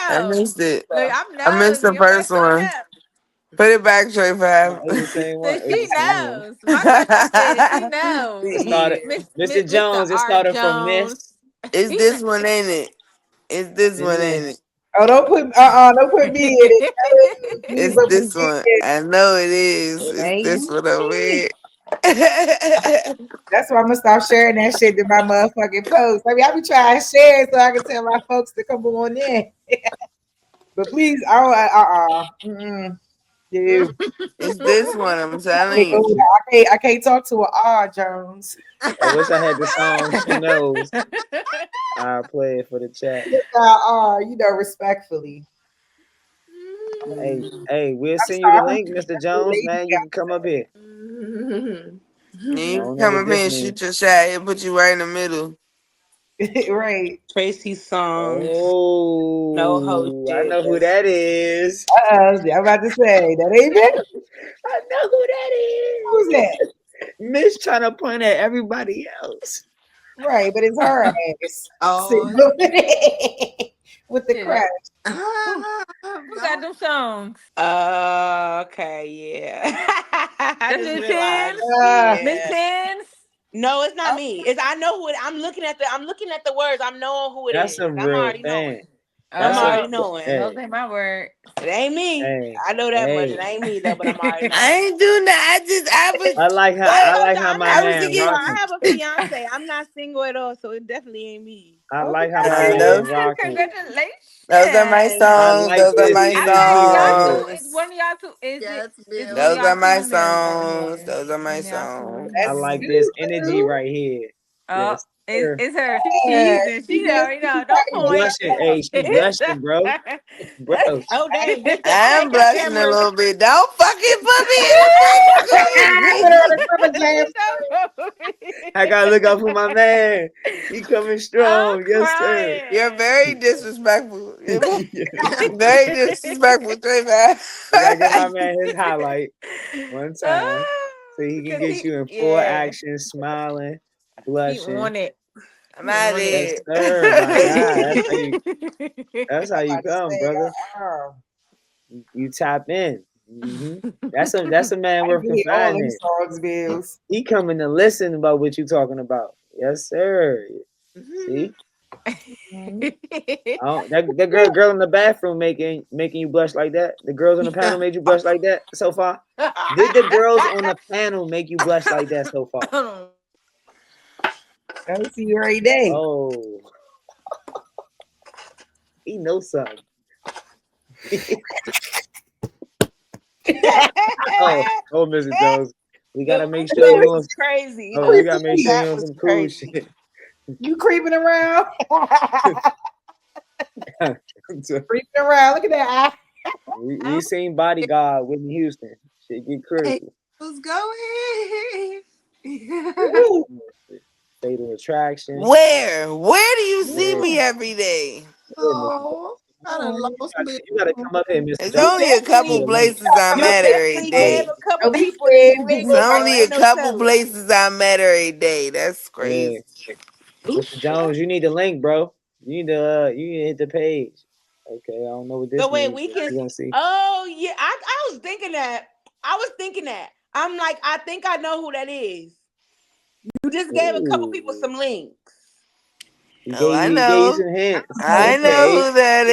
I knows? missed it. Look, I'm I missed the nosy. I'm first back on one. that. Put it back, Trey no, Five. it's the same one. It's She the same one. knows. My crush up there. She knows. It started, yeah. Mr. Mr. Jones. It R. started from Jones. Miss. It's He this one, ain't it? It's this It one, ain't it? is. Oh, don't put me in it. Please It's don't put this me one. in I know it is. it. It's Ain't this one over me. here. That's why I'm gonna stop sharing that shit to my motherfucking post. I mean, I be trying to share it so I can tell my folks to come on in. But please, I don't. Dude, It's this one. I'm I telling can't, you. I can't talk to an R Jones. I wish I had the song. She knows. I'll play it for the chat. R, respectfully. Hey, Mm. hey, we'll I'm send you the sorry. link, Mr. Jones. Man, you can come up here. Yeah, I you can don't know come what up here this and means. shoot your shot. He'll put you right in the middle. Right. Tracy songs, no ho Oh, I shit. know who that is. I'm about to say that ain't it. I know who Who's that that? is. Miss trying to point at everybody else. Right, but it's her ass. Oh, Single. with the Yeah. crash. Who got them songs? Okay, yeah. I That's just Miss realized. Tens. Uh, Miss Yeah. Tens. No, it's not Oh, me. It's I know who it. I'm looking at the words. I'm knowing who it That's is. a I'm real already knowing. thing. I'm That's a already knowing. those hey, ain't my words. It ain't me. hey, I know that much. hey. It ain't me though, but I'm already I knowing. ain't doing that. I I told like you how I'm my not I was man single. thinking, I rocking. have a fiance. I'm not single at all, so it definitely ain't me. I like how my okay. man those rocking. those are my Congratulations. I songs. like Those are this my I feel like energy right y'all here. two is songs. one of y'all two. Yes, Is one of Those Bill. are y'all two my American songs. then? Those are One my of y'all two I That's American. like Then. this energy beautiful. right here. Oh, Yes, sir. it's her. She Yeah, cheesing. she She just already know. got Don't She it. point. blushing. Hey, she It's blushing, bro. Bro. Oh dang! I'm Take your blushing a camera. little bit. Don't fucking put me in the Put her picture. on the cover jam. I gotta look out for my man. He coming I'm strong. Yes, sir. You're crying. very disrespectful. You're Yeah. very disrespectful, Trey, man. I gotta give my man his highlight one time so he can Cause get he, you in full yeah, action, smiling, he blushing. on it. I'm He out of on Yes, it. here. sir. My God. That's how I'm you about to come, say, brother. oh, You tap in. That's a man I need worth to hear all them confining. songs, Bills. He coming to listen about what you talking about. Yes, sir. See? Mhm. That girl in the bathroom making you blush like that. The girls on the panel made you blush like that so far. Did the girls on the panel make you blush like that so far? I see you every day. Oh, he knows something. Oh, Mr. Jones, we gotta make sure That you was on. crazy. Oh, we gotta make sure That you on was some cool crazy. shit. You creeping around. So, Creeping around. Look at that eye. we seen Bodyguard, Whitney Houston. Shit get Hey, critical. who's going? Ooh, Fatal Attraction. Where do you see Yeah, me every day? yeah, Mr. Oh, I done oh, lost me. You gotta come up here, Mr. It's Jones. you only a couple definitely, Get a link. places I'm You at every definitely Yeah, gave day. a couple oh, we people the saved It's ring, you. bro. only a Ain't no couple telling. places I'm at every day. That's yeah. crazy. Mr. Jones, you need the link, bro. You need to hit the page. Okay, I don't know what So this wait, means, we but can. we're gonna see. Oh yeah, I was thinking that. I was thinking that. I'm like, I think I know who that is. You just gave a couple people Ooh, some links. Oh, I he gave you know. some hints. I know Okay. who that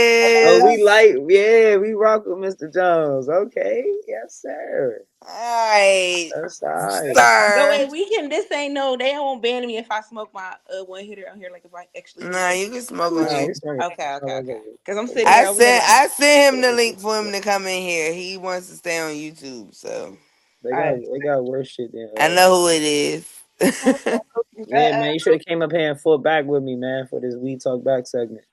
Oh, we is. like, yeah, we rock with Mr. Jones. Okay, yes, sir. All right, That's all right. So sir. wait, we can. This ain't no. They won't ban me if I smoke my one hitter on here. Like if I actually Nah, smoke. you can smoke on No, here. we sorry. Okay, Oh, okay, okay. okay. Because I'm sitting here over here like. I sent him the link for him to come in here. He wants to stay on YouTube, so They All got right. they got worse shit than I know who it is. Yeah, man. You should have came up here and fought back with me, man, for this We Talk Back segment.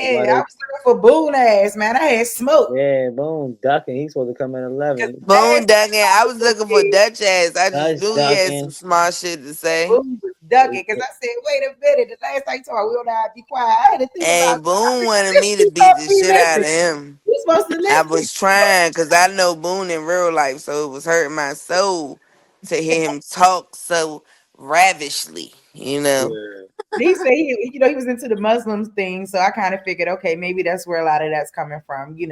That's why Yeah, I they was looking for Boone ass, man. I had smoke. yeah, boom, ducking. He's supposed to come at Because 11. Boone last ducking. I was time looking for Dutch ass. I just Dutch knew he had some ducking. smart shit to say. Boone was ducking. Because I said, wait a minute. The last time you talked, we don't know how to be quiet. I had to think about And it. I Boone said, wanted this me to you beat supposed to the be shit out of listening. him. You supposed to I listen. was trying because I know Boone in real life, so it was hurting my soul to hear him talk so ravishly, you know. Yeah. He said he was into the Muslims thing, so I kind of figured, okay, maybe that's where a lot of that's coming from. So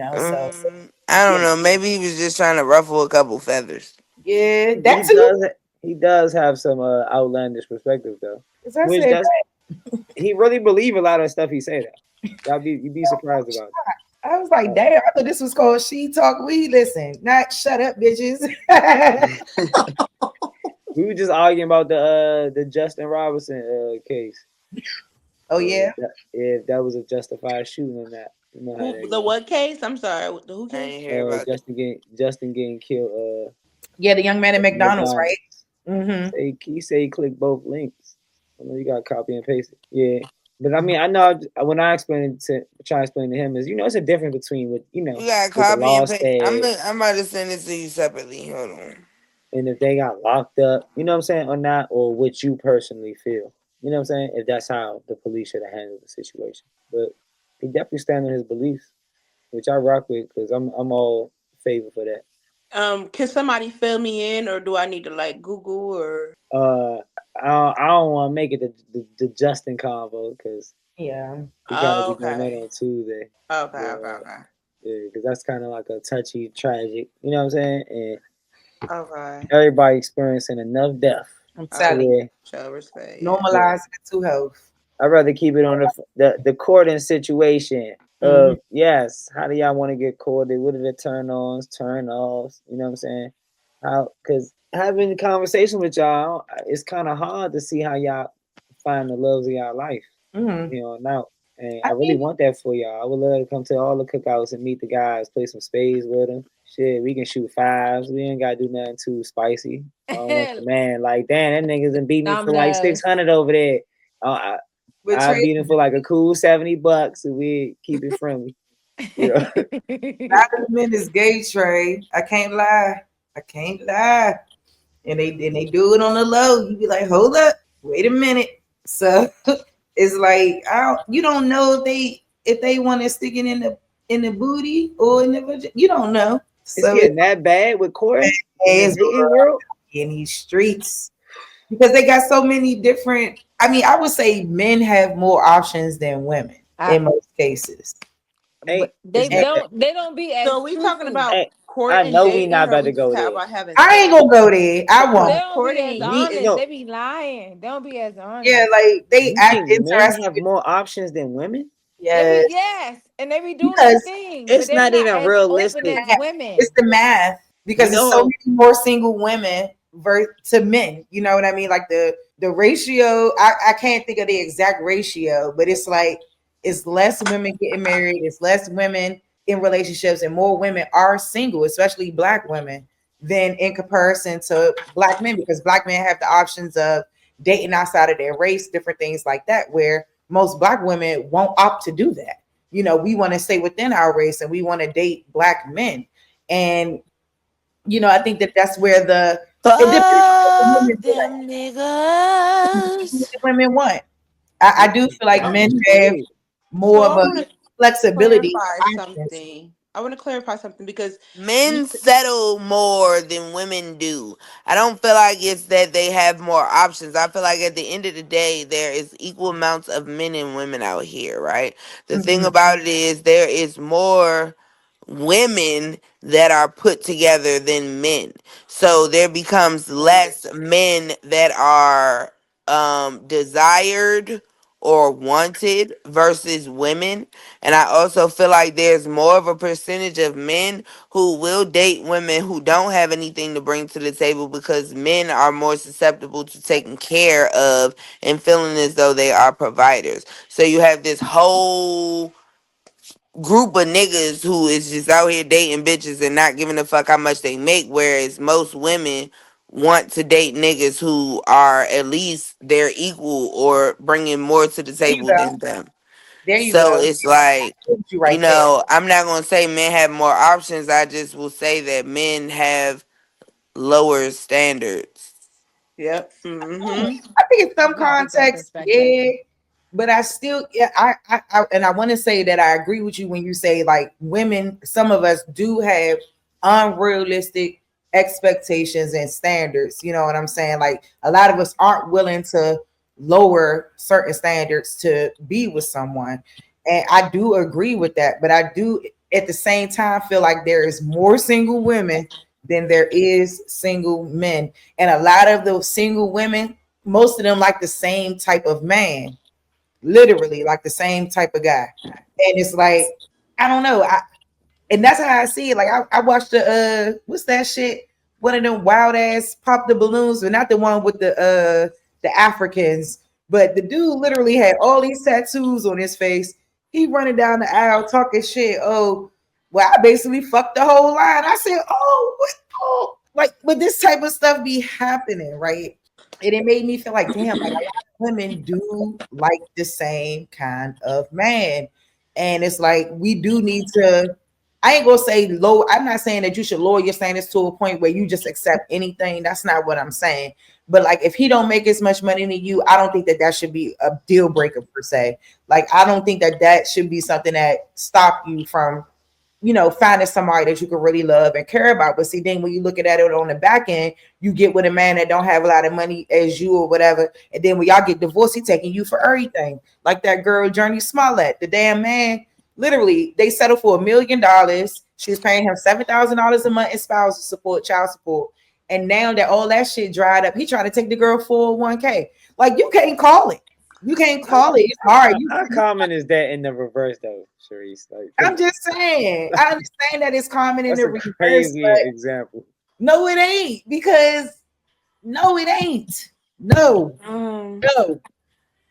I yeah, don't know. Maybe he was just trying to ruffle a couple feathers. yeah, He that too. does he does have some outlandish perspective though. Because I Which said that's he really believe a lot of stuff he say though. You'd be surprised about I was like, damn, I thought this was called She Talk We Listen, not Shut Up, bitches. it. We were just arguing about the Justin Robinson case. Oh yeah. If that was a justified shooting or not. You know how Who that the go. what case? I'm sorry. The who I case? ain't hear about that. Justin getting killed Yeah, the young man at at McDonald's, right? McDonald's. Mm-hmm. He say he clicked both links. I know you got to copy and paste it. Yeah. But I mean, I know when I try to explain to him is, it's a difference between You got to what the copy law and paste. said I'm about to send this to you separately. Hold on. and if they got locked up, you know what I'm saying, or not, or what you personally feel. You know what I'm saying? If that's how the police should have handled the situation. But he definitely stand on his beliefs, which I rock with because I'm all favor for that. Can somebody fill me in, or do I need to like Google or? Uh, I don't want to make it the Justin convo because Yeah. We gotta Oh, be doing that okay. on Tuesday. Okay, okay, Yeah, okay. yeah, because that's kind of like a touchy, tragic. You know what I'm saying? And Okay. everybody experiencing enough death I'm to telling Okay. you. where Show respect, yeah. yeah, Normalize mental health. I'd rather keep it on the courting situation Hmm. of yes, how do y'all want to get courted? What are the turn ons, turn offs? You know what I'm saying? How because having a conversation with y'all, it's kind of hard to see how y'all find the loves of y'all life. Hmm. You know, now. And I I really mean, want that for y'all. I would love to come to all the cookouts and meet the guys, play some spades with them. Shit, we can shoot fives. We ain't gotta do nothing too spicy. I don't want the man like, damn, that niggas done beat me for like Dominoes. 600 over there. Uh, with I Trey, beat him for like a cool $70, and we keep it friendly. You know, not the men is gay, Trey. I can't lie. I can't lie. And they do it on the low. You be like, hold up, wait a minute. So it's like you don't know if they want to stick it in the booty or in the you don't know. it's So getting that bad with courting in the it's dating world. in these streets because they got so many different. I mean, I would say men have more options than women I, in most cases. Ain't but it's And not. they don't be So as are we talking truthful. about Hey, I courting, know we not dating, or about we to just go talking there. about having I ain't sex? gonna go there. I They won't. don't be as Courting, Meeting honest. no They be lying. They don't be as Yeah, honest. like they You act think men interested. have more options than women? They be Yes, yes, and they be doing their because thing, but It's they not not even as open realistic. as it's women. the math You because there's so know, many more single women to men. You know what I mean? Like the ratio. I can't think of the exact ratio, but it's like it's less women getting married, it's less women in relationships, and more women are single, especially black women, than in comparison to black men because black men have the options of dating outside of their race, different things like that, where most black women won't opt to do that. We want to stay within our race and we want to date black men. And, I think that that's where it depends on what the Fuck women want. them What niggas. the women want. I do feel like oh, men have shit. so more of I a want to flexibility clarify options. something. I want to clarify something because you Men settle more than women do. I don't feel like it's that they have more options. I feel like at the end of the day, there is equal amounts of men and women out here, right? The thing Mhm. about it is there is more women that are put together than men. So there becomes less men that are desired or wanted versus women. And I also feel like there's more of a percentage of men who will date women who don't have anything to bring to the table because men are more susceptible to taking care of and feeling as though they are providers. So you have this whole group of niggas who is just out here dating bitches and not giving a fuck how much they make, whereas most women want to date niggas who are at least their equal or bringing more to the There you table go. than them. There you So go. it's like, I with you right there. I'm not going to say men have more options. I just will say that men have lower standards. yep. Mm-hmm. I think in some You got a good context, perspective. yeah, but I still, yeah, and I want to say that I agree with you when you say like women. Some of us do have unrealistic expectations and standards. You know what I'm saying? Like a lot of us aren't willing to lower certain standards to be with someone, and I do agree with that. But I do at the same time feel like there is more single women than there is single men. And a lot of those single women, most of them like the same type of man, literally like the same type of guy. And it's like, I don't know. And that's how I see it. Like I watched what's that shit? One of them wild ass pop the balloons, but not the one with the Africans. But the dude literally had all these tattoos on his face. He running down the aisle talking shit. Oh, well, I basically fucked the whole line. I said, oh, what? Oh, like, but this type of stuff be happening, right? And it made me feel like, damn, like a lot of women do like the same kind of man. And it's like we do need to, I ain't gonna say low. I'm not saying that you should lower your standards to a point where you just accept anything. That's not what I'm saying. But like, if he don't make as much money than you, I don't think that that should be a deal breaker per se. Like, I don't think that that should be something that stop you from finding somebody that you can really love and care about. But see, then when you look at it on the back end, you get with a man that don't have a lot of money as you or whatever. And then when y'all get divorced, he taking you for everything. Like that girl, Journey Smollett, the damn man, literally, they settled for $1 million. She was paying him $7,000 a month in spousal support, child support. And now that all that shit dried up, he trying to take the girl for 1K. Like, you can't call it. You can't How, call it. It's hard. how common is that in the reverse though, Sharice? Like, I'm just saying. I understand that it's common in that's the a reverse, crazy but example. no, it ain't. Because no, it ain't. No, Um, no,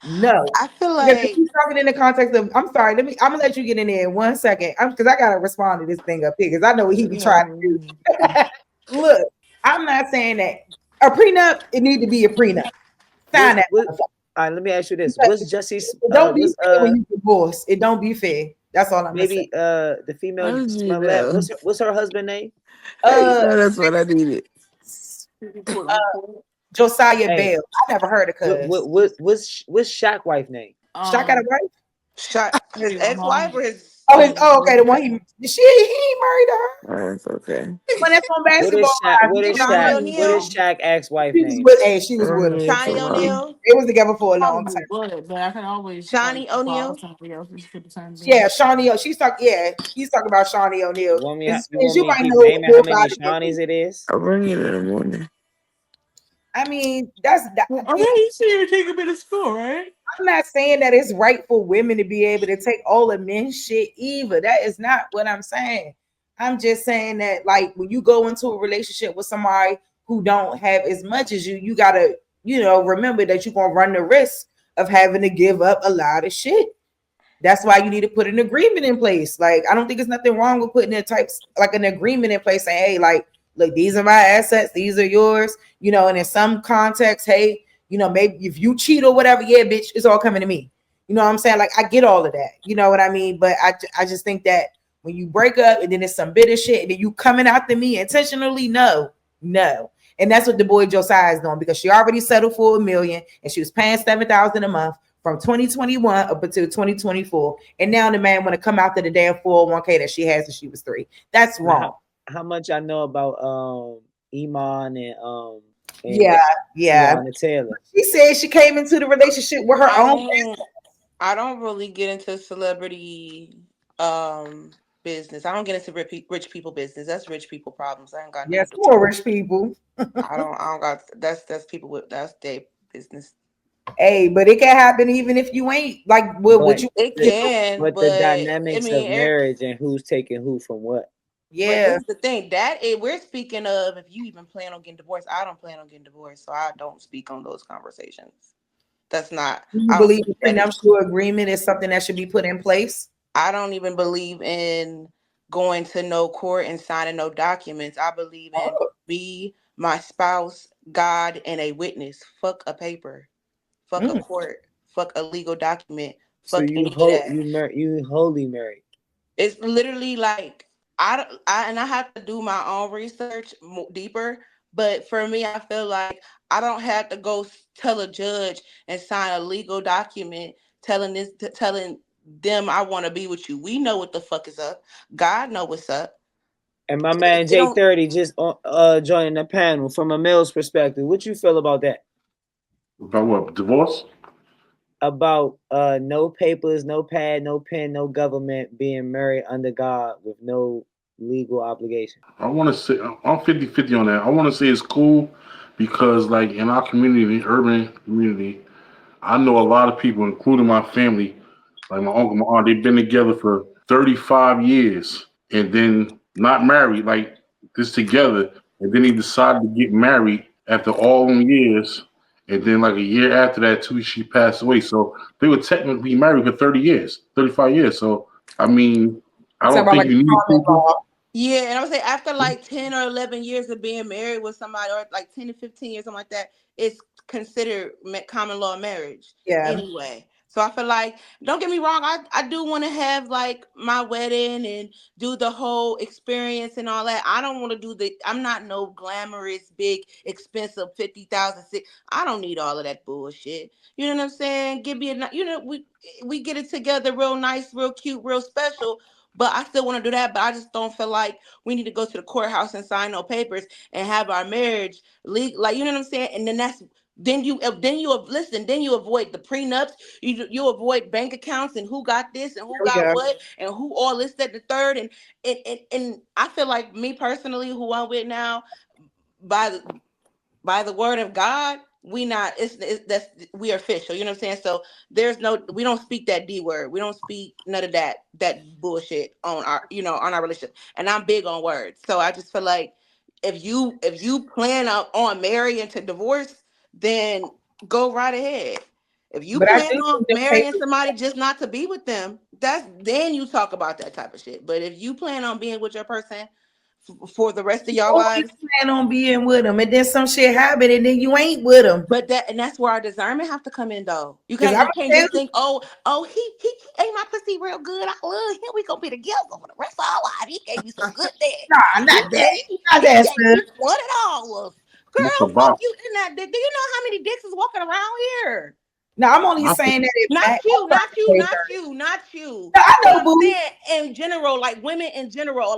no. I feel Because if like you're talking in the context of, I'm sorry, I'm gonna let you get in there in 1 second. Because I gotta respond to this thing up here because I know what he be trying to do. Look, I'm not saying that a prenup, it need to be a prenup. Sign What's that what? motherfucker. All right, let me ask you this: Because What's Jesse's? it don't be What's fair when you divorce. It don't be fair. That's all I'm gonna say. maybe the female How did you Smollett? know? What's her husband name? How you Uh, know that's what I needed? Josiah Hey, Bale. I never heard of Cuz. what's Shaq wife name? Shaq got a Um, wife? shot his your ex-wife mom. or his Oh, Yeah, oh, okay, the one he ain't married to her. That's okay. When that's on basketball live, he ain't Shawnee married. What is O'Neal, Shaq ex wife She was name? with, hey, she was with him. Yeah, Shawnee tomorrow. O'Neal, They was together for a long probably time. would, but I can always like Shawnee borrow O'Neal. somebody else's for the time being. Yeah, Shawnee. She's talking. Yeah, he's talking about Shawnee O'Neal. You As want you me to might keep know, naming how more many about it. Shawnees it is? I'll bring it in the morning. I mean, that's that. Well, okay, you see, you take a bit of school, right? I'm not saying that it's right for women to be able to take all the men's shit either. That is not what I'm saying. I'm just saying that like when you go into a relationship with somebody who don't have as much as you gotta, remember that you're gonna run the risk of having to give up a lot of shit. That's why you need to put an agreement in place. Like, I don't think there's nothing wrong with putting in types like an agreement in place saying, hey, like, look, these are my assets, these are yours, and in some context, hey, maybe if you cheat or whatever, yeah, bitch, it's all coming to me. You know what I'm saying? Like, I get all of that. You know what I mean? But I just think that when you break up and then it's some bitter shit and then you coming after me intentionally, no, no. And that's what the boy Josiah is doing because she already settled for $1 million and she was paying $7,000 a month from 2021 up until 2024. And now the man want to come out to the damn 401k that she has since she was 3. That's Now, wrong. how much I know about Iman and Yeah, yeah. Tiana Taylor? She said she came into the relationship with her I own. don't I don't really get into celebrity business. I don't get into rich people business. That's rich people problems. I ain't got nothing Yes, to do with poor that. rich people. I don't got that's people with that's their business. Hey, but it can happen even if you ain't like what But you. It the, can, but the but I dynamics of mean, marriage and who's taking who from what. but this Yeah. is the thing we're speaking of if you even plan on getting divorced. I don't plan on getting divorced, so I don't speak on those conversations. That's not. Do you I don't believe the speak that into. prenuptial agreement is something that should be put in place? I don't even believe in going to no court and signing no documents. I believe in Oh. be my spouse, God, and a witness. Fuck a paper. Fuck a Mm. court. Fuck a legal document. So Fuck any of that. you holy married. It's literally like I have to do my own research deeper. But for me, I feel like I don't have to go tell a judge and sign a legal document telling them I want to be with you. We know what the fuck is up. God know what's up. And my man It don't. J30 just joining the panel from a male's perspective. What you feel about that? About what? Divorce? About no papers, no pad, no pen, no government, being married under God with no legal obligation. I want to say I'm 50-50 on that. I want to say it's cool because, like, in our community, urban community, I know a lot of people, including my family, like my uncle, my aunt. They've been together for 35 years and then not married, like this together, and then he decided to get married after all them years. And then, like a year after that, too, she passed away. So they were technically married for 30 years, 35 years. So I mean, I Talk don't about think like you need common people. law. Yeah, and I would say after like 10 or 11 years of being married with somebody, or like 10 to 15 years, something like that, it's considered common law marriage Yeah. anyway. So I feel like, don't get me wrong, I do want to have like my wedding and do the whole experience and all that. I don't want to I'm not no glamorous, big, expensive 50,000. I don't need all of that bullshit. You know what I'm saying? Give me we get it together real nice, real cute, real special. But I still want to do that, but I just don't feel like we need to go to the courthouse and sign no papers and have our marriage legal. Like, you know what I'm saying? And then listen. Then you avoid the prenups. You avoid bank accounts and who got this and who Oh got yeah. what and who all this, that, the third. And I feel like me personally, who I'm with now, by the word of God, we not it's that's we are official. You know what I'm saying? So there's no, we don't speak that D word. We don't speak none of that bullshit on our, on our relationship. And I'm big on words. So I just feel like if you plan on marrying to divorce, then go right ahead. If you But I plan do on think the marrying papers. somebody just not to be with them, that's then you talk about that type of shit. But if you plan on being with your person for the rest of your Always lives, plan on being with them, and then some shit happen, and then you ain't with them. but that's where our discernment have to come in though. You Cause can't I'm you can't gonna tell just think, oh, he ate my pussy real good. I love him. We gonna be together for the rest of our life. He gave me some good dick. nah, He not that, gave not he that gave me stuff. $20. What's Girl, fuck about? you in that dick. Do you know how many dicks is walking around here? No, I'm only I saying think that it Not back. you, I'm not sorry, you, Trey not Songz. you, not you. No, I But know, I'm boo. saying in general, like women in general,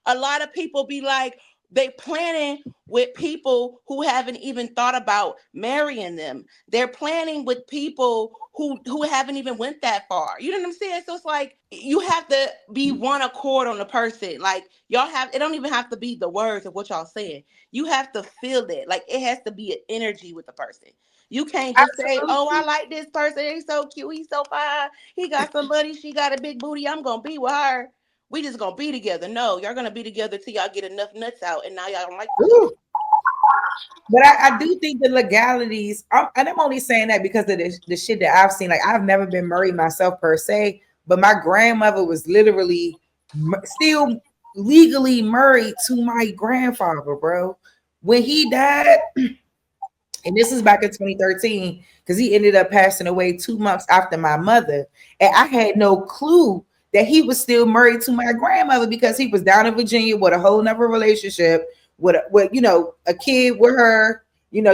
a lot of people be like they planning with people who haven't even thought about marrying them. They're planning with people who haven't even went that far. You know what I'm saying? So it's like you have to be one accord on the person. Like y'all have, it don't even have to be the words of what y'all saying. You have to feel that. Like it has to be an energy with the person. You can't just say, "Oh, I Absolutely. like this person. He's so cute. He's so fine. He got some money. She got a big booty. I'm gonna be with her. We just gonna be together." No, y'all gonna be together till y'all get enough nuts out, and now y'all don't like each other. Ooh. But I do think the legalities, and I'm only saying that because of the shit that I've seen. Like, I've never been married myself per se, but my grandmother was literally still legally married to my grandfather, bro. When he died, and this is back in 2013, because he ended up passing away 2 months after my mother. And I had no clue that he was still married to my grandmother because he was down in Virginia with a whole nother relationship with a kid with her.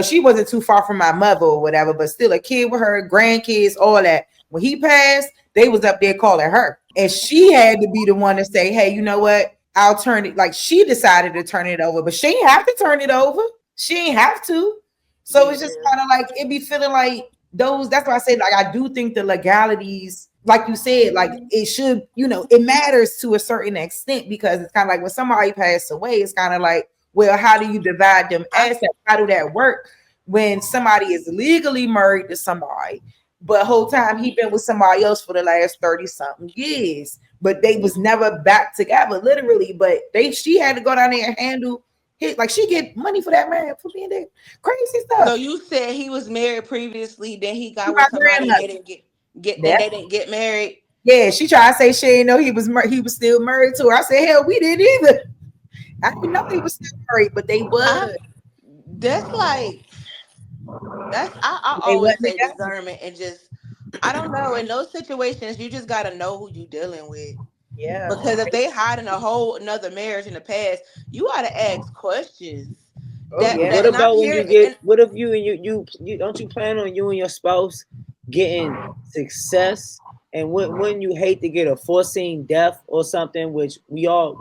She wasn't too far from my mother or whatever, but still a kid with her, grandkids, all that. When he passed, they was up there calling her. And she had to be the one to say, hey, you know what? I'll turn it, like she decided to turn it over, but she ain't have to turn it over. She ain't have to. So Yeah. it's just kind of like it be feeling like those. That's why I say, like, I do think the legalities, like you said, like it should, it matters to a certain extent because it's kind of like when somebody passed away, it's kind of like, well, how do you divide them I assets? How do that work when somebody is legally married to somebody, but whole time he been with somebody else for the last 30 something years, but they was never back together, literally. But she had to go down there and handle hit, like she get money for that man for being there. Crazy So stuff. you said he was married previously, then he got My with somebody and they grandmother. didn't get then That, they didn't get married. yeah, she tried to say she didn't know he was still married to her. I said, hell, we didn't either. I didn't know he was still married, but they I was. That's like I They always wasn't say together. discernment and just I don't know. In those situations, you just gotta know who you dealing with. Yeah. Because if they hiding a whole another marriage in the past, you gotta ask questions. Oh That yeah. What and I'm about when you here get? and What if you don't you plan on you and your spouse getting success? And when you hate to get a foreseen death or something, which we all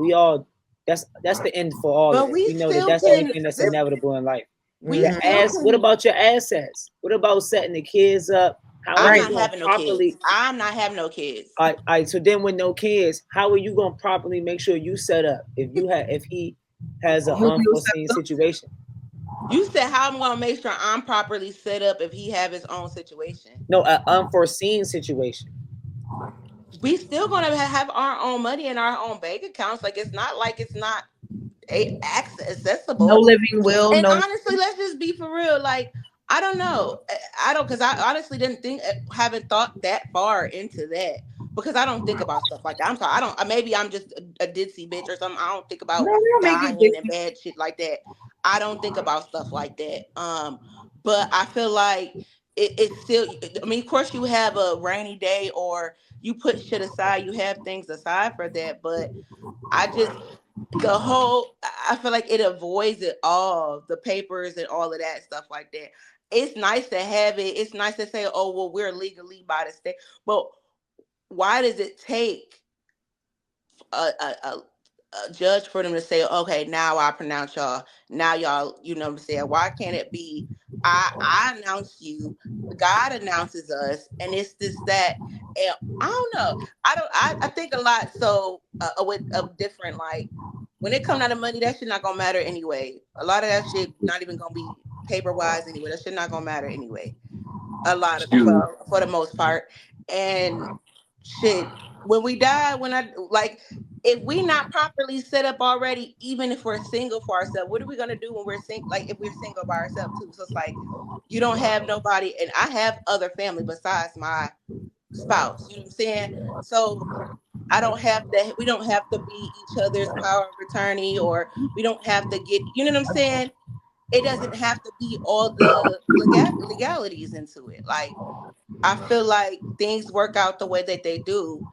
that's the end for all of but us. We know that that's the only thing that's inevitable in life. we Your still ass. What can about your assets? What about setting the kids up? How are I'm you Right. not gonna having no kids. properly? I'm not having no kids. I so then with no kids, how are you gonna properly make sure you set up if he has an You unforeseen yourself. situation? You said how I'm gonna make sure I'm properly set up if he have his own situation. No, an unforeseen situation. We still gonna have our own money in our own bank accounts. Like it's not No accessible. living will, And no. honestly, let's just be for real. Like, I don't know. I don't, because I honestly didn't think, haven't thought that far into that. Because I don't think about stuff like that. I'm sorry. I don't, maybe I'm just a ditzy bitch or something. I don't think about No, they'll make it dying and different. bad shit like that. I don't think about stuff like that. But I feel like it's still, I mean, of course, you have a rainy day or you put shit aside, you have things aside for that. But I just, the whole I feel like it avoids it all, the papers and all of that stuff like that. It's nice to have it. It's nice to say, oh well, we're legally by the state. But why does it take a judge for them to say, okay, now I pronounce y'all. Now y'all, you know what I'm saying? Why can't it be I announce you, God announces us, and it's this that, and I don't know. I think a lot. So with of different like when it comes out of money, that shit not gonna matter anyway. A lot of that shit not even gonna be paper wise anyway. That shit not gonna matter anyway. A lot of Excuse me. for the most part, and shit. When we die, when I like, if we not properly set up already, even if we're single for ourselves, what are we gonna do when we're single? Like if we're single by ourselves too. So it's like you don't have nobody, and I have other family besides my spouse. You know what I'm saying? So I don't have to. We don't have to be each other's power of attorney, or we don't have to get. You know what I'm saying? It doesn't have to be all the legalities into it. Like I feel like things work out the way that they do.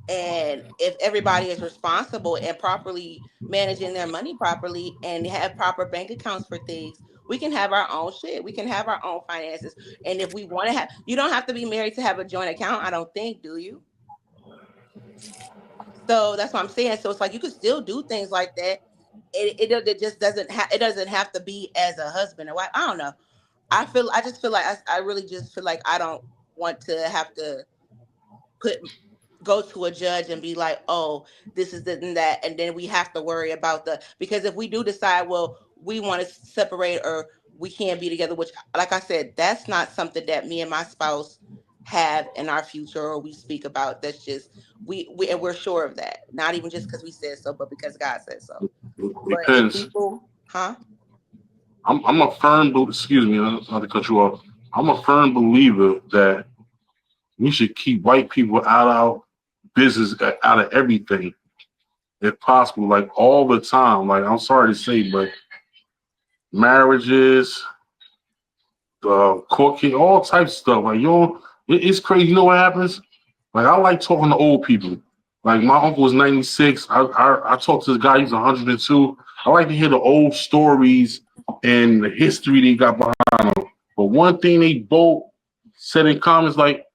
And if everybody is responsible and properly managing their money properly and have proper bank accounts for things, we can have our own shit. We can have our own finances. And if we want to have, you don't have to be married to have a joint account, I don't think, do you? So that's what I'm saying. So it's like you could still do things like that. It just doesn't have, it doesn't have to be as a husband or wife. I don't know. I just feel like I really just feel like I don't want to have to put go to a judge and be like, oh, this is this and that, and then we have to worry about the because if we do decide, well, we want to separate or we can't be together, which, like I said, that's not something that me and my spouse have in our future or we speak about. That's just we and we're sure of that. Not even just because we said so, but because God said so. But if Depends. people, huh? I'm a firm. Excuse me, not to cut you off. I'm a firm believer that we should keep white people out of business, out of everything, if possible, like all the time. Like I'm sorry to say, but marriages, court case, all types of stuff. Like it's crazy. You know what happens? Like I like talking to old people. Like my uncle was 96. I talked to this guy. He's 102. I like to hear the old stories and the history they got behind them. But one thing they both said in common is like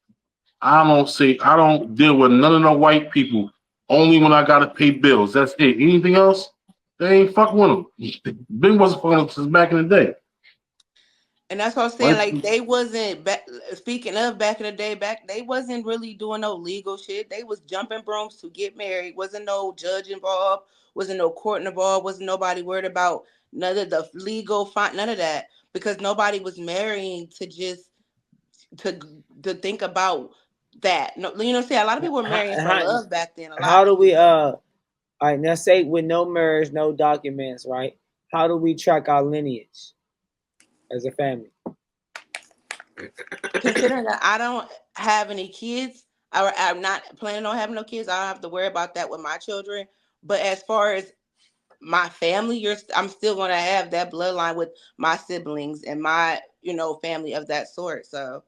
I don't deal with none of the white people. Only when I gotta pay bills. That's it. Anything else, they ain't fucking with them. Been wasn't fucking with them since back in the day. And that's what I'm saying. White Like people, they wasn't back. Speaking of back in the day, back they wasn't really doing no legal shit. They was jumping brooms to get married. Wasn't no judge involved. Wasn't no court involved. Wasn't nobody worried about none of the legal fine. None of that because nobody was marrying to just to to think about that. No, you know what I'm saying. A lot of people were marrying for how, love back then. A lot how of do we people. all right, now say with no marriage, no documents, right? How do we track our lineage as a family? Considering that I don't have any kids, I'm not planning on having no kids. I don't have to worry about that with my children. But as far as my family, I'm still going to have that bloodline with my siblings and my, family of that sort. So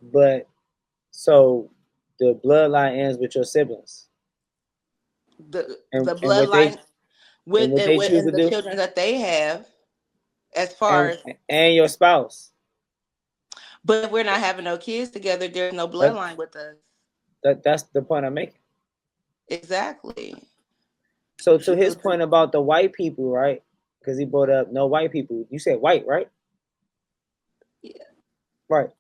But so the bloodline ends with your siblings the and what they bloodline with choose to and the do, children that they have, as far as, and your spouse. but if we're not having no kids together, there's no That, bloodline with us. that's the point I'm making. Exactly. So to his point about the white people, right? Because he brought up no white people. You said white, right? Yeah. Right.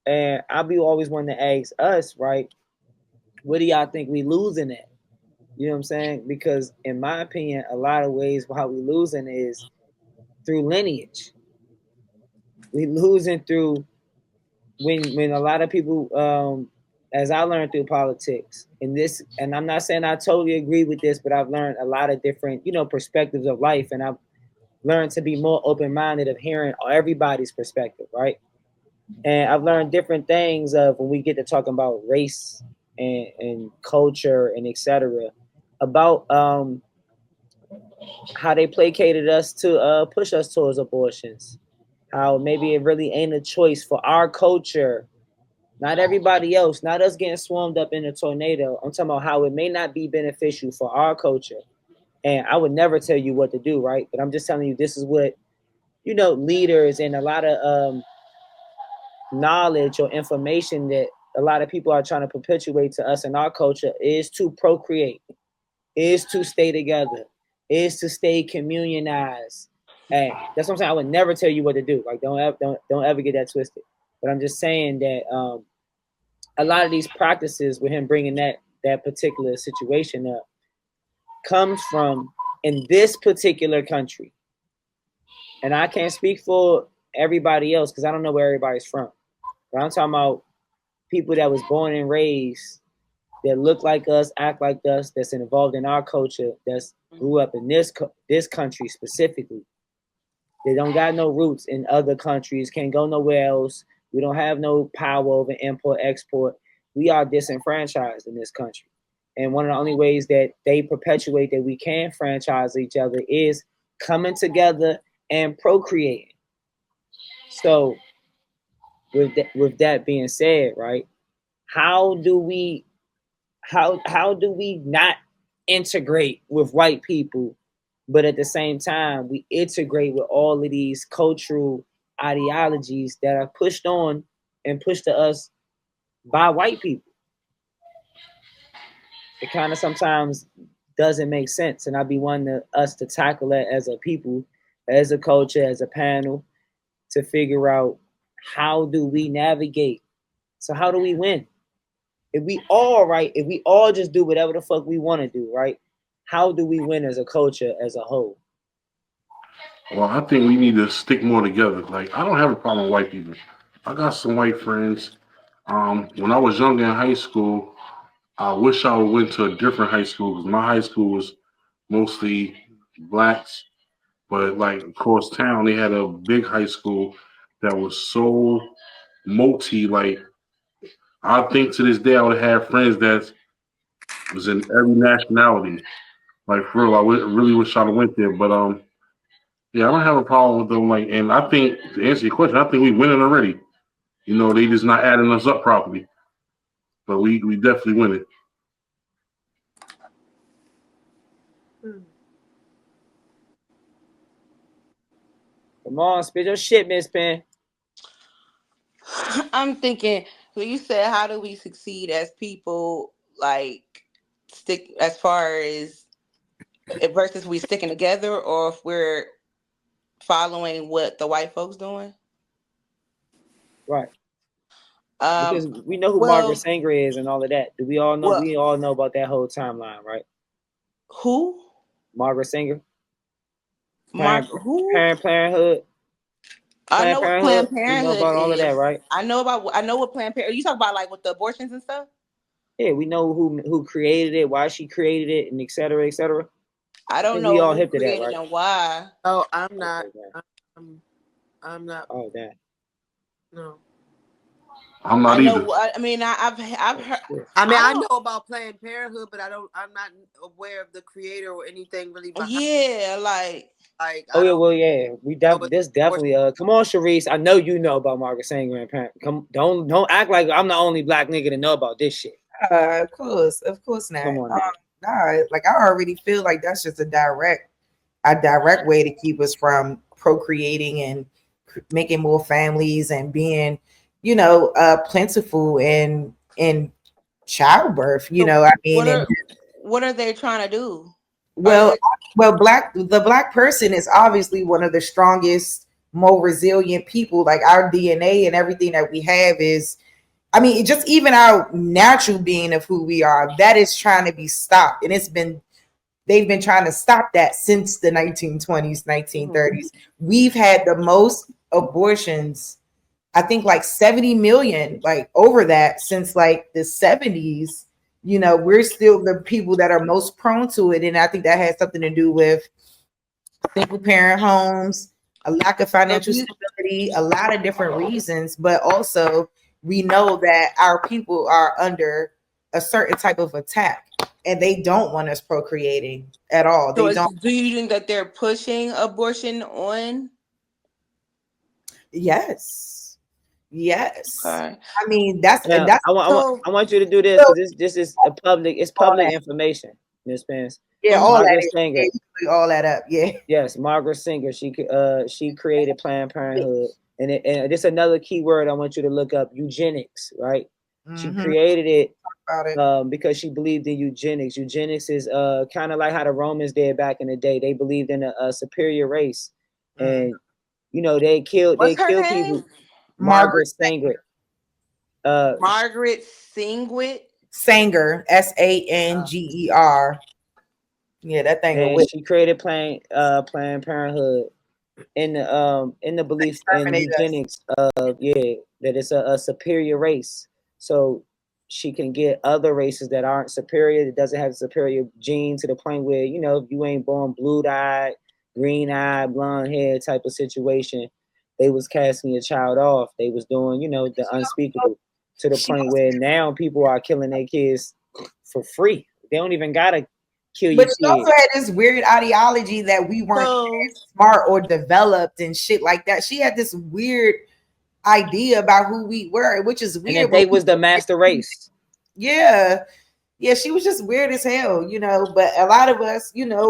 And I'll be always wanting to ask us, right? What do y'all think we losing at? You know what I'm saying? Because in my opinion, a lot of ways how we losing is through lineage. We losing through when a lot of people, as I learned through politics, and I'm not saying I totally agree with this, but I've learned a lot of different, perspectives of life, and I've learned to be more open-minded of hearing everybody's perspective, right? And I've learned different things of when we get to talking about race and culture and etc. about how they placated us to push us towards abortions. How maybe it really ain't a choice for our culture, not everybody else, not us getting swarmed up in a tornado. I'm talking about how it may not be beneficial for our culture. And I would never tell you what to do, right? But I'm just telling you this is what, leaders and a lot of knowledge or information that a lot of people are trying to perpetuate to us in our culture is to procreate, is to stay together, is to stay communionized. And that's what I'm saying. I would never tell you what to do. Like don't ever get that twisted. But I'm just saying that a lot of these practices with him bringing that particular situation up comes from in this particular country. And I can't speak for everybody else because I don't know where everybody's from. But I'm talking about people that was born and raised that look like us, act like us, that's involved in our culture, that's grew up in this country specifically. They don't got no roots in other countries, can't go nowhere else. We don't have no power over import, export. We are disenfranchised in this country. And one of the only ways that they perpetuate that we can franchise each other is coming together and procreating. So with that being said, right, how do we not integrate with white people, but at the same time we integrate with all of these cultural ideologies that are pushed on and pushed to us by white people? It kind of sometimes doesn't make sense, and I'd be wanting us to tackle that as a people, as a culture, as a panel, to figure out how do we navigate. So how do we win? If we all just do whatever the fuck we want to do, right? How do we win as a culture as a whole? Well, I think we need to stick more together. Like, I don't have a problem with white people. I got some white friends. When I was younger in high school, I wish I went to a different high school because my high school was mostly blacks. But like across town, they had a big high school that was so multi. Like, I think to this day, I would have friends that was in every nationality. Like for real, really wish I'd have went there. But yeah, I don't have a problem with them. Like, and I think to answer your question, I think we winning already. You know, they just not adding us up properly, but we definitely winning. Come on, spit your shit, Miss Pen. I'm thinking when you said how do we succeed as people, like stick as far as versus we sticking together or if we're following what the white folks doing. Right. Um Because we know who Margaret well Sanger is and all of that. Do we all know? well We all know about that whole timeline, right? who? Margaret Sanger, Mark who? Parent Parenthood, I Planned know what Planned Parenthood. We know Parenthood about all of that, is. right? I know what Planned Parenthood. You talk about like with the abortions and stuff. Yeah, we know who created it, why she created it, and et cetera, et cetera. I I don't think we know all who hip to that, created right? and why. Oh, I'm not. Okay, damn. I'm not. Oh, damn. No. I'm I not either. know. I mean, I've Oh, heard. shit. I mean, I I don't. know about Planned Parenthood, but I don't. I'm not aware of the creator or anything really behind. Yeah, like Like, Oh I yeah, don't well yeah, we know what this the definitely come on, Sharice. I know you know about Margaret Sanger and Parent. Come, don't act like I'm the only black nigga to know about this shit. Of course not. Come on now. Nah, like I already feel like that's just a direct way to keep us from procreating and making more families and being, plentiful in childbirth. so I mean, what and are what are they trying to do? Are well, they the black person is obviously one of the strongest, more resilient people. Like our DNA and everything that we have is, I mean, just even our natural being of who we are, that is trying to be stopped. And they've been trying to stop that since the 1920s, Mhm. 1930s. We've had the most abortions, I think like 70 million, like over that since like the 70s. We're still the people that are most prone to it. And I think that has something to do with single parent homes, a lack of So financial stability, a lot of different reasons, but also we know that our people are under a certain type of attack and they don't want us procreating at all. They don't. do you think that they're pushing abortion on? Yes. Yes. Okay. I mean, that's Now that's So I want you to do this so because this is a public it's all public that. information, Miss Pence. Yeah, all mhm. that Margaret is yeah, Sanger, you put all that up. Yeah. yes, Margaret Sanger. She created Planned Parenthood, and this another key word I want you to look up: eugenics, right? She Mm-hmm. created it About it. because she believed in eugenics. Eugenics is kind of like how the Romans did back in the day. They believed in a superior race, Mm. and they killed What's her people. name? Margaret Margaret Sanger. Uh, Margaret Singwit. Sanger, Sanger. Yeah, that thing a and witch. she created Planned Parenthood in the belief in Terminate us. eugenics of that it's a superior race, so she can get other races that aren't superior, that doesn't have superior gene, to the point where if you ain't born blue-eyed, green-eyed, blonde hair type of situation, they was casting your child off. They was doing the unspeakable, to the She point where now people are killing their kids for free. They don't even gotta kill But your she kid. also had this weird ideology that we weren't So smart or developed and shit like that. She had this weird idea about who we were, which is And weird. that But they was the master race. yeah, yeah, she was just weird as hell, But a lot of us, we I'm gonna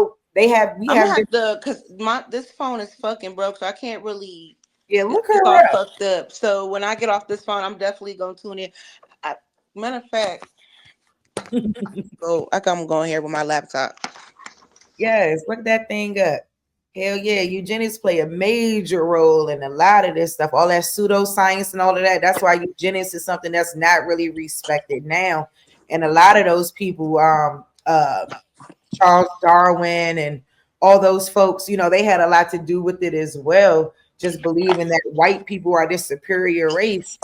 have have different. to, cause this phone is fucking broke, so I can't really. Yeah, look It's her all up. fucked up. So when I get off this phone, I'm definitely gonna tune in. Matter of fact, I'm going here with my laptop. Yes, look that thing up. Hell yeah, eugenics play a major role in a lot of this stuff, all that pseudoscience and all of that. That's why eugenics is something that's not really respected now. And a lot of those people, Charles Darwin and all those folks, they had a lot to do with it as well. Just believing that white people are this superior race.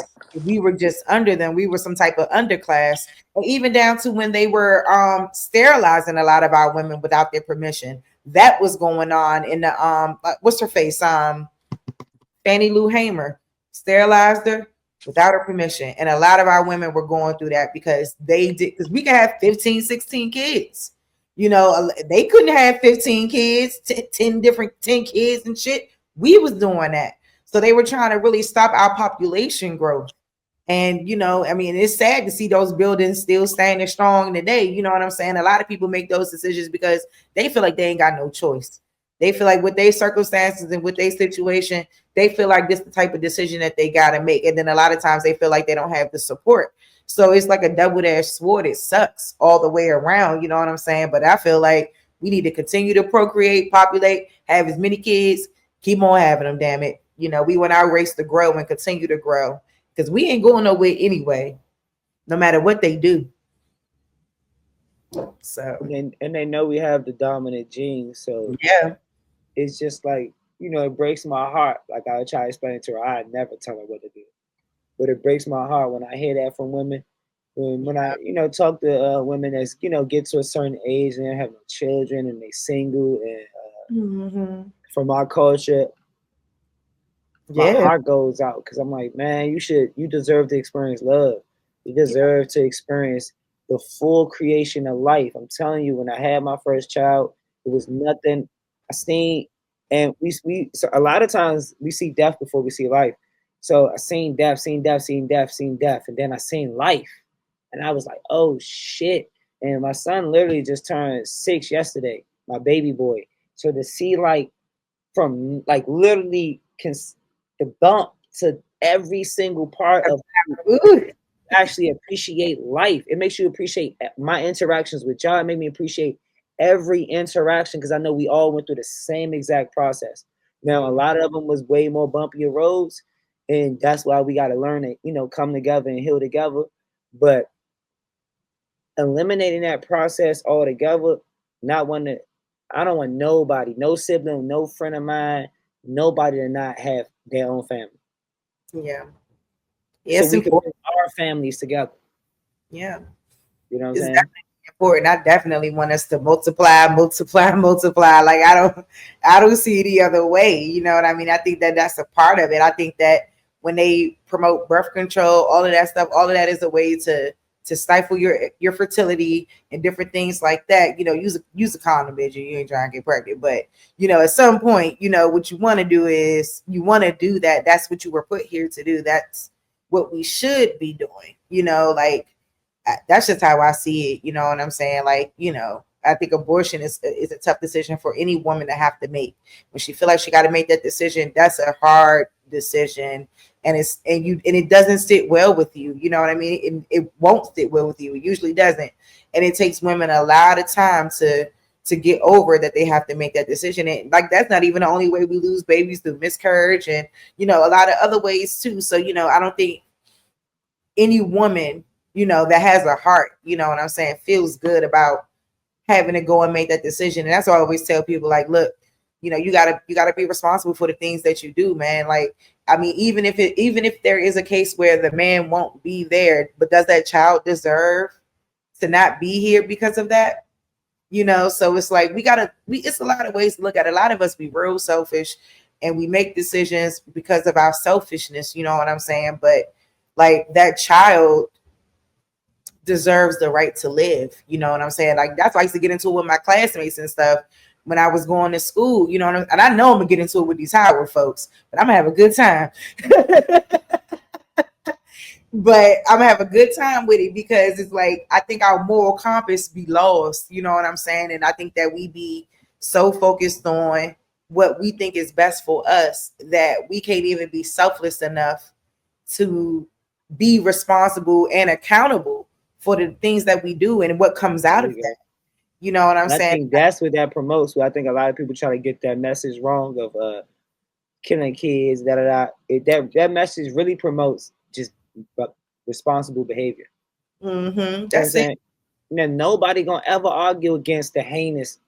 We were just under them. We were some type of underclass. And even down to when they were sterilizing a lot of our women without their permission. That was going on in the what's her face? Fannie Lou Hamer sterilized her without her permission. And a lot of our women were going through that because because we can have 15, 16 kids. They couldn't have 15 kids, 10 kids and shit. We was doing that. So they were trying to really stop our population growth. And I mean, it's sad to see those buildings still standing strong today. You know what I'm saying? A lot of people make those decisions because they feel like they ain't got no choice. They feel like with their circumstances and with their situation, they feel like this is the type of decision that they got to make. And then a lot of times they feel like they don't have the support. So it's like a double-edged sword. It sucks all the way around. You know what I'm saying? But I feel like we need to continue to procreate, populate, have as many kids, keep on having them, damn it. We want our race to grow and continue to grow because we ain't going nowhere anyway, no matter what they do. So And they know we have the dominant gene, so yeah, it's just like it breaks my heart. Like I try to explain to her, I never tell her what to do, but it breaks my heart when I hear that from women. When I talk to women that's get to a certain age and they have no children and they single, and from our culture, my yeah, heart goes out because I'm like, man, you deserve to experience love. You deserve to experience the full creation of life. I'm telling you, when I had my first child, it was nothing. I seen, and we so a lot of times we see death before we see life. So I seen death, seen death, seen death, seen death, and then I seen life, and I was like, oh shit. And my son literally just turned 6 yesterday, my baby boy. So to see like from like literally the bump to every single part of actually appreciate life. It makes you appreciate my interactions with y'all. It made me appreciate every interaction because I know we all went through the same exact process. Now, a lot of them was way more bumpier roads, and that's why we got to learn to, come together and heal together. But eliminating that process altogether, not one that I don't want nobody, no sibling, no friend of mine, nobody to not have their own family. yeah, So it's we can important. bring our families together. Yeah, You know what I'm it's saying? definitely important. I definitely want us to multiply, multiply, multiply. Like I don't see the other way. You know what I mean? I think that that's a part of it. I think that when they promote birth control, all of that stuff, all of that is a way to stifle your fertility and different things like that. Use a condom, bitch. You ain't trying to get pregnant, but at some point, what you want to do is you want to do that. That's what you were put here to do. That's what we should be doing. Like that's just how I see it. You know what I'm saying? Like, I think abortion is a tough decision for any woman to have to make. When she feel like she got to make that decision, that's a hard decision. and it doesn't sit well with you. You know what I mean? It won't sit well with you. It usually doesn't. And it takes women a lot of time to get over that they have to make that decision. And like that's not even the only way we lose babies, through miscarriage and a lot of other ways too. So, I don't think any woman, that has a heart, what I'm saying, feels good about having to go and make that decision. And that's why I always tell people, like, look, you gotta be responsible for the things that you do, man. Like, I mean, even if there is a case where the man won't be there, but does that child deserve to not be here because of that? So it's like it's a lot of ways to look at it. A lot of us be real selfish and we make decisions because of our selfishness, you know what I'm saying? But like that child deserves the right to live. You know what I'm saying? Like that's why I used to get into it with my classmates and stuff when I was going to school. You know what and I know I'm gonna get into it with these Howard folks, but I'm gonna have a good time. But I'm gonna have a good time with it because it's like I think our moral compass be lost. You know what I'm saying? And I think that we be so focused on what we think is best for us that we can't even be selfless enough to be responsible and accountable for the things that we do and what comes out of that. You know what I'm I saying? think that's what that promotes. I think a lot of people try to get that message wrong of killing kids. That message really promotes just responsible behavior. Mm-hmm. You know what I'm That's it. saying? Nobody gonna ever argue against the heinous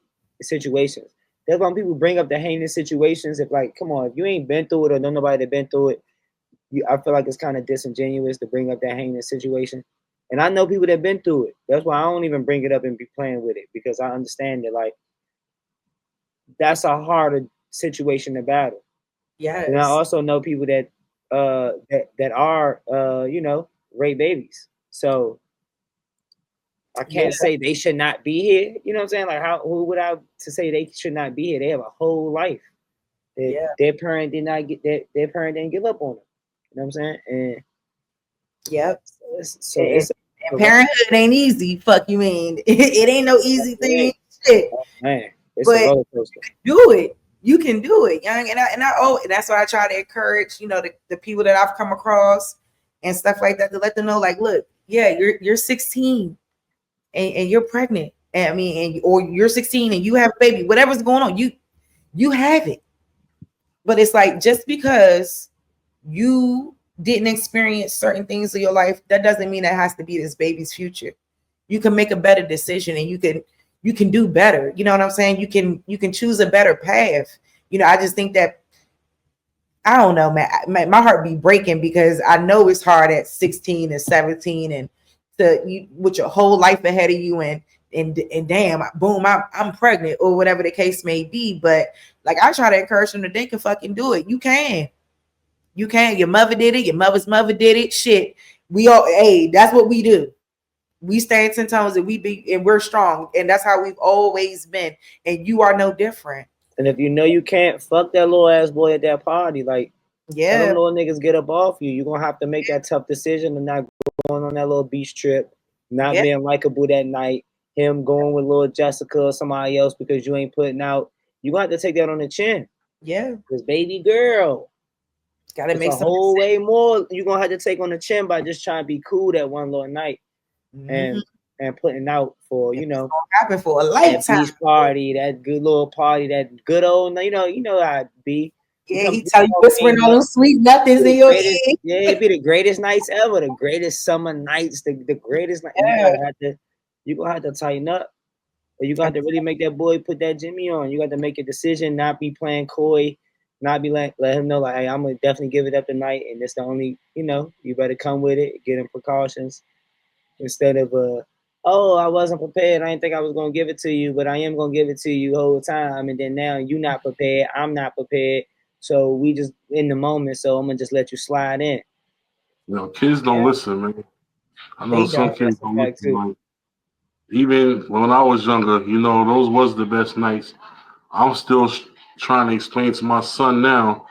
situations. That's why people bring up the heinous situations. If like, come on, if you ain't been through it or know nobody that been through it, I feel like it's kind of disingenuous to bring up that heinous situation. And I know people that been through it. That's why I don't even bring it up and be playing with it because I understand that like that's a harder situation to battle. Yes. And I also know people that that are rape babies. So I can't say they should not be here. You know what I'm saying? Like who would I to say they should not be here? They have a whole life. Their parent did not get their parent didn't give up on them. You know what I'm saying? And yep. So it's and parenthood ain't easy. Fuck you mean. It ain't no easy thing. Shit. Oh, man, it's but a roller coaster. Do it. You can do it, young. And that's why I try to encourage, the people that I've come across and stuff like that to let them know, like, look, yeah, you're 16 and you're pregnant. And I mean, or you're 16 and you have a baby, whatever's going on, you have it. But it's like just because you didn't experience certain things in your life, that doesn't mean that has to be this baby's future. You can make a better decision and you can do better. You know what I'm saying? You can choose a better path. I just think that I don't know, man. My heart be breaking because I know it's hard at 16 and 17 and with your whole life ahead of you and damn, boom, I'm pregnant or whatever the case may be. But like I try to encourage them that they can fucking do it. You can. You can. Your mother did it. Your mother's mother did it. Shit. We all, hey, that's what we do. We stand 10 toes and we're strong. And that's how we've always been. And you are no different. And if you know you can't, fuck that little ass boy at that party. Like, tell them little niggas get up off you. You're going to have to make that tough decision and not going on that little beach trip, not being likable that night, him going with little Jessica or somebody else because you ain't putting out. You're going to have to take that on the chin. Yeah. Because baby girl, gotta make a whole way more you're going to have to take on the chin by just trying to be cool that one little night. Mm-hmm. And putting out for happen for a lifetime. That beach party, that good little party, that good old you know how it be. Yeah, he tell you whispering all those sweet nothings in your ear. Yeah, it'd be the greatest nights ever, the greatest summer nights, the greatest night. Yeah. You gonna have to tighten up, or you got to really make that boy put that Jimmy on. You got to make a decision, not be playing coy, not be let him know like, hey, I'm gonna definitely give it up tonight, and that's the only you better come with it, get him precautions. Instead of oh, I wasn't prepared. I didn't think I was gonna give it to you, but I am gonna give it to you the whole time. And then now you not prepared. I'm not prepared. So we just in the moment. So I'm gonna just let you slide in. Kids don't listen, man. I know some kids don't listen. Like, even when I was younger, those was the best nights. I'm still trying to explain to my son now.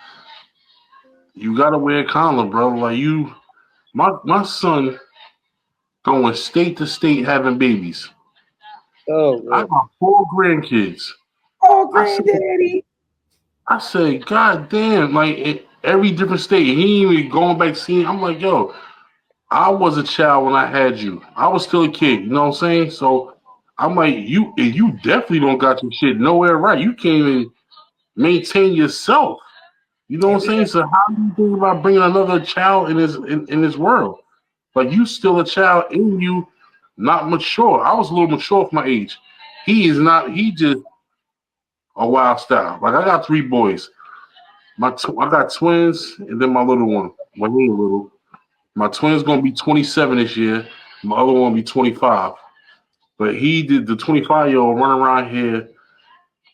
You gotta wear a condom, bro. Like my son going state to state having babies. Oh, I got 4 grandkids. Oh, granddaddy. I say, God damn, like every different state. He ain't even going back seeing. I'm like, yo, I was a child when I had you. I was still a kid. You know what I'm saying? So I'm like, you definitely don't got your shit nowhere right. You can't even maintain yourself. You know what I'm saying? So how do you think about bringing another child in this world? Like you still a child in you, not mature. I was a little mature for my age. He is not. He just a wild style. Like I got three boys. I got twins and then my little one. Well, he ain't little. My twin's gonna be 27 this year. My other one will be 25. But he did the 25-year-old run around here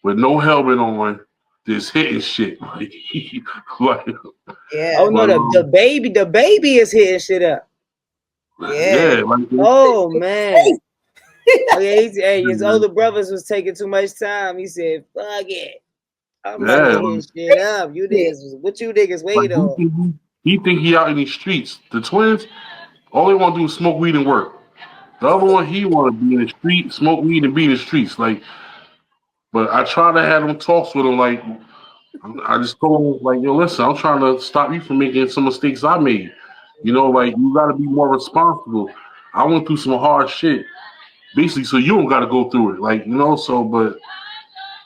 with no helmet on, just hitting shit. Like, Yeah. Oh no, but the baby is hitting shit up. Yeah. yeah, like Oh man. Oh yeah, hey, his yeah, older brothers was taking too much time. He said, "Fuck it, I'm about to yeah, hit shit up." You Yeah. niggas, what you niggas like wait on? he think he out in these streets. The twins, all they want to do is smoke weed and work. The other one, he want to be in the street, smoke weed and be in the streets. Like, but I try to have them talks with him. Like, I just told him, like, yo, listen, I'm trying to stop you from making some mistakes I made. You know, like you got to be more responsible. I went through some hard shit, basically, so you don't got to go through it. Like, you know, so but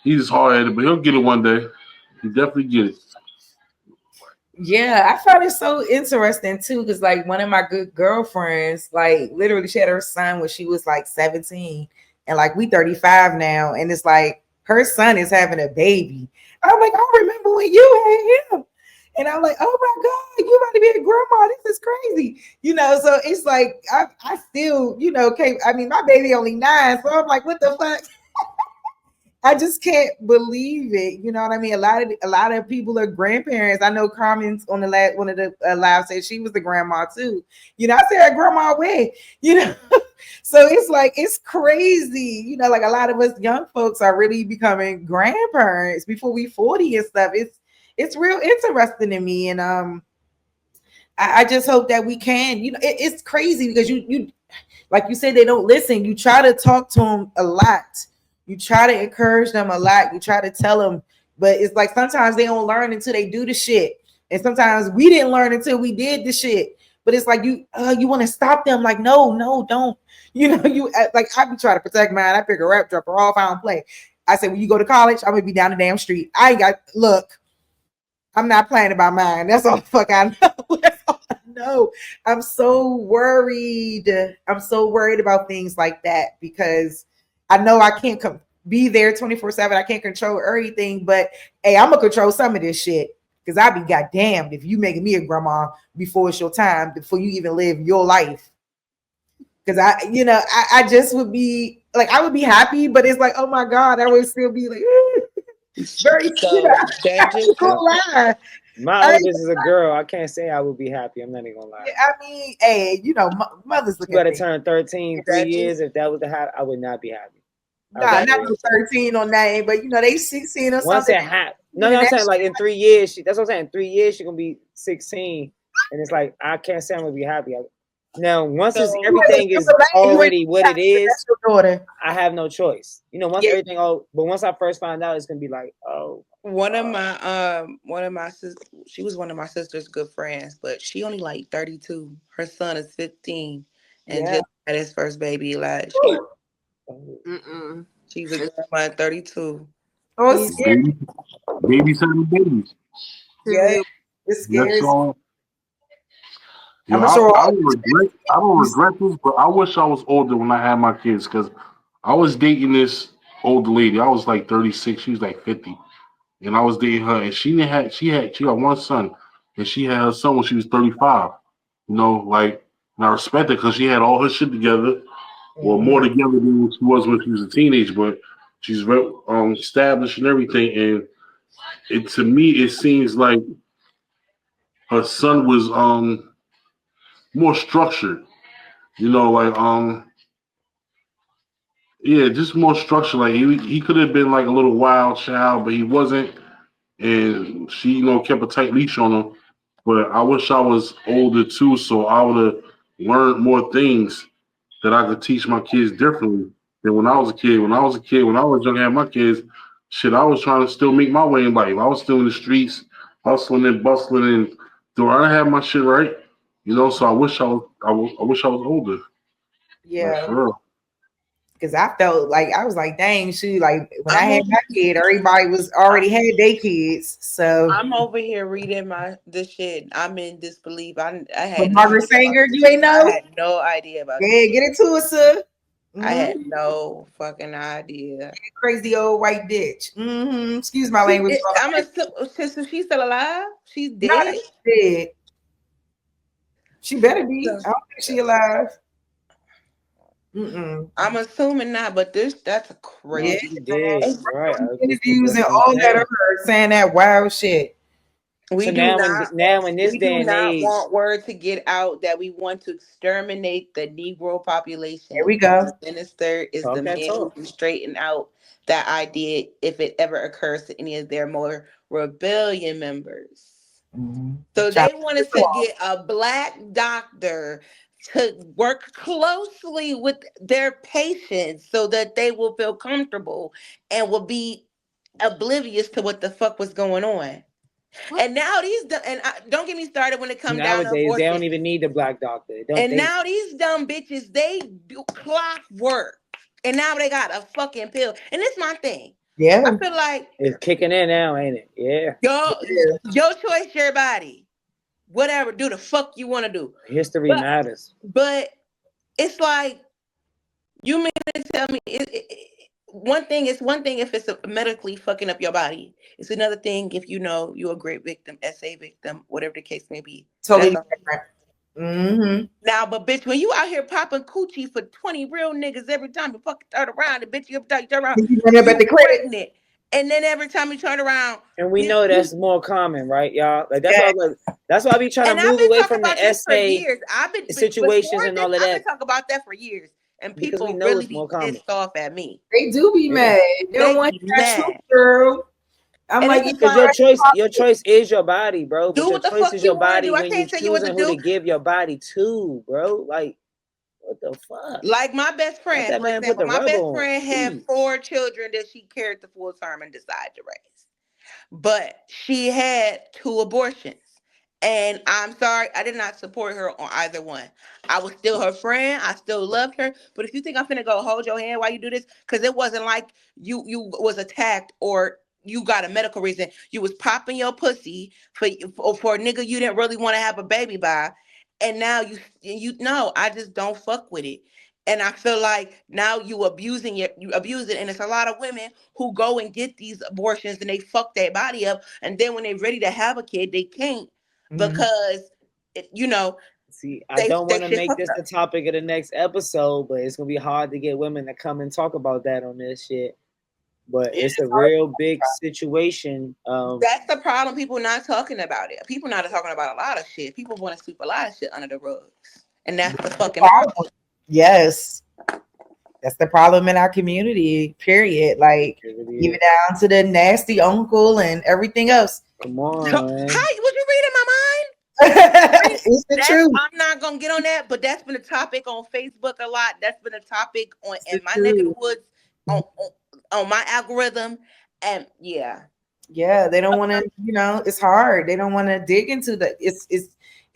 he's hard headed, but he'll get it one day. He definitely get it. Yeah, I found it so interesting too, because like one of my good girlfriends, like literally she had her son when she was like 17, and like we 35 now, and it's like her son is having a baby. I'm like, I remember when you had him. And I'm like, oh my God, you about to be a grandma. This is crazy. So it's like I still, can't. I mean, my baby only 9, so I'm like, what the fuck? I just can't believe it. You know what I mean? A lot of people are grandparents. I know Carmen's on the last one of the live said she was the grandma too. I said grandma way. You know, so it's like it's crazy. Like a lot of us young folks are really becoming grandparents before we 40 and stuff. It's real interesting to me, and I just hope that we can. It's crazy because you like you said, they don't listen. You try to talk to them a lot. You try to encourage them a lot. You try to tell them, but it's like sometimes they don't learn until they do the shit. And sometimes we didn't learn until we did the shit. But it's like you want to stop them. Like, no, don't. You like I be trying to protect mine. I pick a rap, drop her off. I don't play. I said, when you go to college, I'm gonna be down the damn street. I ain't got look. I'm not playing about mine. That's all the fuck I know. That's all I know. I'm so worried. I'm so worried about things like that because I know I can't be there 24/7. I can't control everything, but hey, I'm gonna control some of this shit because I be goddamned if you making me a grandma before it's your time, before you even live your life. Because I just would be like, I would be happy, but it's like, oh my God, I would still be like, very, So I that ain't just gonna lie. My I, oldest is a girl. I can't say I would be happy. I'm not even gonna lie. I mean, hey, mothers She look at better things. turn 13 3 that years. just If that was the hat, I would not be happy. I would Nah, be that not very no just upset. 13 or 9, but they 16 or Once something. it happened, no, And I'm that saying like shit, in 3 years. That's what I'm saying. 3 years, she gonna be 16, and it's like I can't say I'm gonna be happy. Now, once it's so everything you is ain't already what it that's is, your daughter. I have no choice. Once Yeah, everything but once I first find out, it's gonna be like, oh, one of my sis she was one of my sister's good friends, but she only like 32. Her son is 15 and yeah. just had his first baby last year. oh. Mm-mm. She's a grandma at 32. Oh, it's He's scary. Babysitting babies. Yeah, too. it That's scares. all. Yo, I'm sure I all don't regret. I don't regret this, but I wish I was older when I had my kids because I was dating this older lady. I was like 36. She was like 50, and I was dating her, and she got one son, and she had her son when she was 35. Like, and I respect her because she had all her shit together, well, more Mhm. together than she was when she was a teenage. But she's established and everything, and it to me it seems like her son was more structured. Like yeah, just more structured. Like he could have been like a little wild child, but he wasn't. And she, kept a tight leash on him. But I wish I was older too, so I would have learned more things that I could teach my kids differently than when I was a kid. When I was young, I had my kids. Shit, I was trying to still make my way in life. I was still in the streets. hustling and bustling and doing. I didn't have my shit right, So I wish I wish I was older. Like Yeah. for real. Because I felt like I was like, dang, shoot, like when I I'm had over, my kid, everybody was already had their kids. So I'm over here reading my this shit. I'm in disbelief. I but had no Margaret idea about Sanger, this you ain't shit. I know? had no idea about this Yeah, shit. get into it, sir. I Mm-hmm. had no fucking idea. Crazy old white bitch. Mm-hmm. Excuse my language, I'm brother. a sister. She's still alive. She's Not dead. dead. She better be. So, I don't think she alive. Mm-mm. I'm assuming not, but that's a Yeah, No, crazy. she man. did. Right. I was just Interviews that's and what I'm all that of saying. her saying that wild shit. We So do now not in this we day do and not age, want word to get out that we want to exterminate the Negro There population. we go. The minister is the talk that man who talk. can straighten out that idea if it ever occurs to any of their more rebellion members. Mm-hmm. So Trying they to wanted to get a black doctor to work closely with their patients so that they will feel comfortable and will be oblivious to what the fuck was going on. And now don't get me started when it comes down to Nowadays, they abortion. don't even need the black doctor. Don't And they? now these dumb bitches, they do clockwork. And now they got a fucking pill. And it's my thing. I yeah. feel like It's kicking in now, ain't it? Yeah. your choice, your body. Whatever, do the fuck you want to do. History But matters. but it's like you mean to tell me one thing if it's medically fucking up your body. It's another thing if you know you're a great victim, SA victim, whatever the case may be. That's Totally all. different. Mm-hmm. Now, but bitch, when you out here popping coochie for 20 real niggas every time you fucking turn around, the bitch you turn around, You run up at you the credit. pregnant. And then every time you turn around, And we bitch, know you that's more common, right, y'all? Like that's Yeah. why that's why I be trying to and I've move been away talking from the about this for essay years. I've been situations before and this, all of I've been that talking about that for years. And because we people know really it's more be common. pissed off at me. They do be Yeah. mad. They don't They want be that truth, mad. girl. I'm And like, it's you just know Because like, your choice is your body, bro. But do your what the choice fuck is you your want to body do. I when you can't tell you what to choosing who to do. give your body to, bro. Like, what the fuck? Like my best Let friend, that for man put example, the my rubber best on, friend had please. 4 children that she carried the full term and decided to raise. But she had 2 abortions. And I'm sorry, I did not support her on either one. I was still her friend. I still loved her. But if you think I'm finna go hold your hand while you do this, because it wasn't like you was attacked or you got a medical reason. You was popping your pussy for a nigga you didn't really want to have a baby by, and now you know I just don't fuck with it. And I feel like now you abuse it, and it's a lot of women who go and get these abortions and they fuck their body up, and then when they're ready to have a kid, they can't Mhm. because See, I they don't they want to shit make fucked this the up. topic of the next episode, but it's gonna be hard to get women to come and talk about that on this shit. But Yeah, it's a it's hard. real big situation. That's the problem. People not talking about it. People not talking about a lot of shit. People want to sweep a lot of shit under the rugs, and that's the fucking problem. Yes. That's the problem in our community, period. Like, It really even is. down to the nasty uncle and everything else. Come So, on, man. how was you reading my mind? It's the That's truth. I'm not gonna get on that, but that's been a topic on Facebook a lot. That's been a topic on It's the in my neck of the truth. woods on my algorithm, and yeah, Yeah, they don't want to, it's hard. They don't want to dig into the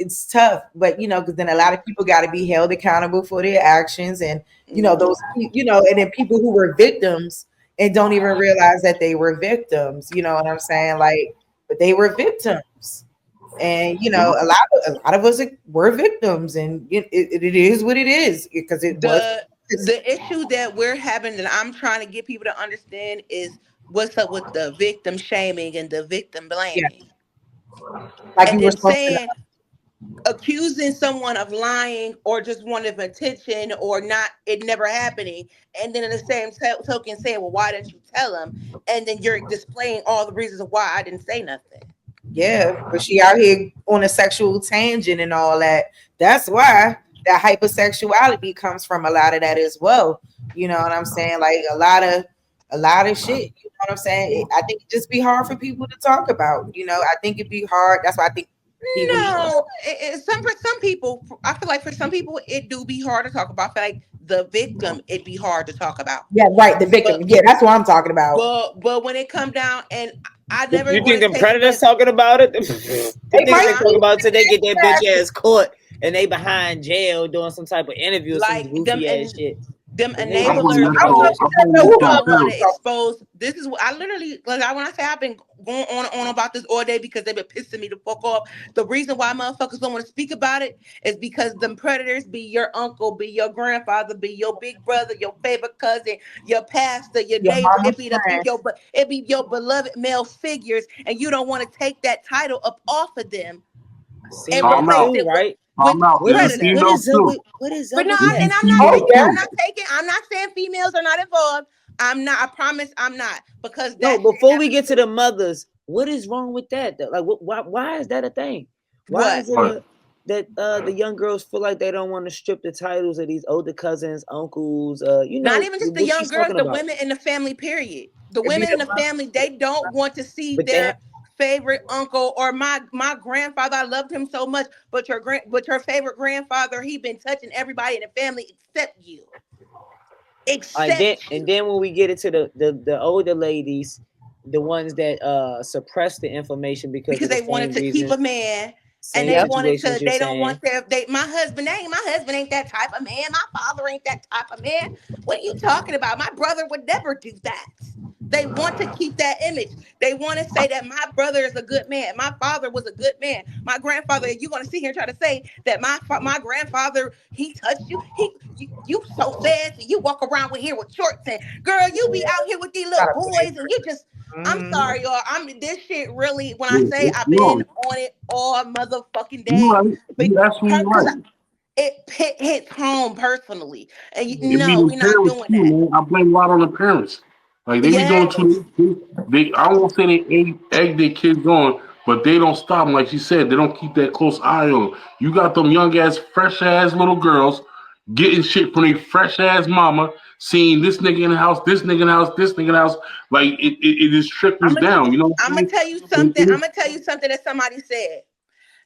it's tough, but because then a lot of people got to be held accountable for their actions and yeah. and then people who were victims and don't even realize that they were victims, you know what I'm saying? Like, but they were victims. And a lot of us were victims and it is what it is because it was The issue that we're having that I'm trying to get people to understand is what's up with the victim shaming and the victim yeah, blaming, like we and were then supposed to saying accusing someone of lying or just wanting attention or not it never happening, and then in the same token saying, well, why didn't you tell him, and then you're displaying all the reasons why I didn't say nothing. Yeah, but she out here on a sexual tangent and all that. That's why that hypersexuality comes from a lot of that as well. You know what I'm saying? Like a lot of shit. You know what I'm saying? I think it just be hard for people to talk about. I think it'd be hard. That's why I think people need. No, for some people, I feel like for some people it do be hard to talk about. I feel like the victim it'd be hard to talk about. Yeah, right. The victim. But Yeah, that's what I'm talking about. but when it come down, and I never You think want to the take it, predators but talking about it? The They niggas might they nah, talking be. about till they get their bitch ass caught and they behind jail doing some type of interview or some like them goofy ass and shit. them The niggas I gonna be blame enablers that talking I shit all don't on. that know. I shit. I blame don't that know who shit who on the don't want to parents. expose. This is what I literally, like, when I say I've been going on about this all day because they've been pissing me the fuck off. The reason why motherfuckers don't want to speak about it is because them predators be your uncle, be your grandfather, be your big brother, your favorite cousin, your pastor, your your neighbor. mama's friend. It be your beloved male figures, and you don't want to take that title up off of them I seen and that Time replace out. too, it right? with Time out. Is it predator. females too? What is But up no, with It that? be and I'm not Oh females taking, yeah. I'm too. not taking, I'm not saying females are not involved. I'm not, I promise I'm not, because No, that shit before we happens get to too. the mothers, what is wrong with that? Like, why is that a thing? Why What? is it Right. that the young girls feel like they don't want to strip the titles of these older cousins, uncles? Not even just the What young she's girls, talking the about. women in the family, period. The It be women in the the family, they don't want to see But they their favorite uncle or my grandfather. I loved him so much, but your favorite grandfather, he been touching everybody in the family except you. Except and you. then when we get into the older ladies, the ones that suppress the information because Because of the they wanted same to keep reason, a man, and same they Yep. wanted situations to, you're they don't saying. want their, my husband ain't that type of man, my father ain't that type of man. What are you talking about? My brother would never do that. They want to keep that image. They want to say that my brother is a good man, my father was a good man, my grandfather. You want to sit here and try to say that my grandfather, he touched you, you so fast and you walk around with here with shorts, and girl, you be out here with these little Gotta put boys, and you just, I'm it. sorry, y'all. This shit really. When I Yeah, say I've been no, on it all motherfucking you day, right. You absolutely because right. it hits home personally. And It be no, the we're not parents doing too, that. man. I blame a lot on the parents. Like they be doing Yes, too. They I won't say they egg their kids on, but they don't stop 'em. Like she said, they don't keep that close eye on 'em. You got them young ass, fresh ass little girls getting shit from their fresh ass mama, seeing this nigga in the house, this nigga in the house, this nigga in the house. Like it just I'm trickles gonna down. You know I'm what gonna I'm tell you saying? something. I'm gonna tell you something that somebody said.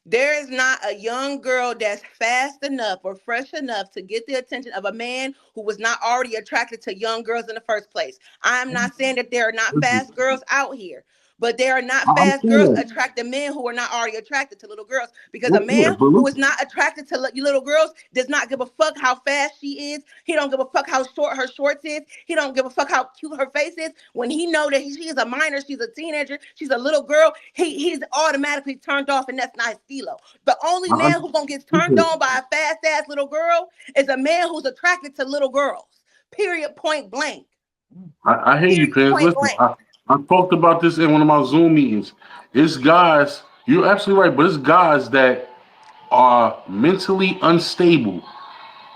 There is not a young girl that's fast enough or fresh enough to get the attention of a man who was not already attracted to young girls in the first place. I'm not saying that there are not Listen, fast girls out here, but there are not I fast understand girls that. attracted men who are not already attracted to little girls. Because a Yeah, man but who is listen, not attracted to little girls does not give a fuck how fast she is. He don't give a fuck how short her shorts is. He don't give a fuck how cute her face is. When he know that she is a minor, she's a teenager, she's a little girl, he's automatically turned off, and that's not his stilo. The only I man who gonna get turned understand. on by a fast ass little girl is a man who's attracted to little girls. Period. Point blank. I hear you, Period. Pins. Point Listen, blank. I talked about this in one of my Zoom meetings. It's guys, you're absolutely right, but it's guys that are mentally unstable.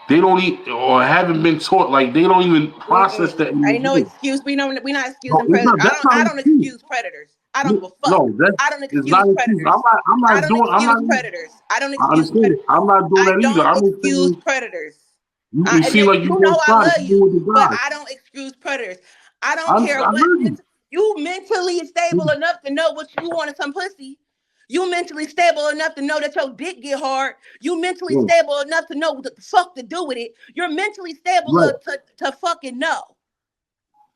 They don't or haven't been taught, like they don't even process Mm-mm. that in Ain't no their head. excuse. We're not No, excusing it's predators. not. That's not I an don't excuse. excuse predators. I don't give a fuck. No, that I don't is excuse not an excuse. predators. I'm I not don't doing. I'm excuse not. predators. I don't I excuse understand. predators. I'm not doing I that either. don't I'm just excuse saying predators. you. It And seems like you you know both I sides. love You you, with the but guys. I don't excuse predators. I don't care I what heard you. you mentally stable enough to know what you want in some pussy. You mentally stable enough to know that your dick get hard. You mentally Yeah, stable enough to know what the fuck to do with it. You're mentally stable right. to fucking know.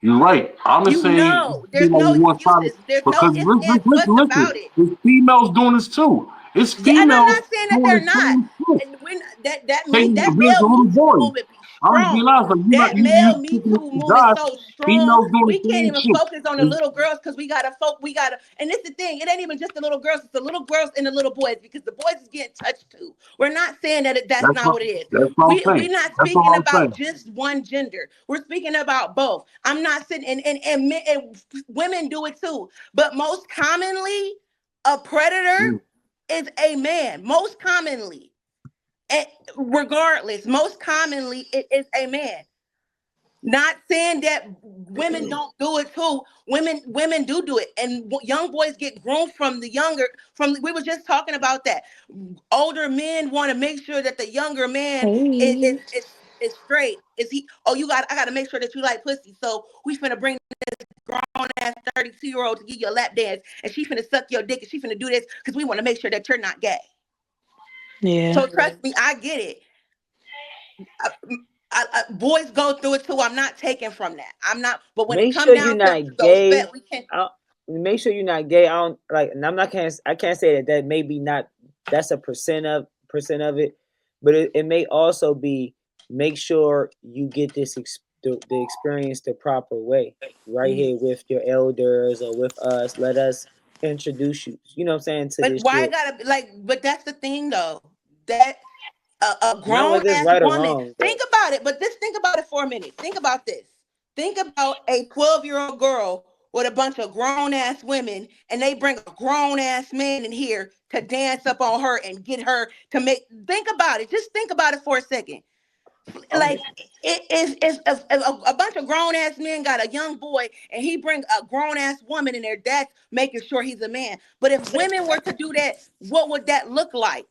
You're right. I'm just You saying, know, you there's know, no one sided excuses. There's no because ifs, ands, listen, buts about listen. it. It's females doing this too. It's Yeah, and I'm not females saying that doing they're the not. same shit. And when that Taking advantage of male little Me Too boys. movement be I'm just being strong. honest. Like That you male Me taking Too it to movement guys. so strong. Females doing We the can't same even shit. focus on the little girls because we gotta. And it's the thing. It ain't even just the little girls. It's the little girls and the little boys because the boys is getting touched too. We're not saying that that's That's not what what it is. that's what I'm We're saying. not That's all speaking I'm about saying. just one gender. We're speaking about both. I'm not sitting and women do it too. But most commonly, a predator Mm. is a man. Most commonly, and regardless, most commonly it is a man. Not saying that women don't do it too. Women do it, and young boys get groomed from the younger. From we were just talking about that. Older men want to make sure that the younger man is Hey. is is, is straight. Is he? Oh, I got to make sure that you like pussy. So we finna bring grown ass 32-year-old to give you a lap dance, and she finna suck your dick, and she finna do this because we want to make sure that you're not gay. Yeah. So trust me, I get it. Boys go through it too. I'm not taking from that. I'm not. But when it Make come sure you're down to not those gay. bet, we can. I, make sure you're not gay. I don't like, and I can't say that that may be not that's a percent of it, but it may also be make sure you get the experience the proper way right Mm. here with your elders or with us. Let us introduce you. You know what I'm saying to But this why shit. gotta like? But that's the thing though. That a Not grown whether it's ass right or woman. wrong, but Think about it. But just think about it for a minute. Think about this. Think about a 12-year-old girl with a bunch of grown ass women, and they bring a grown ass man in here to dance up on her and get her to make. Think about it. Just think about it for a second. I'm Like if a bunch of grown ass men got a young boy and he bring a grown ass woman in there, that's making sure he's a man. But if women were to do that, what would that look like?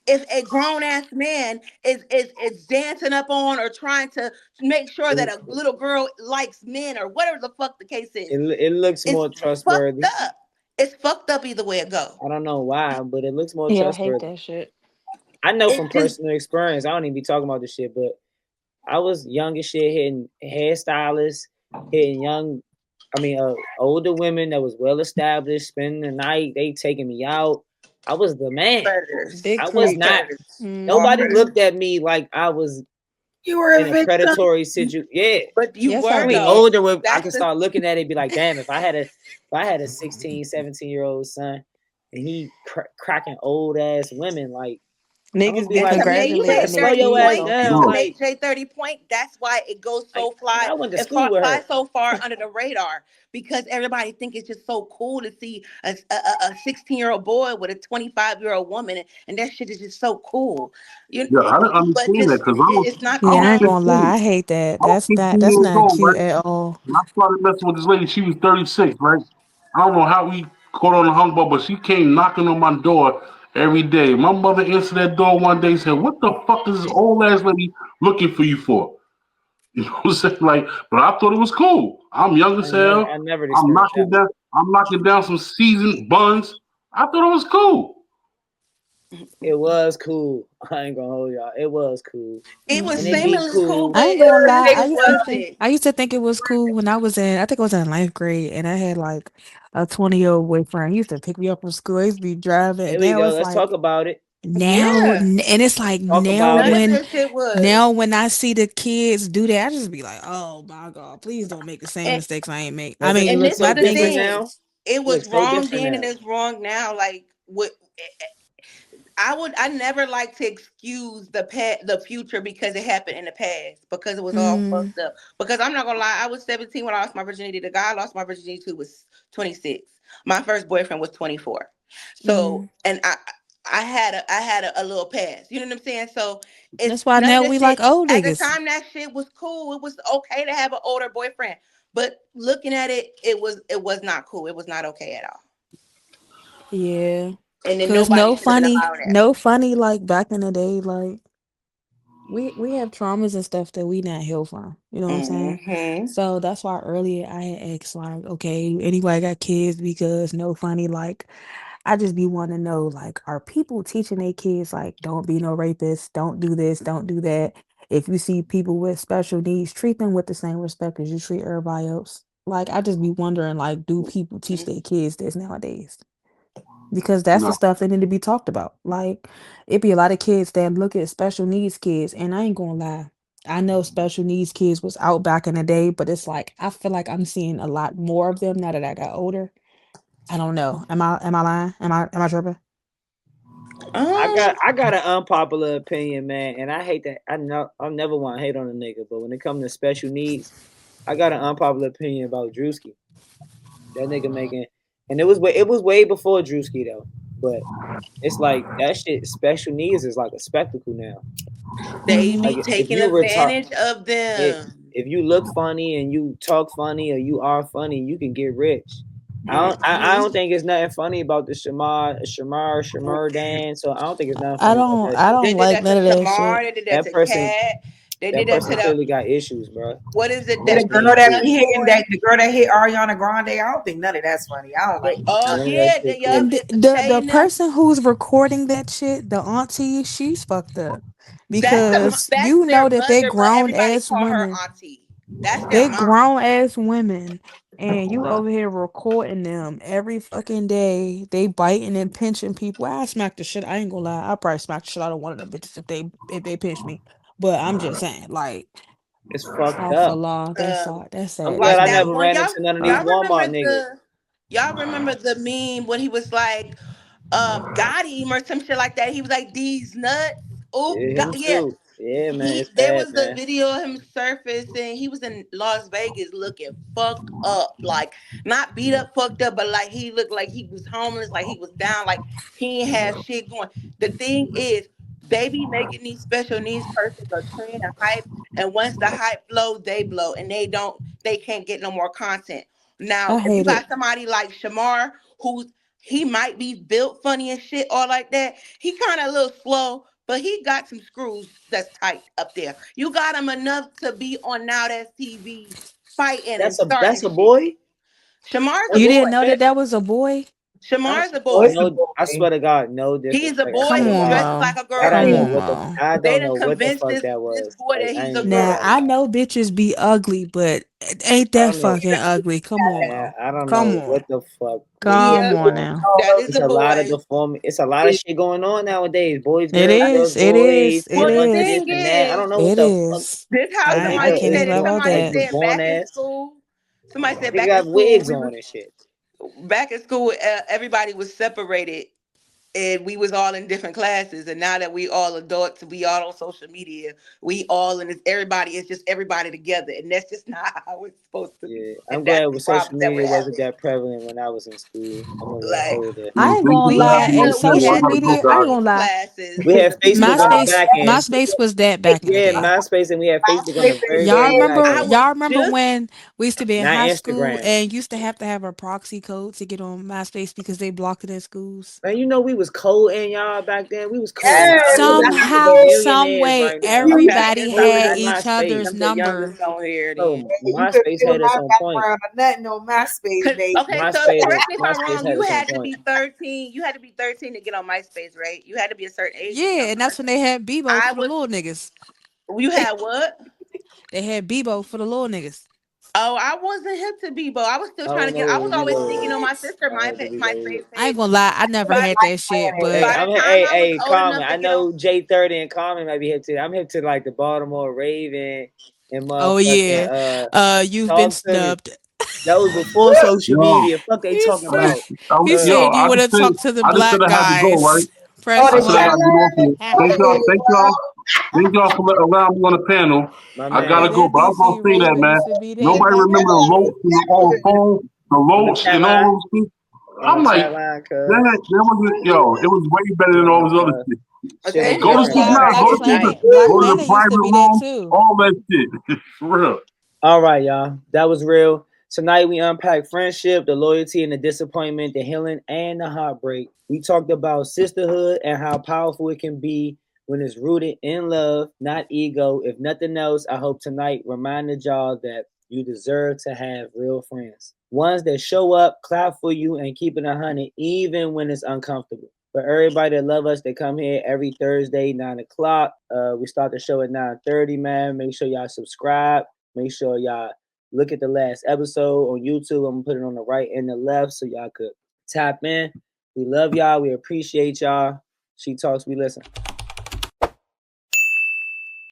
If a grown ass man is dancing up on or trying to make sure that it, a little girl likes men or whatever the fuck the case is, it looks it's more fucked trustworthy. up. It's fucked up either way it go. I don't know why, but it looks more Yeah, I hate trustworthy. that shit. I know from It just personal experience. I don't even be talking about this shit, but I was young as shit, hitting hairstylists, hitting older women that was well established, spending the night. They taking me out. I was the man. predators, Big I was all creep. not. predators, all Nobody Hmm. predators. looked at me like I was You were in a a victim. predatory situation. Yeah, But you Yes, I I were be did. though. older. With I That's can the start looking at it, and be like, damn, if I had a 16, 17-year old son, and he cracking old ass women, like I'm gonna Niggas be be and like, to make you better J congratulating their slow 30 your kids ass point, on and down, to 50. make like. J 30 point, that's why it goes so Nigga, fly. I went to It school with flies her. so far under the radar because everybody think it's just so cool to see a 16-year-old boy with a 25-year-old woman, and that shit is just so cool. You, Yeah, I didn't but understand that just because it's not. I You was Yeah, I ain't know, gonna lie. 15. I hate that. I was That's 15 that's years not old, cute right? at all. And I started messing with this lady. She was 36, right? I don't know how we caught on the humbug, but she came knocking on my door every day. My mother answered that door one day and said, "What the fuck is this old ass lady looking for you for?" You know what I'm saying? Like, but I thought it was cool. I'm young as hell. I never I'm experienced that knocking one. down. I'm knocking down some seasoned buns. I thought it was cool. It was cool. I ain't gonna hold y'all. It was cool, it was and it Mm-mm. be seemingly cool, cool. but I ain't it gonna lie. really wasn't. I used to think it was cool when I was in. I think I was in ninth grade, and I had like a 20-year-old boyfriend. He used to pick me up from school. I used to be driving. Here And we now go. it's Let's talk like about it. Yeah, and it's like Talk about none it. of this shit was. now when I see the kids do that, I just be like, oh my god, please don't make the same And mistakes I ain't make. I Doesn't it mean, and look this so is my the thing different is, thing. now? It It looks was so wrong different then and now. it's wrong now. Like what I never like to excuse the future because it happened in the past because it was all mm, fucked up. Because I'm not gonna lie, I was 17 when I lost my virginity. The guy I lost my virginity to was 26. My first boyfriend was 24. So mm. and I had a little past. You know what I'm saying? So it's That's why none of now this we shit. like old At the niggas. time that shit was cool. It was okay to have an older boyfriend. But looking at it, it was not cool. It was not okay at all. Yeah. And then Cause nobody should have been allowed that. no funny like back in the day, like we have traumas and stuff that we not healed from. You know what I'm saying? Hmm. So that's why earlier I had asked like, okay, anybody got kids because no funny, like I just be wanting to know, like, are people teaching their kids like don't be no rapist, don't do this, don't do that. If you see people with special needs, treat them with the same respect as you treat everybody else. Like I just be wondering, like, do people teach their kids this nowadays? Because that's the No, stuff that need to be talked about. Like, it be a lot of kids that look at special needs kids, and I ain't gonna lie. I know special needs kids was out back in the day, but it's like I feel like I'm seeing a lot more of them now that I got older. I don't know. Am I lying? Am I tripping? Um, I got an unpopular opinion, man, and I hate that. I know I never want to hate on a nigga, but when it comes to special needs, I got an unpopular opinion about Drewski. That nigga making, and it was way before Drewski though, but it's like that shit. Special needs is like a spectacle now. they Mhm. be Like if taking you retard, advantage of it, them. if you look funny and you talk funny or you are funny, you can get rich. I Hmm. don't think it's nothing funny about the Shamar dance. So I don't think it's nothing I funny about don't that I shit. They don't did like that to none of that Shamar. shit. They did that That to person Cat. They that did that person to the clearly got issues, bro. what is it? And That the Most girl niggas that do. be young hitting boy. the girl that hit Ariana Grande, I don't think none of that's funny. I don't like Oh none of None of that yeah, shit yup. cool. And It's the Tay them. person who's recording that shit, the auntie, she's fucked up because That's you their know that mother, but everybody call her women, auntie. That's their they mom. grown ass women and you over here recording them every fucking day. They biting and pinching people. I smack the shit. I ain't gonna lie. I probably smack the shit out of one of them bitches if they pinch me. But I'm just saying, like, It's fucked off the up. law. That's Uh, all. That's I'm sad. That's glad like I that never sad. one. ran into none of these Y'all remember Walmart niggas. y'all remember the meme when he was like, got him or some shit like that. He was like, these nuts. Oh, Yeah, him yeah. too. Yeah, man, it's There bad, was the man. video of him surfacing. He was in Las Vegas looking fucked up, like not beat up, fucked up, but like he looked like he was homeless, like he was down, like he ain't have shit going. The thing is, they be making these special needs persons a trend and hype, and once the hype blows, they blow, and they can't get no more content. I Now, if you hate it. got somebody like Shamar, who's he might be built funny and shit or like that, he kind of a little slow, but he got some screws that's tight up there. You got him enough to be on Now That's TV fighting and That's starting a shit. boy. Shamar's a You That's boy. didn't know a, that that was a boy? Shamar's a Oh, boy. it's a no, I boy. swear to God, no He's a disrespect. I boy. swear Come to He on, God, dresses Mo. like a I girl don't Come know too. on, what the Mo. I They don't done know what the convinced fuck that this was. boy Like that I he's ain't a even gonna Now lie girl. to I you. know bitches be ugly, but ain't I that don't know. fucking ugly? Come on, Man, Mo. I don't Come know on. what the fuck what they Come Yeah, be on doing. now. that is It's a a lot of boy. deformity. It's a lot of shit going on nowadays. Boys, It girls, is. girls, It boys, is. It Well, the bunch of is. this thing and that. I don't is, know what It the fuck is. this how a I somebody nigga can't said even lie it. is about Somebody like that. was said born back in as. school. Somebody said Nigga back in got school wigs we was on and shit. back in school. Everybody was separated and we was all in different classes, and now that we all adults, we all on social media, we all in this, everybody is just everybody together, and that's just not how it's supposed to be, Yeah, and I'm that's glad the social problem that we're media wasn't having. that prevalent when I was in school. I'm a little Like older. I ain't Thank you gonna we guys. lie. I'm had And on to we panel. social I had to gotta do go, media, I guys. ain't gonna virtual lie. classes. We had Facebook on the MySpace, back end. MySpace was that back in the Yeah, day. MySpace, and we had Facebook on MySpace the is very, Y'all very dead. back remember? I end. was Y'all remember just when we used to be in Not high school Instagram. and used to have a proxy code to get on MySpace because they blocked it in schools? Man, you know we was cold in y'all back then. We was cold in Yes, college. We used to be Somehow, some millionaires way, right now. okay. I everybody guess Cold had I in each MySpace. other's I'm the number. youngest on here then. So you could MySpace feel had us my on point. background or nothing on MySpace, baby. Okay, so correct me if I'm MySpace wrong. had You us on had to point. be 13. You had to be 13 to get on MySpace, right? You had to be a certain age to get on Yeah, and that's when they had Bebo I for the was. little niggas. You had what? They had Bebo for the little niggas. Oh, I wasn't hip to Bebo. I was still I trying to don't get. know I what was we always were sneaking either. on my What? sister I don't know what we were. MySpace I ain't page. gonna lie, I never By had that shit, but by the time I was old Common. enough to I get on, know J30 and Common might be hip to. I'm hip to like the Baltimore Raven and oh yeah, motherfucking you've been talk to me. snubbed. That was before social Yo, media. Fuck they He talking said, about. man. he Uh said you I want just to said talk to the I just said black I had to go, right? guys. Oh, Press I the said I one. gotta get off Cadillac. here. Okay, well, Thank y'all for allowing me on the panel. my I Yeah, gotta man. go, that but I was gonna DC say that, Raven man. used to be that Nobody the nigga. remember the Cadillac Loach and is on the good. phone, the On the Loach chat and all line. those things. On the I'm like, chat line, cuz. that wasn't yo. It was way better than all Nah, this other cuz. shit. Shit okay, was I ain't Go to gonna different, sleep lie, man, now. back Black Go to in the sleep. Planet, night. Black Go to the Planet used to private be that room. too. All that shit. For real. All right, y'all. That was real. Tonight we unpacked friendship, the loyalty and the disappointment, the healing and the heartbreak. We talked about sisterhood and how powerful it can be when it's rooted in love, not ego. If nothing else, I hope tonight reminded y'all that you deserve to have real friends. Ones that show up, clap for you, and keep it 100 even when it's uncomfortable. For everybody that love us, they come here every Thursday, 9 o'clock. We start the show at 9:30, man. Make sure y'all subscribe. Make sure y'all look at the last episode on YouTube. I'm gonna put it on the right and the left so y'all could tap in. We love y'all. We appreciate y'all. She talks, we listen.